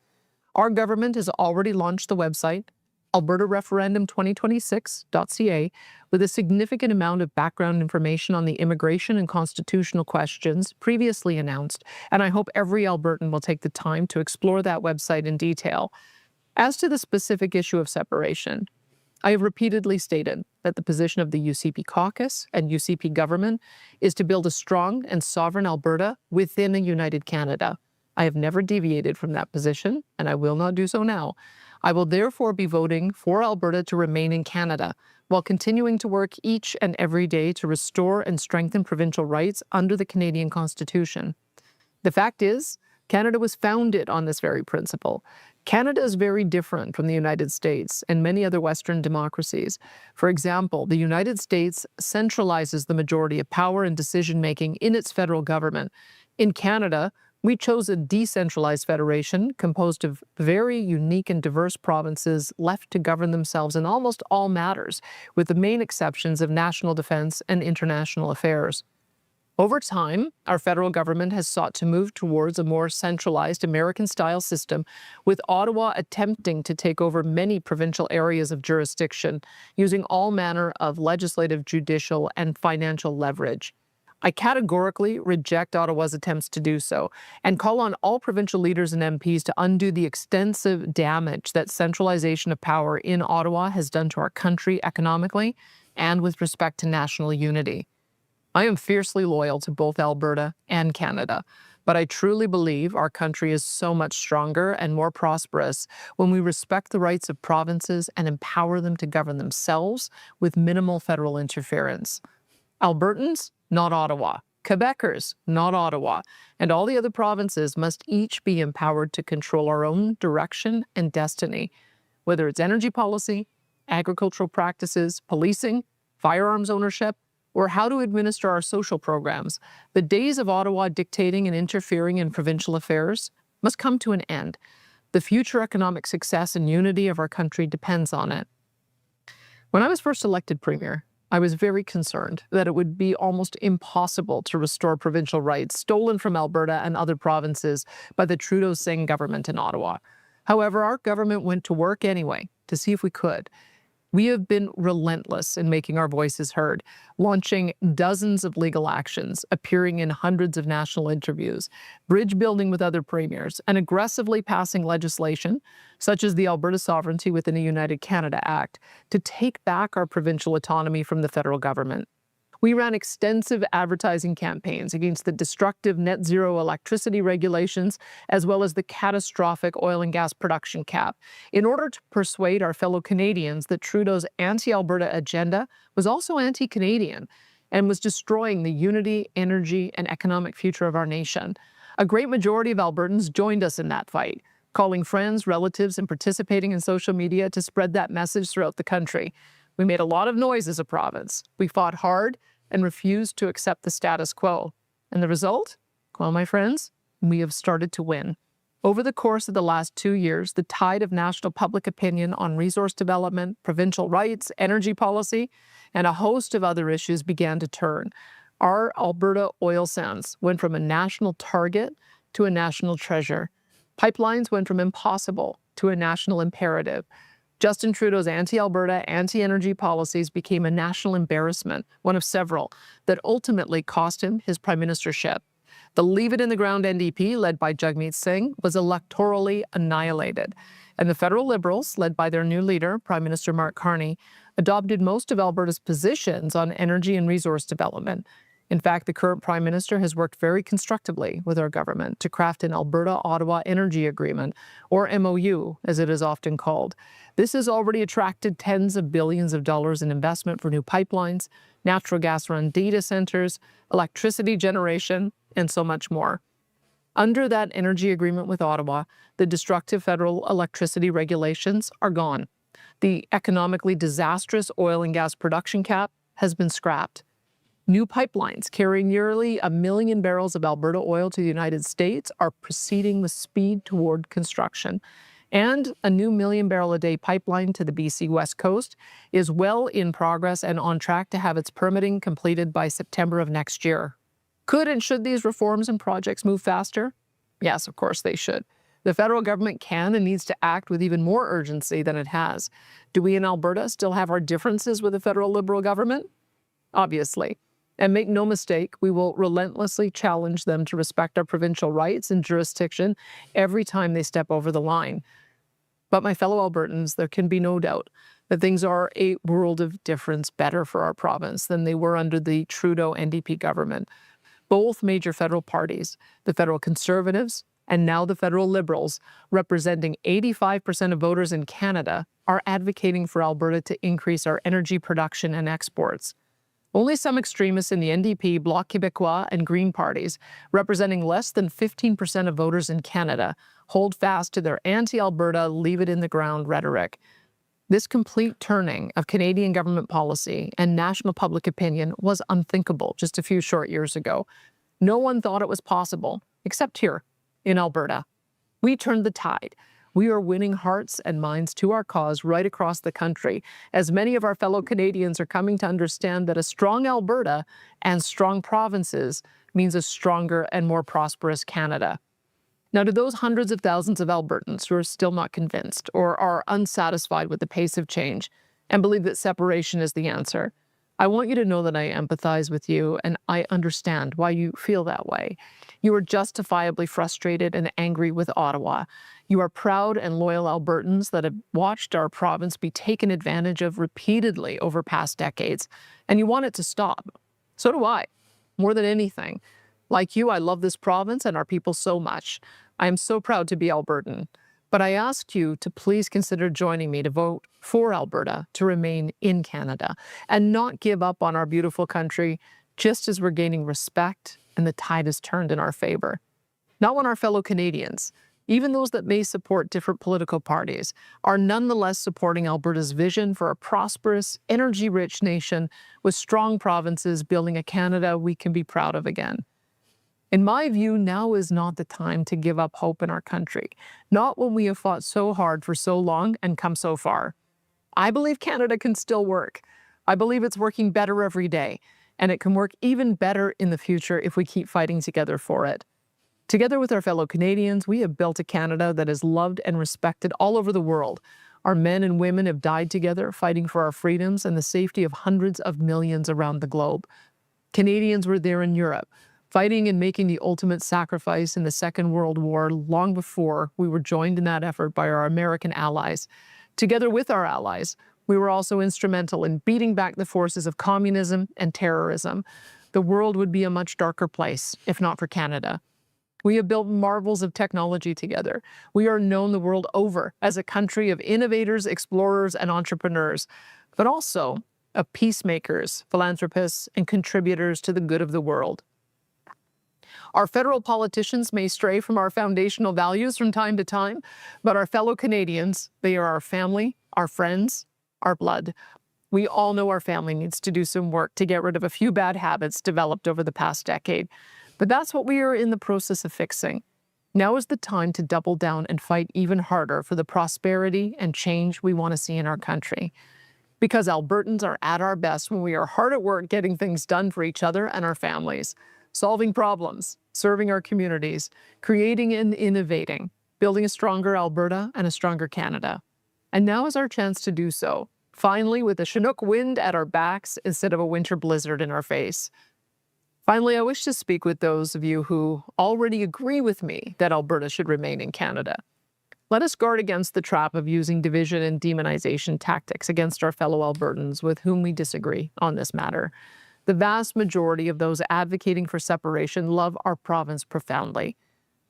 Our government has already launched the website, albertareferendum2026.ca, with a significant amount of background information on the immigration and constitutional questions previously announced, and I hope every Albertan will take the time to explore that website in detail. As to the specific issue of separation, I have repeatedly stated that the position of the UCP caucus and UCP government is to build a strong and sovereign Alberta within a united Canada. I have never deviated from that position, and I will not do so now. I will therefore be voting for Alberta to remain in Canada, while continuing to work each and every day to restore and strengthen provincial rights under the Canadian Constitution. The fact is, Canada was founded on this very principle. Canada is very different from the United States and many other Western democracies. For example, the United States centralizes the majority of power and decision-making in its federal government. In Canada, we chose a decentralized federation composed of very unique and diverse provinces left to govern themselves in almost all matters, with the main exceptions of national defense and international affairs. Over time, our federal government has sought to move towards a more centralized American-style system, with Ottawa attempting to take over many provincial areas of jurisdiction, using all manner of legislative, judicial, and financial leverage. I categorically reject Ottawa's attempts to do so and call on all provincial leaders and MPs to undo the extensive damage that centralization of power in Ottawa has done to our country economically and with respect to national unity. I am fiercely loyal to both Alberta and Canada, but I truly believe our country is so much stronger and more prosperous when we respect the rights of provinces and empower them to govern themselves with minimal federal interference. Albertans, not Ottawa. Quebecers, not Ottawa. And all the other provinces must each be empowered to control our own direction and destiny, whether it's energy policy, agricultural practices, policing, firearms ownership, or how to administer our social programs. The days of Ottawa dictating and interfering in provincial affairs must come to an end. The future economic success and unity of our country depends on it. When I was first elected Premier, I was very concerned that it would be almost impossible to restore provincial rights stolen from Alberta and other provinces by the Trudeau-Singh government in Ottawa. However, our government went to work anyway to see if we could. We have been relentless in making our voices heard, launching dozens of legal actions, appearing in hundreds of national interviews, bridge building with other premiers, and aggressively passing legislation, such as the Alberta Sovereignty within a United Canada Act, to take back our provincial autonomy from the federal government. We ran extensive advertising campaigns against the destructive net zero electricity regulations, as well as the catastrophic oil and gas production cap, in order to persuade our fellow Canadians that Trudeau's anti-Alberta agenda was also anti-Canadian and was destroying the unity, energy, and economic future of our nation. A great majority of Albertans joined us in that fight, calling friends, relatives, and participating in social media to spread that message throughout the country. We made a lot of noise as a province. We fought hard and refused to accept the status quo. And the result? Well, my friends, we have started to win. Over the course of the last 2 years, the tide of national public opinion on resource development, provincial rights, energy policy, and a host of other issues began to turn. Our Alberta oil sands went from a national target to a national treasure. Pipelines went from impossible to a national imperative. Justin Trudeau's anti-Alberta, anti-energy policies became a national embarrassment, one of several, that ultimately cost him his prime ministership. The Leave It in the Ground NDP, led by Jagmeet Singh, was electorally annihilated. And the federal Liberals, led by their new leader, Prime Minister Mark Carney, adopted most of Alberta's positions on energy and resource development. In fact, the current Prime Minister has worked very constructively with our government to craft an Alberta-Ottawa Energy Agreement, or MOU, as it is often called. This has already attracted tens of billions of dollars in investment for new pipelines, natural gas-run data centers, electricity generation, and so much more. Under that energy agreement with Ottawa, the destructive federal electricity regulations are gone. The economically disastrous oil and gas production cap has been scrapped. New pipelines carrying nearly 1 million barrels of Alberta oil to the United States are proceeding with speed toward construction. And a new 1 million barrel a day pipeline to the BC West Coast is well in progress and on track to have its permitting completed by September of next year. Could and should these reforms and projects move faster? Yes, of course they should. The federal government can and needs to act with even more urgency than it has. Do we in Alberta still have our differences with the federal Liberal government? Obviously. And make no mistake, we will relentlessly challenge them to respect our provincial rights and jurisdiction every time they step over the line. But my fellow Albertans, there can be no doubt that things are a world of difference better for our province than they were under the Trudeau NDP government. Both major federal parties, the federal Conservatives and now the federal Liberals, representing 85% of voters in Canada, are advocating for Alberta to increase our energy production and exports. Only some extremists in the NDP, Bloc Québécois, and Green parties, representing less than 15% of voters in Canada, hold fast to their anti-Alberta, leave-it-in-the-ground rhetoric. This complete turning of Canadian government policy and national public opinion was unthinkable just a few short years ago. No one thought it was possible, except here in Alberta. We turned the tide. We are winning hearts and minds to our cause right across the country, as many of our fellow Canadians are coming to understand that a strong Alberta and strong provinces means a stronger and more prosperous Canada. Now, to those hundreds of thousands of Albertans who are still not convinced or are unsatisfied with the pace of change and believe that separation is the answer, I want you to know that I empathize with you and I understand why you feel that way. You are justifiably frustrated and angry with Ottawa. You are proud and loyal Albertans that have watched our province be taken advantage of repeatedly over past decades, and you want it to stop. So do I, more than anything. Like you, I love this province and our people so much. I am so proud to be Albertan. But I ask you to please consider joining me to vote for Alberta to remain in Canada and not give up on our beautiful country just as we're gaining respect and the tide has turned in our favor. Not when our fellow Canadians, even those that may support different political parties, are nonetheless supporting Alberta's vision for a prosperous, energy-rich nation with strong provinces building a Canada we can be proud of again. In my view, now is not the time to give up hope in our country, not when we have fought so hard for so long and come so far. I believe Canada can still work. I believe it's working better every day, and it can work even better in the future if we keep fighting together for it. Together with our fellow Canadians, we have built a Canada that is loved and respected all over the world, Our men and women have died together fighting for our freedoms and the safety of hundreds of millions around the globe. Canadians were there in Europe, fighting and making the ultimate sacrifice in the Second World War long before we were joined in that effort by our American allies. Together with our allies, we were also instrumental in beating back the forces of communism and terrorism. The world would be a much darker place if not for Canada. We have built marvels of technology together. We are known the world over as a country of innovators, explorers, and entrepreneurs, but also of peacemakers, philanthropists, and contributors to the good of the world. Our federal politicians may stray from our foundational values from time to time, but our fellow Canadians, they are our family, our friends, our blood. We all know our family needs to do some work to get rid of a few bad habits developed over the past decade. But that's what we are in the process of fixing. Now is the time to double down and fight even harder for the prosperity and change we want to see in our country. Because Albertans are at our best when we are hard at work getting things done for each other and our families, solving problems, serving our communities, creating and innovating, building a stronger Alberta and a stronger Canada. And now is our chance to do so, finally with a Chinook wind at our backs instead of a winter blizzard in our face. Finally, I wish to speak with those of you who already agree with me that Alberta should remain in Canada. Let us guard against the trap of using division and demonization tactics against our fellow Albertans with whom we disagree on this matter. The vast majority of those advocating for separation love our province profoundly.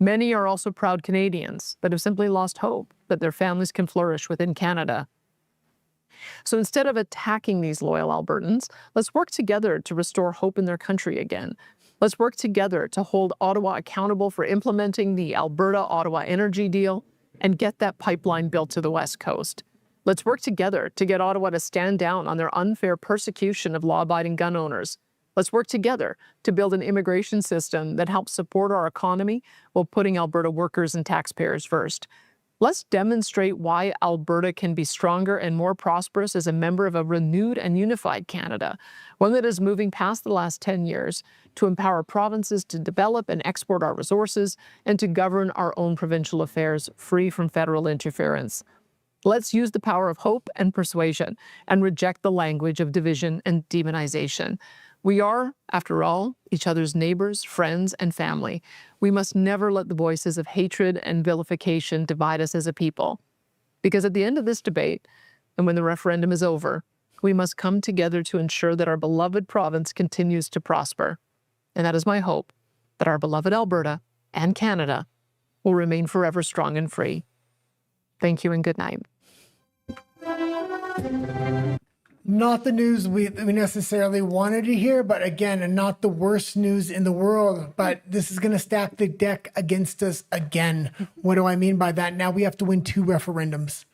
Many are also proud Canadians that have simply lost hope that their families can flourish within Canada. So instead of attacking these loyal Albertans, let's work together to restore hope in their country again. Let's work together to hold Ottawa accountable for implementing the Alberta-Ottawa energy deal and get that pipeline built to the West Coast. Let's work together to get Ottawa to stand down on their unfair persecution of law-abiding gun owners. Let's work together to build an immigration system that helps support our economy while putting Alberta workers and taxpayers first. Let's demonstrate why Alberta can be stronger and more prosperous as a member of a renewed and unified Canada, one that is moving past the last 10 years to empower provinces to develop and export our resources and to govern our own provincial affairs free from federal interference. Let's use the power of hope and persuasion and reject the language of division and demonization. We are, after all, each other's neighbors, friends, and family. We must never let the voices of hatred and vilification divide us as a people. Because at the end of this debate, and when the referendum is over, we must come together to ensure that our beloved province continues to prosper. And that is my hope, that our beloved Alberta and Canada will remain forever strong and free. Thank you and good night. Not the news we necessarily wanted to hear, but again, not the worst news in the world. But this is going to stack the deck against us again. What do I mean by that? Now we have to win 2 referendums.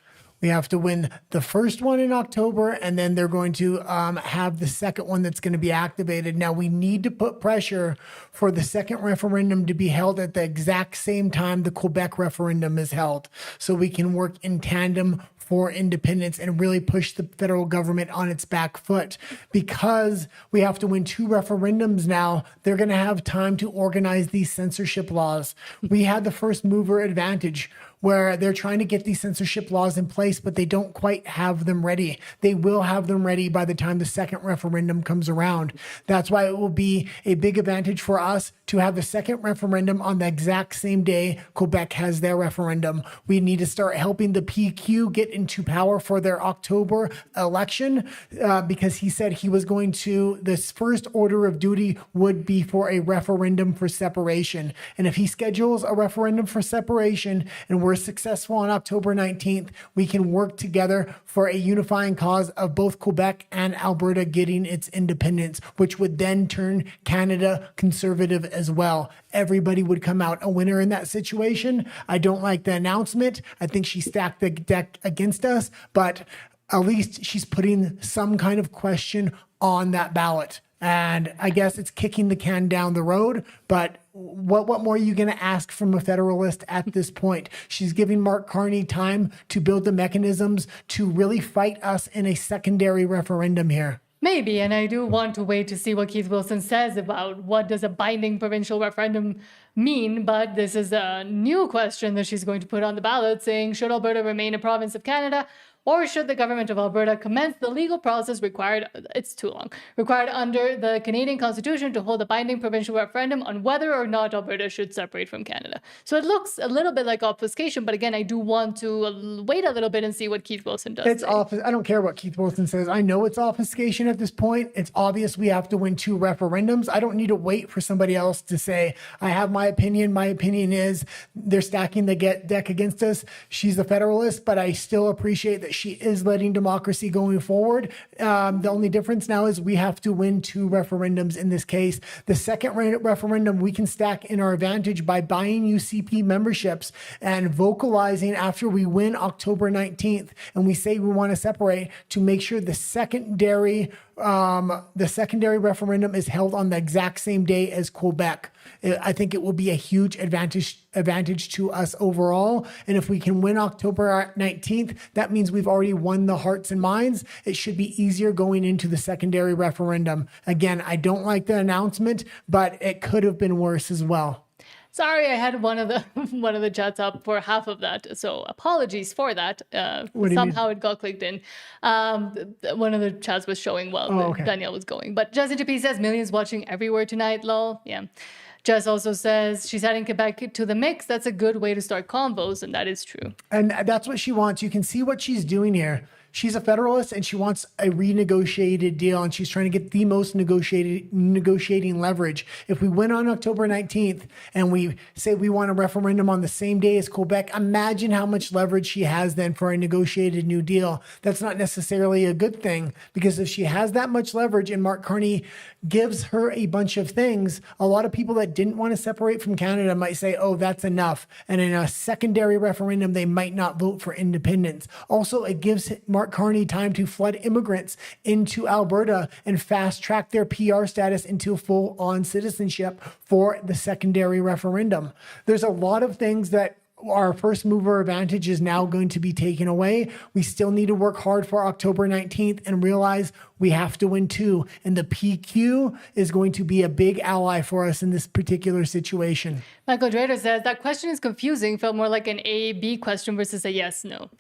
We have to win the first one in October, and then they're going to have the second one that's going to be activated. Now, we need to put pressure for the second referendum to be held at the exact same time the Quebec referendum is held, so we can work in tandem for independence and really push the federal government on its back foot. Because we have to win 2 referendums now, they're going to have time to organize these censorship laws. We had the first mover advantage, where they're trying to get these censorship laws in place, but they don't quite have them ready. They will have them ready by the time the second referendum comes around. That's why it will be a big advantage for us to have the second referendum on the exact same day Quebec has their referendum. We need to start helping the PQ get into power for their October election, because he said he was going to, this first order of duty would be for a referendum for separation. And if he schedules a referendum for separation and we're successful on October 19th, we can work together for a unifying cause of both Quebec and Alberta getting its independence, which would then turn Canada conservative as well. Everybody would come out a winner in that situation. I don't like the announcement. I think she stacked the deck against us, but at least she's putting some kind of question on that ballot. And I guess it's kicking the can down the road, but what more are you going to ask from a federalist at this point? She's giving Mark Carney time to build the mechanisms to really fight us in a secondary referendum here. Maybe, and I do want to wait to see what Keith Wilson says about what does a binding provincial referendum mean, but this is a new question that she's going to put on the ballot, saying, should Alberta remain a province of Canada, or should the government of Alberta commence the legal process required under the Canadian Constitution to hold a binding provincial referendum on whether or not Alberta should separate from Canada? So it looks a little bit like obfuscation, but again, I do want to wait a little bit and see what Keith Wilson does. It's I don't care what Keith Wilson says. I know it's obfuscation at this point. It's obvious we have to win 2 referendums. I don't need to wait for somebody else to say, I have my opinion. My opinion is they're stacking the deck against us. She's a federalist, but I still appreciate that she is letting democracy going forward. The only difference now is we have to win 2 referendums in this case. The second referendum we can stack in our advantage by buying UCP memberships and vocalizing after we win October 19th and we say we want to separate, to make sure the secondary referendum is held on the exact same day as Quebec. I think it will be a huge advantage to us overall. And if we can win October 19th, that means we've already won the hearts and minds. It should be easier going into the secondary referendum. Again, I don't like the announcement, but it could have been worse as well. Sorry, I had one of the chats up for half of that, so apologies for that. Somehow it got clicked in. One of the chats was showing Danielle was going. But Justin TP says, millions watching everywhere tonight, lol. Yeah. Jess also says she's adding Quebec to the mix. That's a good way to start convos, and that is true. And that's what she wants. You can see what she's doing here. She's a federalist and she wants a renegotiated deal, and she's trying to get the most negotiating leverage. If we win on October 19th and we say we want a referendum on the same day as Quebec, imagine how much leverage she has then for a negotiated new deal. That's not necessarily a good thing, because if she has that much leverage and Mark Carney gives her a bunch of things, a lot of people that didn't want to separate from Canada might say, oh, that's enough. And in a secondary referendum, they might not vote for independence. Also, it gives Mark Carney time to flood immigrants into Alberta and fast track their PR status into full-on citizenship for the secondary referendum. There's a lot of things that our first mover advantage is now going to be taken away. We still need to work hard for October 19th and realize we have to win 2. And the PQ is going to be a big ally for us in this particular situation. Michael Drader says that question is confusing. Felt more like an A-B question versus a yes-no.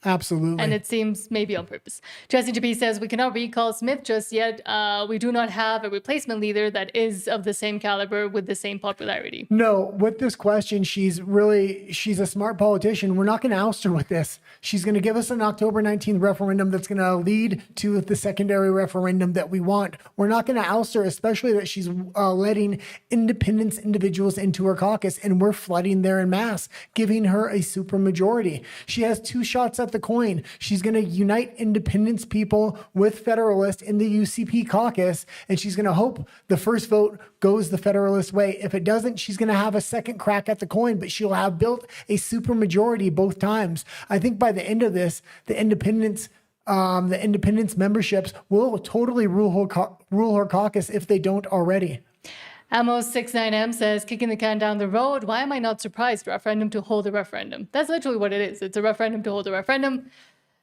Absolutely. And it seems maybe on purpose. Jesse GB says we cannot recall Smith just yet. We do not have a replacement leader that is of the same caliber with the same popularity. No, with this question, she's a smart politician. We're not going to oust her with this. She's going to give us an October 19th referendum that's going to lead to the secondary referendum that we want. We're not going to oust her, especially that she's letting independence individuals into her caucus, and we're flooding there en masse, giving her a supermajority. She has 2 shots at the coin. She's going to unite independence people with Federalists in the UCP caucus, and she's going to hope the first vote goes the Federalist way. If it doesn't, she's going to have a second crack at the coin, but she'll have built a supermajority both times. I think by the end of this, the independence memberships will totally rule her caucus if they don't already. Amos69M says, kicking the can down the road. Why am I not surprised? Referendum to hold a referendum. That's literally what it is. It's a referendum to hold a referendum,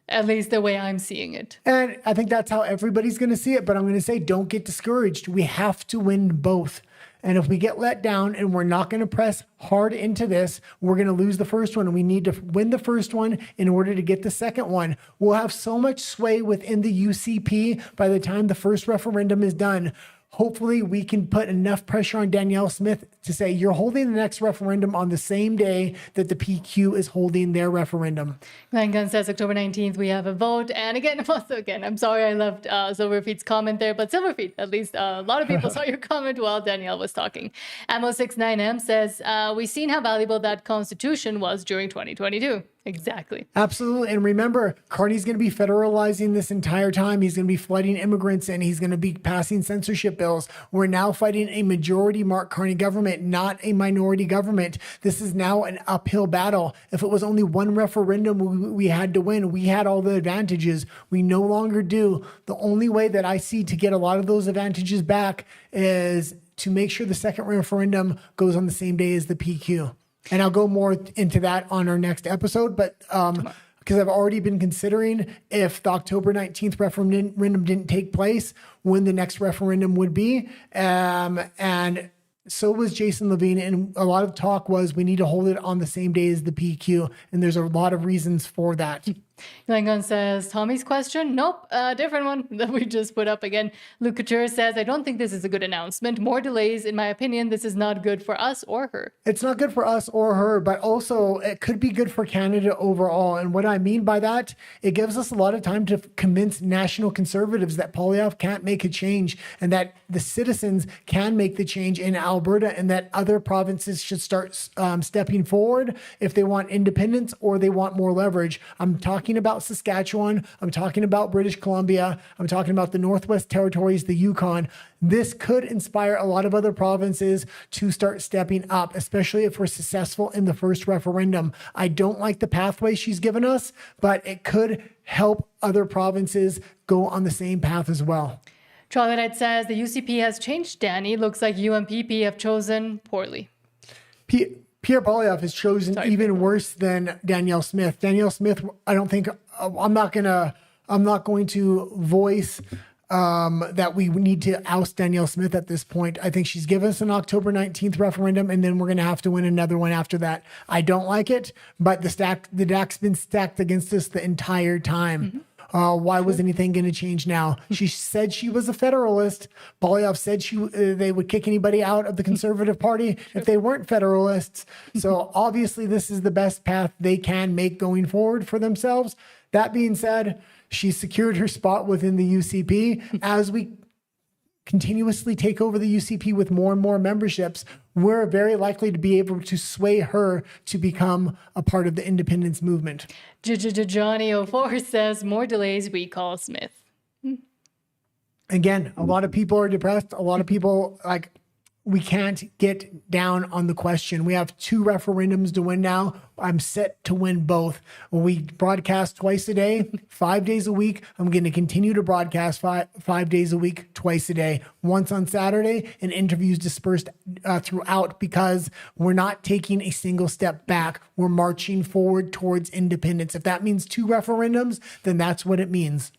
at least the way I'm seeing it. And I think that's how everybody's going to see it. But I'm going to say, don't get discouraged. We have to win both. And if we get let down and we're not going to press hard into this, we're going to lose the first one. And we need to win the first one in order to get the second one. We'll have so much sway within the UCP by the time the first referendum is done. Hopefully we can put enough pressure on Danielle Smith to say, you're holding the next referendum on the same day that the PQ is holding their referendum. Glenn Gunn says October 19th, we have a vote. And again, I'm sorry I left Silverfeet's comment there, but Silverfeet, at least a lot of people saw your comment while Danielle was talking. Ammo69M says, we've seen how valuable that constitution was during 2022. Exactly. Absolutely. And remember, Carney's going to be federalizing this entire time. He's going to be flooding immigrants and he's going to be passing censorship bills. We're now fighting a majority Mark Carney government, not a minority government. This is now an uphill battle. If it was only one referendum we had to win, we had all the advantages. We no longer do. The only way that I see to get a lot of those advantages back is to make sure the second referendum goes on the same day as the PQ. And I'll go more into that on our next episode, but because I've already been considering if the October 19th referendum didn't take place, when the next referendum would be. And So was Jason Levine. And a lot of talk was we need to hold it on the same day as the PQ. And there's a lot of reasons for that. Langon says, Tommy's question? Nope, different one that we just put up again. Luke Couture says, I don't think this is a good announcement. More delays, in my opinion. This is not good for us or her. It's not good for us or her, but also it could be good for Canada overall. And what I mean by that, it gives us a lot of time to convince national conservatives that Poilievre can't make a change and that the citizens can make the change in Alberta and that other provinces should start stepping forward if they want independence or they want more leverage. I'm talking about Saskatchewan. I'm talking about British Columbia. I'm talking about the Northwest Territories, the Yukon. This could inspire a lot of other provinces to start stepping up, especially if we're successful in the first referendum. I don't like the pathway she's given us, but it could help other provinces go on the same path as well. Charlotte says the UCP has changed, Danny. Looks like UMPP have chosen poorly. Pierre Poilievre has chosen even worse than Danielle Smith. Danielle Smith, I don't think I'm not going to voice that we need to oust Danielle Smith at this point. I think she's given us an October 19th referendum, and then we're going to have to win another one after that. I don't like it, but the deck's been stacked against us the entire time. Why was anything going to change now? She said she was a Federalist. Poilievre said they would kick anybody out of the Conservative Party if they weren't Federalists. So obviously this is the best path they can make going forward for themselves. That being said, she secured her spot within the UCP. As we continuously take over the UCP with more and more memberships, we're very likely to be able to sway her to become a part of the independence movement. Johnny04 says, more delays, recall Smith. Again, a lot of people are depressed. A lot of people, we can't get down on the question. We have 2 referendums to win now. I'm set to win both. We broadcast twice a day, 5 days a week. I'm going to continue to broadcast five days a week, twice a day, once on Saturday, and interviews dispersed throughout because we're not taking a single step back. We're marching forward towards independence. If that means 2 referendums, then that's what it means.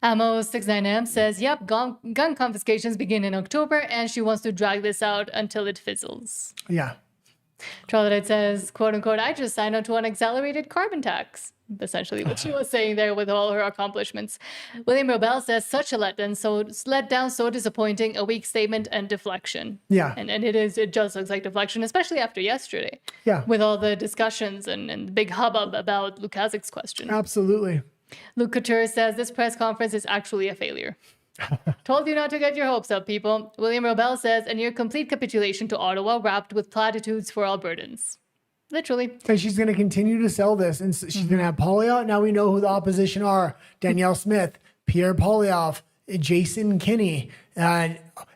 Ammo69M says, yep, gun confiscations begin in October, and she wants to drag this out until it fizzles. Yeah. Charlotte says, quote unquote, I just signed on to an accelerated carbon tax. Essentially what she was saying there with all her accomplishments. William Robel says, such a letdown, so disappointing, a weak statement and deflection. Yeah. And it just looks like deflection, especially after yesterday. Yeah. With all the discussions and the big hubbub about Lukaszik's question. Absolutely. Luke Couture says, this press conference is actually a failure. Told you not to get your hopes up, people. William Robel says, a near complete capitulation to Ottawa wrapped with platitudes for Albertans. Literally. And she's going to continue to sell this. And she's going to have Poilievre. Now we know who the opposition are. Danielle Smith, Pierre Poilievre, Jason Kenney.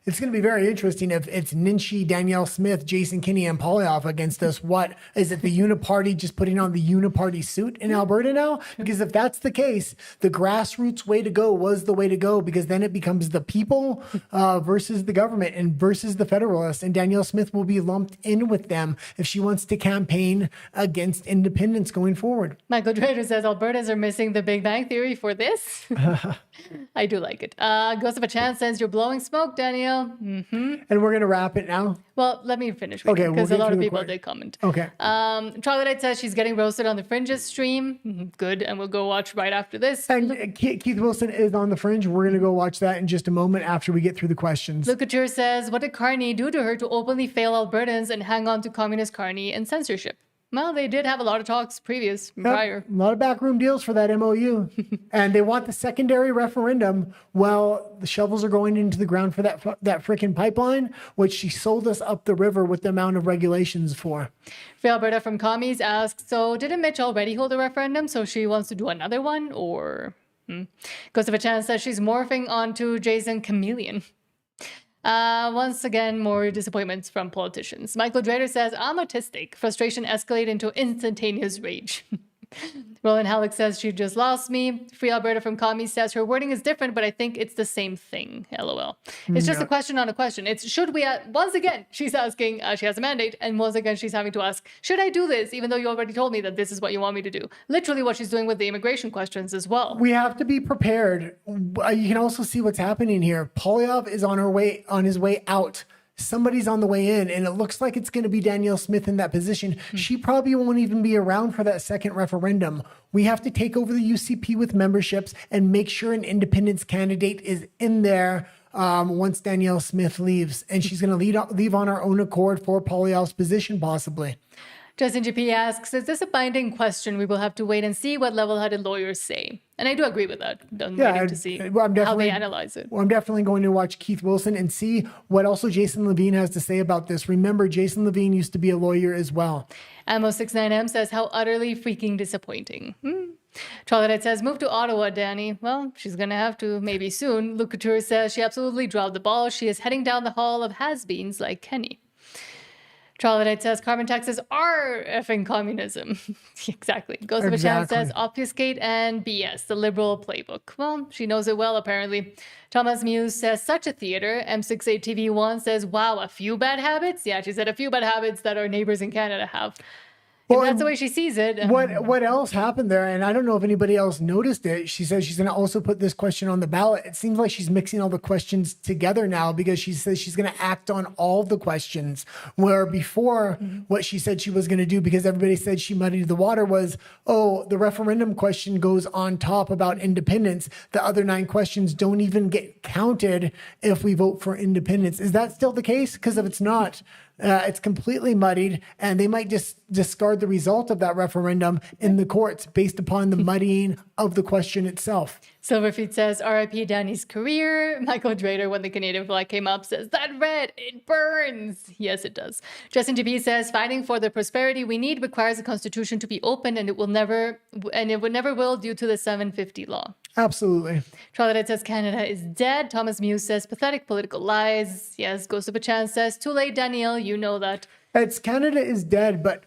It's going to be very interesting if it's Ninshi, Danielle Smith, Jason Kenney, and Poilievre against us. What is it? The Uniparty just putting on the Uniparty suit in Alberta now? Because if that's the case, the grassroots way to go was the way to go, because then it becomes the people versus the government and versus the Federalists. And Danielle Smith will be lumped in with them if she wants to campaign against independence going forward. Michael Drader says Albertans are missing the Big Bang Theory for this. I do like it. Ghost of a Chance says you're blowing smoke, Danielle. And we're going to wrap it now. Well, let me finish. Okay, because a lot of people did comment. Okay. Charlotte says she's getting roasted on the Fringes stream. Good, and we'll go watch right after this. And Keith Wilson is on the Fringe. We're going to go watch that in just a moment after we get through the questions. Luke Couture says, what did Carney do to her to openly fail Albertans and hang on to communist Carney and censorship? Well, they did have a lot of talks prior. A lot of backroom deals for that MOU. And they want the secondary referendum. Well, the shovels are going into the ground for that freaking pipeline, which she sold us up the river with the amount of regulations for. Free Alberta from Commies asks, so didn't Mitch already hold a referendum, so she wants to do another one? Or Ghost of a Chance says she's morphing onto Jason Chameleon. Once again, more disappointments from politicians. Michael Drader says, I'm autistic. Frustration escalate into instantaneous rage. Roland Halleck says, she just lost me. Free Alberta from Commies says, her wording is different, but I think it's the same thing. LOL. It's just a question on a question. It's, should we, once again, she's asking, she has a mandate, and once again, she's having to ask, should I do this, even though you already told me that this is what you want me to do? Literally what she's doing with the immigration questions as well. We have to be prepared. You can also see what's happening here. Poilievre is on his way out. somebody's on the way in, and it looks like it's going to be Danielle Smith in that position. She probably won't even be around for that second referendum. We have to take over the UCP with memberships and make sure an independence candidate is in there once Danielle Smith leaves. And she's going to leave on her own accord for Poilievre's position, possibly. Justin GP asks, is this a binding question? We will have to wait and see what level-headed lawyers say. And I do agree with that. I'm waiting to see how they analyze it. Well, I'm definitely going to watch Keith Wilson and see what also Jason Levine has to say about this. Remember, Jason Levine used to be a lawyer as well. Ammo69M says, how utterly freaking disappointing. Charlotte says, move to Ottawa, Danny. Well, she's going to have to maybe soon. Luke Couture says, she absolutely dropped the ball. She is heading down the hall of has-beens like Kenny. Charlotte says carbon taxes are effing communism. Exactly. Ghost of a Chance says obfuscate and BS, the liberal playbook. Well, she knows it well, apparently. Thomas Muse says such a theater. M68TV1 says, wow, a few bad habits? Yeah, she said a few bad habits that our neighbors in Canada have. Well, that's the way she sees it. What else happened there? And I don't know if anybody else noticed it. She says she's going to also put this question on the ballot. It seems like she's mixing all the questions together now because she says she's going to act on all the questions. Where before what she said she was going to do, because everybody said she muddied the water, was, oh, the referendum question goes on top about independence. The other 9 questions don't even get counted if we vote for independence. Is that still the case? Because if it's not, it's completely muddied, and they might just discard the result of that referendum in the courts based upon the muddying of the question itself. Silverfeet says, RIP Danny's career. Michael Drader, when the Canadian flag came up, says, that red, it burns. Yes, it does. Justin GB says, fighting for the prosperity we need requires the Constitution to be open, and it never will due to the 750 law. Absolutely. Charlotte says Canada is dead. Thomas Muse says pathetic political lies. Yes, Ghost of a Chance says too late, Danielle. You know that. It's Canada is dead, but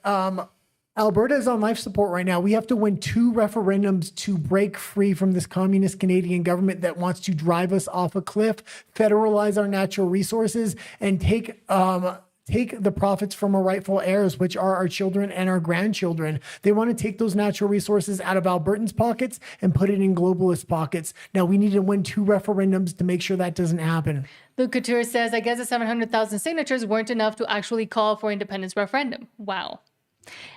Alberta is on life support right now. We have to win 2 referendums to break free from this communist Canadian government that wants to drive us off a cliff, federalize our natural resources, and take the profits from our rightful heirs, which are our children and our grandchildren. They want to take those natural resources out of Albertans' pockets and put it in globalist pockets. Now, we need to win 2 referendums to make sure that doesn't happen. Luke Couture says, I guess the 700,000 signatures weren't enough to actually call for independence referendum. Wow.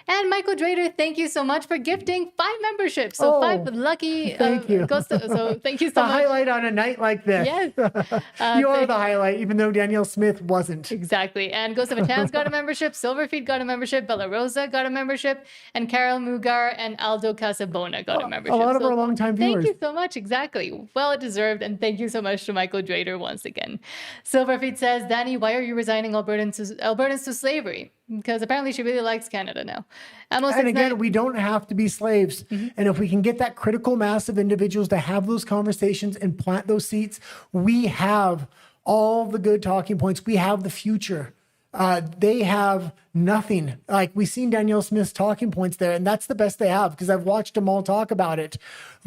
And Michael Drader, thank you so much for gifting 5 memberships. So 5 lucky. Thank you. So thank you so the much. highlight on a night like this. Yes. You are the highlight, even though Danielle Smith wasn't. Exactly. And Ghost of a Chance got a membership. Silverfeet got a membership. Bella Rosa got a membership. And Carol Mugar and Aldo Casabona got a membership. A lot of our longtime viewers. Thank you so much. Exactly. Well deserved. And thank you so much to Michael Drader once again. Silverfeet says, Danny, why are you resigning Albertans to slavery? Because apparently she really likes Canada now. And again, we don't have to be slaves. And if we can get that critical mass of individuals to have those conversations and plant those seeds, we have all the good talking points. We have the future. They have nothing. Like, we've seen Danielle Smith's talking points there, and that's the best they have because I've watched them all talk about it.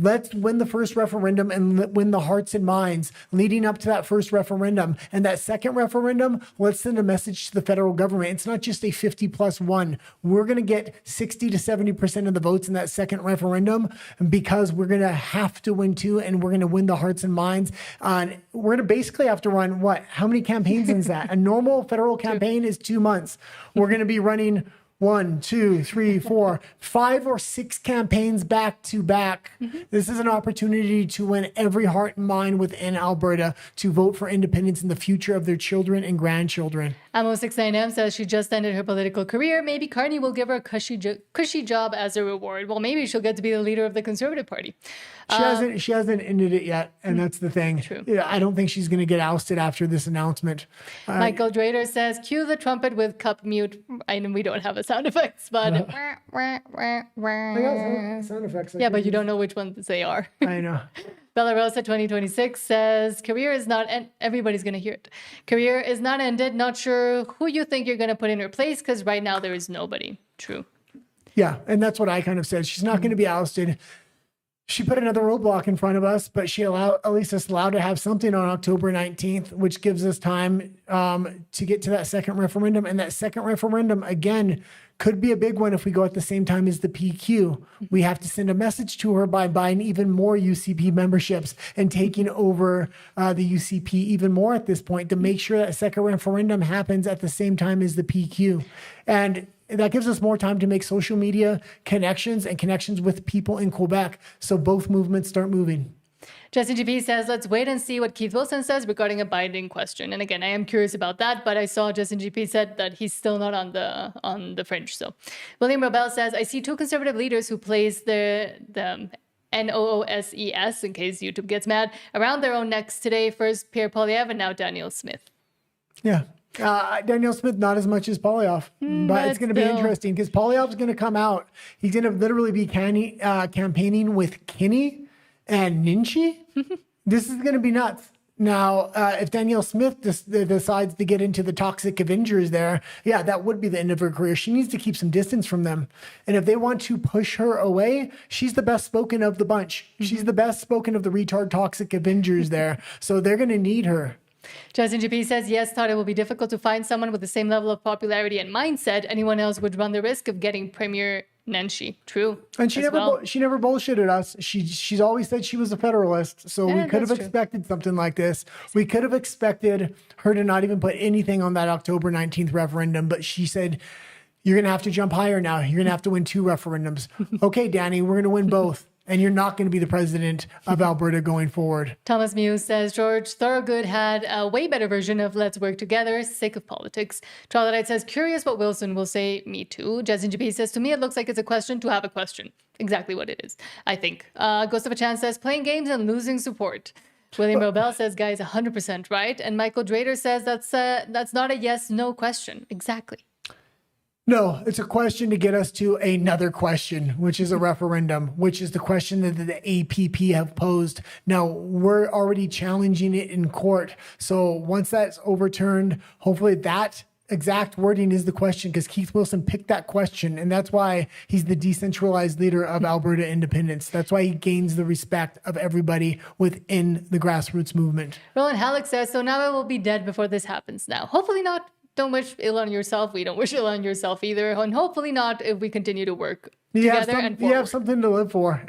Let's win the first referendum and win the hearts and minds leading up to that first referendum. And that second referendum, let's send a message to the federal government. It's not just a 50+1. We're going to get 60 to 70% of the votes in that second referendum because we're going to have to win 2, and we're going to win the hearts and minds. We're going to basically have to run, what? How many campaigns is that? A normal federal campaign is 2 months. We're going to be running 1, 2, 3, 4, 5 or 6 campaigns back to back. This is an opportunity to win every heart and mind within Alberta to vote for independence in the future of their children and grandchildren. Ammo69M says she just ended her political career. Maybe Carney will give her a cushy job as a reward. Well, maybe she'll get to be the leader of the Conservative Party. She hasn't ended it yet, and that's the thing. True. Yeah, I don't think she's going to get ousted after this announcement. Michael Drader says, cue the trumpet with cup mute. I know we don't have a sound effects, but... I got sound effects. Yeah, but you don't know which ones they are. I know. Bella Rosa 2026 says, career is not, and everybody's going to hear it. Career is not ended. Not sure who you think you're going to put in her place because right now there is nobody. True. Yeah, and that's what I kind of said. She's not going to be ousted. She put another roadblock in front of us, but she at least us allowed to have something on October 19th, which gives us time to get to that second referendum. And that second referendum, again, could be a big one if we go at the same time as the PQ. We have to send a message to her by buying even more UCP memberships and taking over the UCP even more at this point to make sure that second referendum happens at the same time as the PQ. And that gives us more time to make social media connections and connections with people in Quebec so both movements start moving. Justin GP says, let's wait and see what Keith Wilson says regarding a binding question. And again, I am curious about that, but I saw Justin GP said that he's still not on the fringe. So William Robel says, I see two conservative leaders who place the NOOSES, in case YouTube gets mad, around their own necks today. First Pierre Poilievre and now Danielle Smith. Yeah. Danielle Smith, not as much as Poilievre, but it's going to be interesting because Poilievre's going to come out. He's going to literally be campaigning with Kinney and Ninchi. This is going to be nuts. Now, if Danielle Smith decides to get into the toxic Avengers there, yeah, that would be the end of her career. She needs to keep some distance from them. And if they want to push her away, she's the best spoken of the bunch. She's the best spoken of the retard toxic Avengers there. So they're going to need her. Justin GP says, yes, thought it will be difficult to find someone with the same level of popularity and mindset. Anyone else would run the risk of getting Premier Nenshi. True. And she never bullshitted us. She's always said she was a Federalist. So we could have expected something like this. We could have expected her to not even put anything on that October 19th referendum. But she said, you're going to have to jump higher now. You're going to have to win 2 referendums. Okay, Danny, we're going to win both. And you're not going to be the president of Alberta going forward. Thomas Muse says, George Thorogood had a way better version of Let's Work Together, sick of politics. Charlotte says, curious what Wilson will say, me too. Justin GP says, to me, it looks like it's a question to have a question. Exactly what it is, I think. Ghost of a Chance says, playing games and losing support. William Robel says, guys, 100% right. And Michael Drader says, that's not a yes-no question. Exactly. No, it's a question to get us to another question, which is a referendum, which is the question that the APP have posed. Now, we're already challenging it in court. So once that's overturned, hopefully that exact wording is the question because Keith Wilson picked that question. And that's why he's the decentralized leader of Alberta independence. That's why he gains the respect of everybody within the grassroots movement. Roland Halleck says, so now I will be dead before this happens now. Hopefully not. Don't wish ill on yourself. We don't wish ill on yourself either. And hopefully not if we continue to work together and forward. You have something to live for.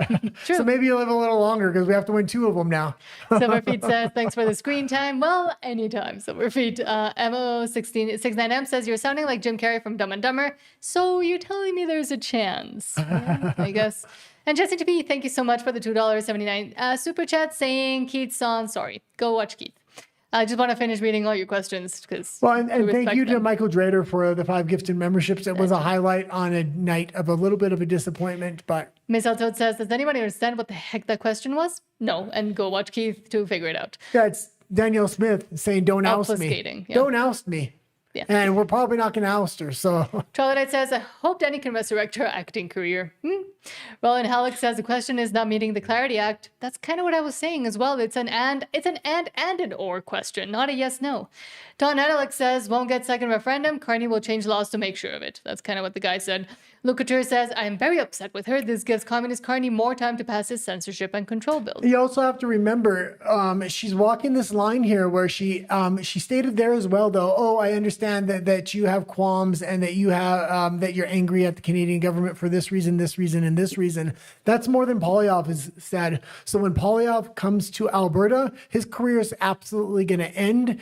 So maybe you'll live a little longer because we have to win 2 of them now. Silverfeet says, thanks for the screen time. Well, anytime, Silverfeet. MO69M says, you're sounding like Jim Carrey from Dumb and Dumber. So you're telling me there's a chance. Yeah, I guess. And Jesse TP, thank you so much for the $2.79 super chat saying Keith's song. Sorry, go watch Keith. I just want to finish reading all your questions because. Well, and thank you to Michael Drader for the 5 gifted memberships. It was a highlight on a night of a little bit of a disappointment, but. Miss Altoad says, does anybody understand what the heck that question was? No, and go watch Keith to figure it out. Yeah, it's Danielle Smith saying, don't oust me. Yeah. Don't oust me. Yeah. And we're probably not going to oust her, so. Trollodyte says, I hope Danny can resurrect her acting career. Roland Halleck says, the question is not meeting the Clarity Act. That's kind of what I was saying as well. It's an and an or question, not a yes-no. Don Adelic says, won't get second referendum. Carney will change laws to make sure of it. That's kind of what the guy said. Lucature says, I am very upset with her. This gives Communist Carney more time to pass his censorship and control bill. You also have to remember, she's walking this line here where she stated there as well, though, oh, I understand that you have qualms and that you have that you're angry at the Canadian government for this reason, and this reason. That's more than Poilievre has said. So when Poilievre comes to Alberta, his career is absolutely going to end.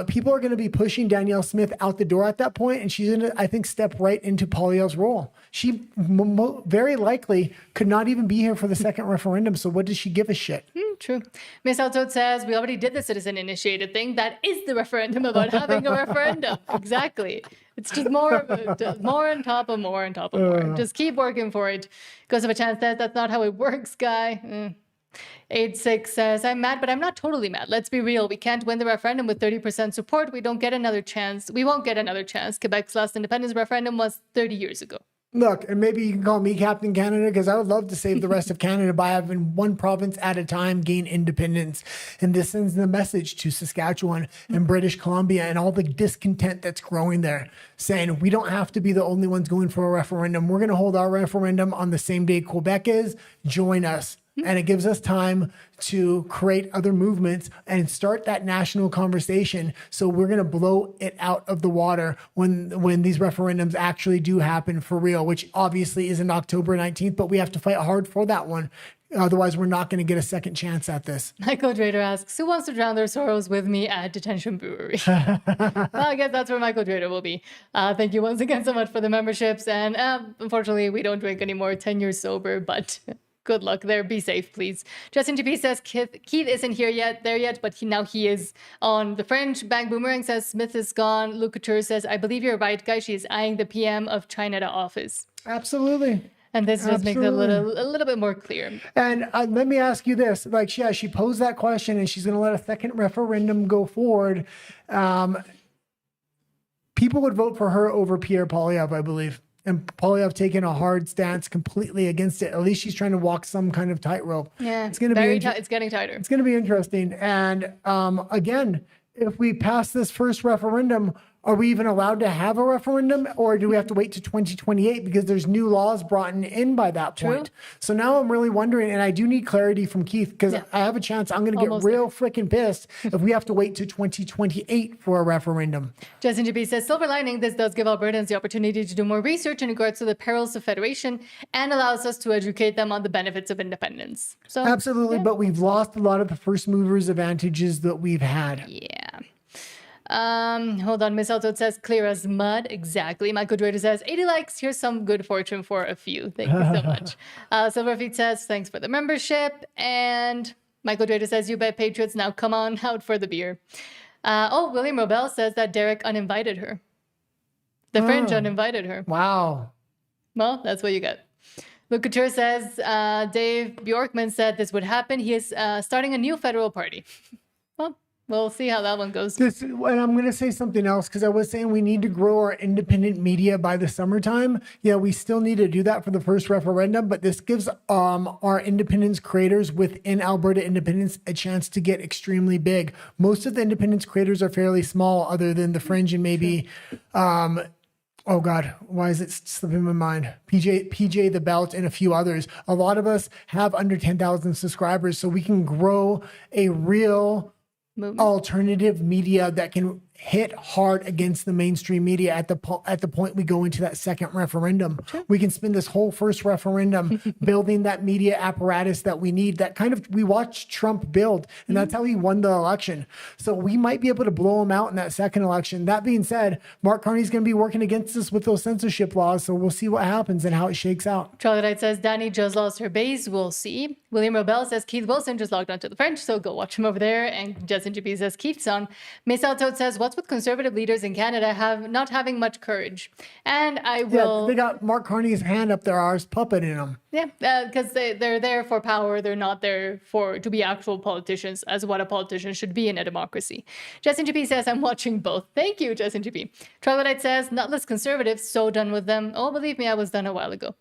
People are going to be pushing Danielle Smith out the door at that point, and she's going to, I think, step right into Poilievre's role. She very likely could not even be here for the second referendum, so what does she give a shit? True. Miss Altoad says, we already did the citizen-initiated thing. That is the referendum about having a referendum. Exactly. It's just more on top of more on top of more. Just keep working for it. Goes of a chance that that's not how it works, guy. 86 says, I'm mad, but I'm not totally mad. Let's be real. We can't win the referendum with 30% support. We don't get another chance. We won't get another chance. Quebec's last independence referendum was 30 years ago. Look, and maybe you can call me Captain Canada because I would love to save the rest of Canada by having one province at a time gain independence. And this sends the message to Saskatchewan and British Columbia and all the discontent that's growing there, saying we don't have to be the only ones going for a referendum. We're going to hold our referendum on the same day Quebec is. Join us. And it gives us time to create other movements and start that national conversation. So we're going to blow it out of the water when these referendums actually do happen for real, which obviously isn't October 19th, but we have to fight hard for that one. Otherwise, we're not going to get a second chance at this. Michael Drader asks, who wants to drown their sorrows with me at Detention Brewery? Well, I guess that's where Michael Drader will be. Thank you once again so much for the memberships. And unfortunately, we don't drink anymore, 10 years sober, but good luck there. Be safe, please. Justin TP says, Keith isn't here yet, but now he is on the French. Bang Boomerang says, Smith is gone. Luke Couture says, I believe you're right, guys. She is eyeing the PM of China to office. Absolutely. And this just makes it a little bit more clear. And let me ask you this. Like, yeah, she posed that question and she's going to let a second referendum go forward. People would vote for her over Pierre Poilievre, I believe. And Poilievre taking a hard stance completely against it. At least she's trying to walk some kind of tightrope. Yeah, it's going to be it's getting tighter. It's going to be interesting. And again, if we pass this first referendum, are we even allowed to have a referendum, or do we have to wait to 2028 because there's new laws brought in by that point? True. So now I'm really wondering, and I do need clarity from Keith because I have a chance. I'm going to get real freaking pissed if we have to wait to 2028 for a referendum. Justin GB says, silver lining, this does give Albertans the opportunity to do more research in regards to the perils of federation and allows us to educate them on the benefits of independence. So absolutely, but we've lost a lot of the first movers advantages that we've had. Yeah. Hold on. Miss Alto says, clear as mud. Exactly. Michael Drader says, 80 likes. Here's some good fortune for a few. Thank you so much. Silverfeet says, thanks for the membership. And Michael Drader says, you bet Patriots. Now come on out for the beer. William Robel says that Derek uninvited her. The French uninvited her. Wow. Well, that's what you get. Luke Couture says, Dave Bjorkman said this would happen. He is starting a new federal party. Well, we'll see how that one goes. And I'm going to say something else because I was saying we need to grow our independent media by the summertime. Yeah, we still need to do that for the first referendum, but this gives our independence creators within Alberta Independence a chance to get extremely big. Most of the independence creators are fairly small, other than the Fringe and maybe, oh God, why is it slipping my mind? PJ the Belt and a few others. A lot of us have under 10,000 subscribers, so we can grow a real alternative media that can hit hard against the mainstream media at the point we go into that second referendum. Sure. We can spend this whole first referendum building that media apparatus that we need. That kind of, we watched Trump build, and that's how he won the election. So we might be able to blow him out in that second election. That being said, Mark Carney's going to be working against us with those censorship laws, so we'll see what happens and how it shakes out. Troglodyte says, Danny just lost her base. We'll see. William Robel says, Keith Wilson just logged on to the French, so go watch him over there. And Justin GB says, Keith's on. Mesal Toad says, what's with conservative leaders in Canada not having much courage? And I will... Yeah, they got Mark Carney's hand up their arse, puppeting them. Yeah, because they're there for power. They're not there to be actual politicians, as what a politician should be in a democracy. Justin GP says, I'm watching both. Thank you, Justin GP. Troglodyte says, not less conservative, so done with them. Oh, believe me, I was done a while ago.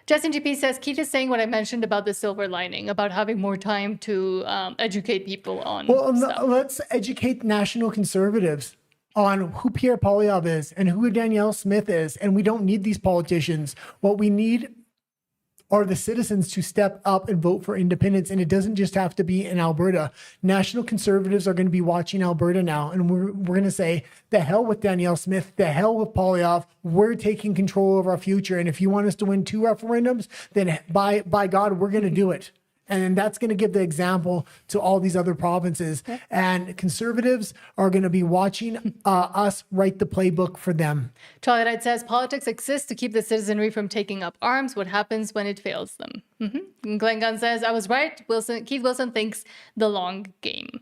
Justin GP says, Keith is saying what I mentioned about the silver lining, about having more time to educate people on stuff. Let's educate national conservatives on who Pierre Poilievre is and who Danielle Smith is. And we don't need these politicians. What we need are the citizens to step up and vote for independence. And it doesn't just have to be in Alberta. National conservatives are going to be watching Alberta now. And we're going to say, the hell with Danielle Smith, the hell with Poilievre. We're taking control of our future. And if you want us to win 2 referendums, then by God, we're going to do it. And that's going to give the example to all these other provinces. Okay. And conservatives are going to be watching us write the playbook for them. Troglodyte says, politics exists to keep the citizenry from taking up arms. What happens when it fails them? Mm-hmm. Glenn Gunn says, I was right. Keith Wilson thinks the long game.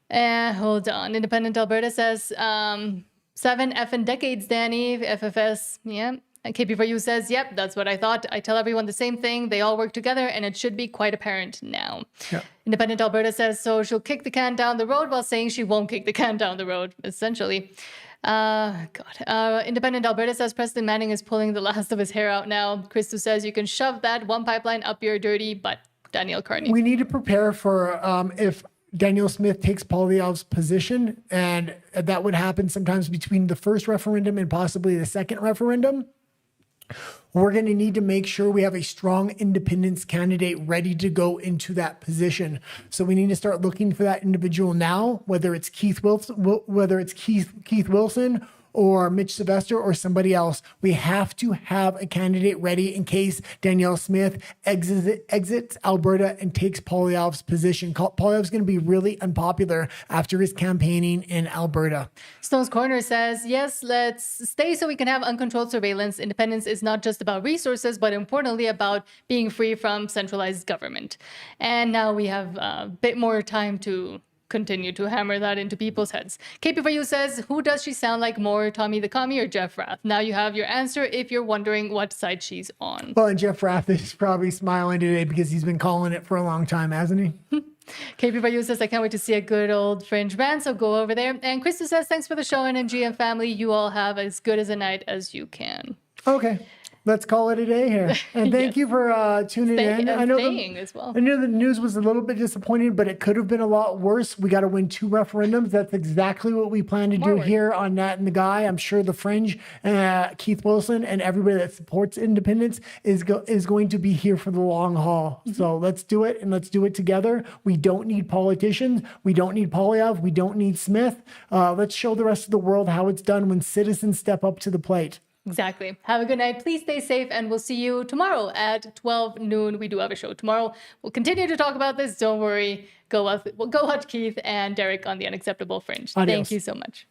Hold on. Independent Alberta says, 7 effing decades, Danny. FFS, yeah. And KP4U says, yep, that's what I thought. I tell everyone the same thing. They all work together, and it should be quite apparent now. Yeah. Independent Alberta says, so she'll kick the can down the road while saying she won't kick the can down the road, essentially. Independent Alberta says, Preston Manning is pulling the last of his hair out now. Christo says, you can shove that one pipeline up your dirty butt, Danielle Carney. We need to prepare for if Danielle Smith takes Poilievre's position, and that would happen sometimes between the first referendum and possibly the second referendum. we're going to need to make sure we have a strong independence candidate ready to go into that position. So we need to start looking for that individual now, whether it's Keith Wilson or Mitch Sylvester or somebody else. We have to have a candidate ready in case Danielle Smith exits Alberta and takes Poilievre's position. Poilievre's going to be really unpopular after his campaigning in Alberta. Stone's Corner says, yes, let's stay so we can have uncontrolled surveillance. Independence is not just about resources, but importantly about being free from centralized government. And now we have a bit more time to continue to hammer that into people's heads. KP4U says, who does she sound like more, Tommy the Commie or Jeff Rath? Now you have your answer if you're wondering what side she's on. Well, and Jeff Rath is probably smiling today because he's been calling it for a long time, hasn't he? KP4U says, I can't wait to see a good old Fringe band, so go over there. And Krista says, thanks for the show, NNG and family. You all have as good as a night as you can. Okay. Let's call it a day here. And thank you for tuning in. I know the news was a little bit disappointing, but it could have been a lot worse. We got to win 2 referendums. That's exactly what we plan to do here on Nat and the Guy. I'm sure the Fringe, Keith Wilson, and everybody that supports independence is going to be here for the long haul. So let's do it, and let's do it together. We don't need politicians. We don't need Poilievre. We don't need Smith. Let's show the rest of the world how it's done when citizens step up to the plate. Exactly. Have a good night. Please stay safe, and we'll see you tomorrow at 12 noon. We do have a show tomorrow. We'll continue to talk about this. Don't worry. Go watch Keith and Derek on the Unacceptable Fringe. Adios. Thank you so much.